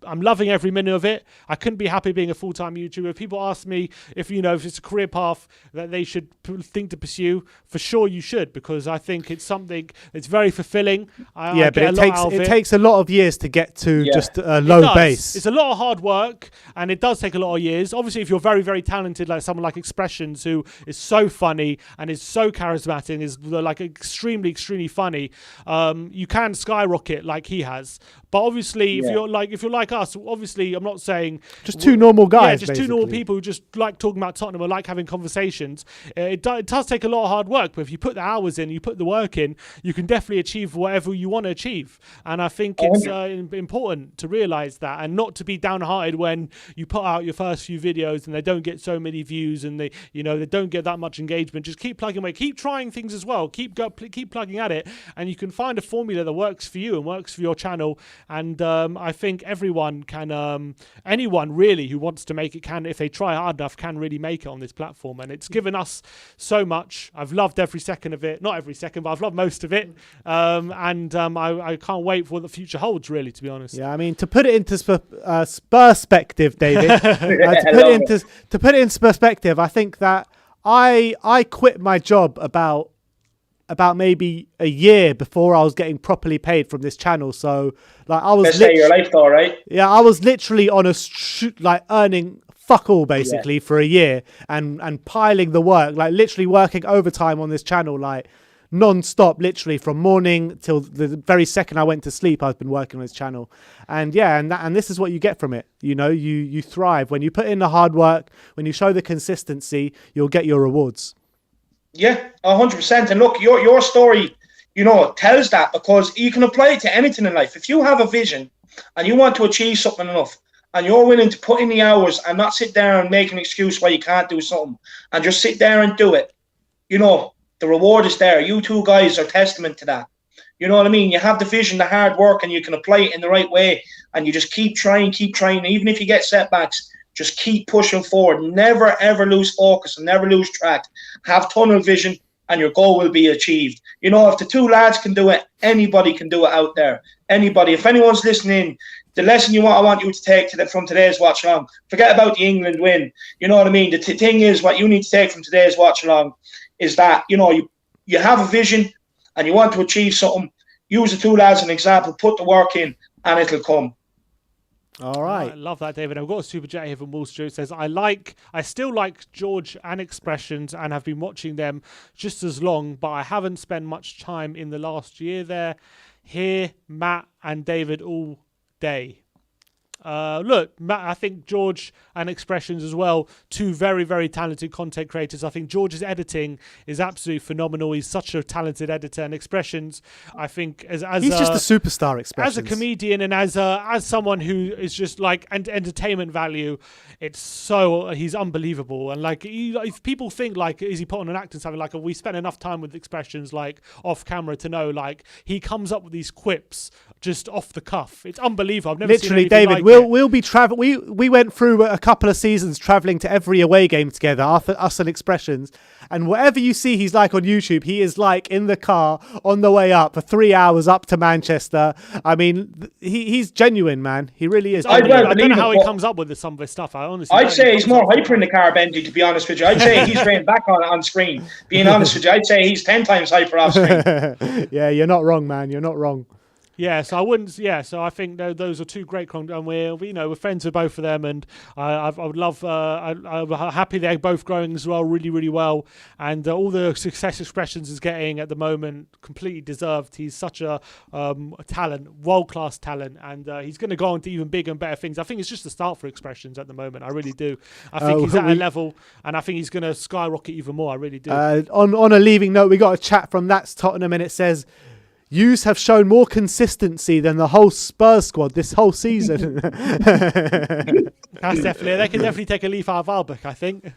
loving every minute of it. I couldn't be happy being a full-time YouTuber. People ask me if it's a career path that they should think to pursue. For sure you should, because I think it's something that's very fulfilling. But it takes a lot of years to get to just a low base. It's a lot of hard work, and it does take a lot of years. Obviously, if you're very, very talented, like someone like Expressions, who is so funny and is so charismatic, is like extremely, extremely funny, you can skyrocket like he has. But obviously, if you're like us, obviously, I'm not saying just two normal guys. Yeah, just two normal people who just like talking about Tottenham or like having conversations. It does take a lot of hard work, but if you put the hours in, you put the work in, you can definitely achieve whatever you want to achieve. And I think it's important to realise that, and not to be downhearted when you put out your first few videos and they don't get so many views and they don't get that much engagement. Just keep plugging away, keep trying things as well, keep plugging at it, and you can find a formula that works for you and works for your channel. And I think everyone can, anyone really who wants to make it can, if they try hard enough, can really make it on this platform. And it's given us so much. I've loved every second of it. Not every second, but I've loved most of it. I can't wait for what the future holds, really, to be honest. Yeah, I mean, to put it into perspective, David, to put it into perspective, I think that I quit my job about maybe a year before I was getting properly paid from this channel. So like I was best day of your life though, right? Yeah, I was literally on a earning fuck all basically for a year and piling the work, like literally working overtime on this channel, like non-stop, literally from morning till the very second I went to sleep. I've been working on this channel, and this is what you get from it. You thrive when you put in the hard work, when you show the consistency, you'll get your rewards. Yeah, 100%. And look, your story, tells that, because you can apply it to anything in life. If you have a vision and you want to achieve something enough, and you're willing to put in the hours and not sit there and make an excuse why you can't do something, and just sit there and do it, the reward is there. You two guys are testament to that. You know what I mean? You have the vision, the hard work, and you can apply it in the right way, and you just keep trying. Even if you get setbacks, just keep pushing forward. Never, ever lose focus and never lose track. Have tunnel vision and your goal will be achieved. If the two lads can do it, anybody can do it out there. Anybody. If anyone's listening, the lesson I want you to take from today's watch along, forget about the England win. You know what I mean? The thing is, what you need to take from today's watch along is that, you have a vision and you want to achieve something. Use the two lads as an example, put the work in, and it'll come. All right. I love that, David. I've got a super chat here from Wall Street. It says, I still like George and Expressions and have been watching them just as long, but I haven't spent much time in the last year there. Here, Matt and David all day. Look, Matt, I think George and Expressions as well, two very, very talented content creators. I think George's editing is absolutely phenomenal. He's such a talented editor, and Expressions, I think, he's just a superstar. Expressions, as a comedian and as someone who is just like entertainment value, he's unbelievable. And like, if people think like, is he put on an act and something, like, we spent enough time with Expressions like off camera to know, like, he comes up with these quips just off the cuff. It's unbelievable. I've never literally seen David. Like we'll be traveling. We went through a couple of seasons traveling to every away game together, us and Expressions. And whatever you see he's like on YouTube, he is like in the car on the way up for 3 hours up to Manchester. I mean, he's genuine, man. He really is. I don't know how he comes up with some of his stuff. I'd say he's more hyper in the car, Benji, to be honest with you. I'd say he's rained back on screen. Being honest with you, I'd say he's 10 times hyper off screen. Yeah, you're not wrong, man. You're not wrong. Yeah, so I wouldn't. Yeah, so I think those are two great, and we're friends with both of them, and I would love. I'm happy they're both growing as well, really, really well, and all the success Expressions is getting at the moment completely deserved. He's such a talent, world-class talent, and he's going to go on to even bigger and better things. I think it's just the start for Expressions at the moment. I really do. I think he's at a level, and I think he's going to skyrocket even more. I really do. On a leaving note, we got a chat from That's Tottenham, and it says, Yous have shown more consistency than the whole Spurs squad this whole season. That's definitely. They can definitely take a leaf out of our book, I think.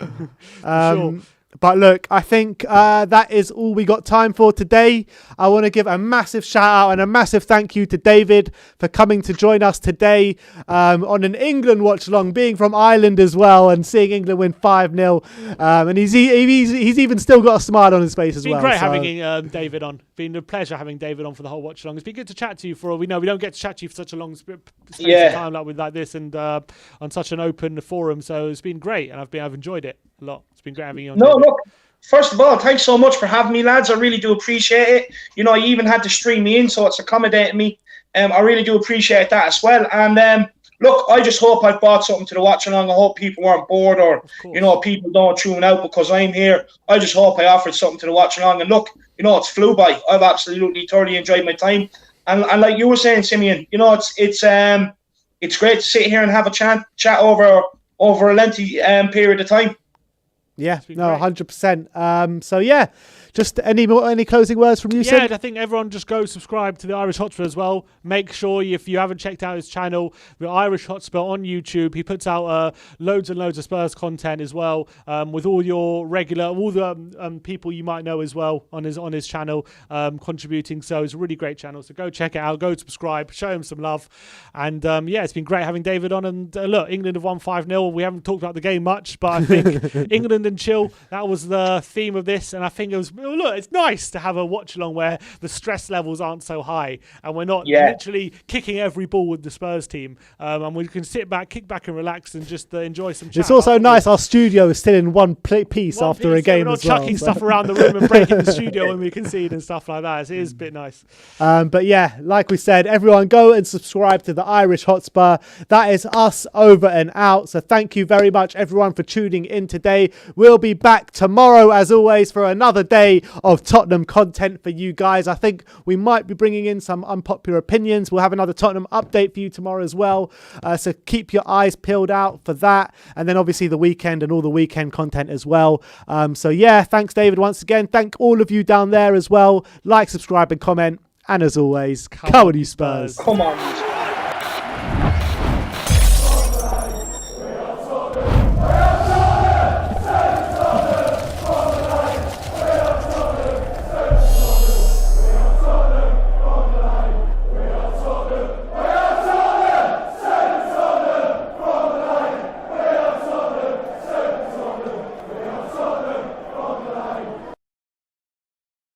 Sure. But look, I think that is all we got time for today. I want to give a massive shout out and a massive thank you to David for coming to join us today on an England watch along, being from Ireland as well, and seeing England win 5-0. And he's even still got a smile on his face as well. It's been great having David on. Been a pleasure having David on for the whole watch along. It's been good to chat to you we don't get to chat to you for such a long space of time like this and on such an open forum. So it's been great, and I've enjoyed it a lot. It's been great having you on. Look, first of all, thanks so much for having me, lads. I really do appreciate it. You even had to stream me in, so it's accommodating me. I really do appreciate that as well. And look, I just hope I've brought something to the watch along. I hope people weren't bored or, people don't tune out because I'm here. I just hope I offered something to the watch along. And look, it's flew by. I've absolutely thoroughly enjoyed my time. And like you were saying, Simeon, it's great to sit here and have a chat over a lengthy period of time. Yeah, no, 100%. So yeah, just any closing words from you, Sid? I think everyone just go subscribe to the Irish Hotspur as well. Make sure if you haven't checked out his channel, the Irish Hotspur on YouTube, he puts out loads and loads of Spurs content as well, with all the people you might know as well on his channel, contributing. So it's a really great channel. So go check it out, go subscribe, show him some love, and it's been great having David on. And look, England have won 5-0. We haven't talked about the game much, but I think England and chill, that was the theme of this, and I think it was. Look, it's nice to have a watch along where the stress levels aren't so high and we're not literally kicking every ball with the Spurs team, and we can kick back and relax and just enjoy some chat. It's also nice our studio is still in one piece after a game as well. We're not chucking stuff around the room and breaking the studio when we concede and stuff like that. It is a bit nice. But yeah, like we said, everyone go and subscribe to the Irish Hotspur. That is us over and out. So thank you very much everyone for tuning in today. We'll be back tomorrow as always for another day of Tottenham content for you guys. I think we might be bringing in some unpopular opinions. We'll have another Tottenham update for you tomorrow as well. So keep your eyes peeled out for that. And then obviously the weekend and all the weekend content as well. So yeah, thanks David once again. Thank all of you down there as well. Like, subscribe and comment. And as always, come on you Spurs. Come on you Spurs.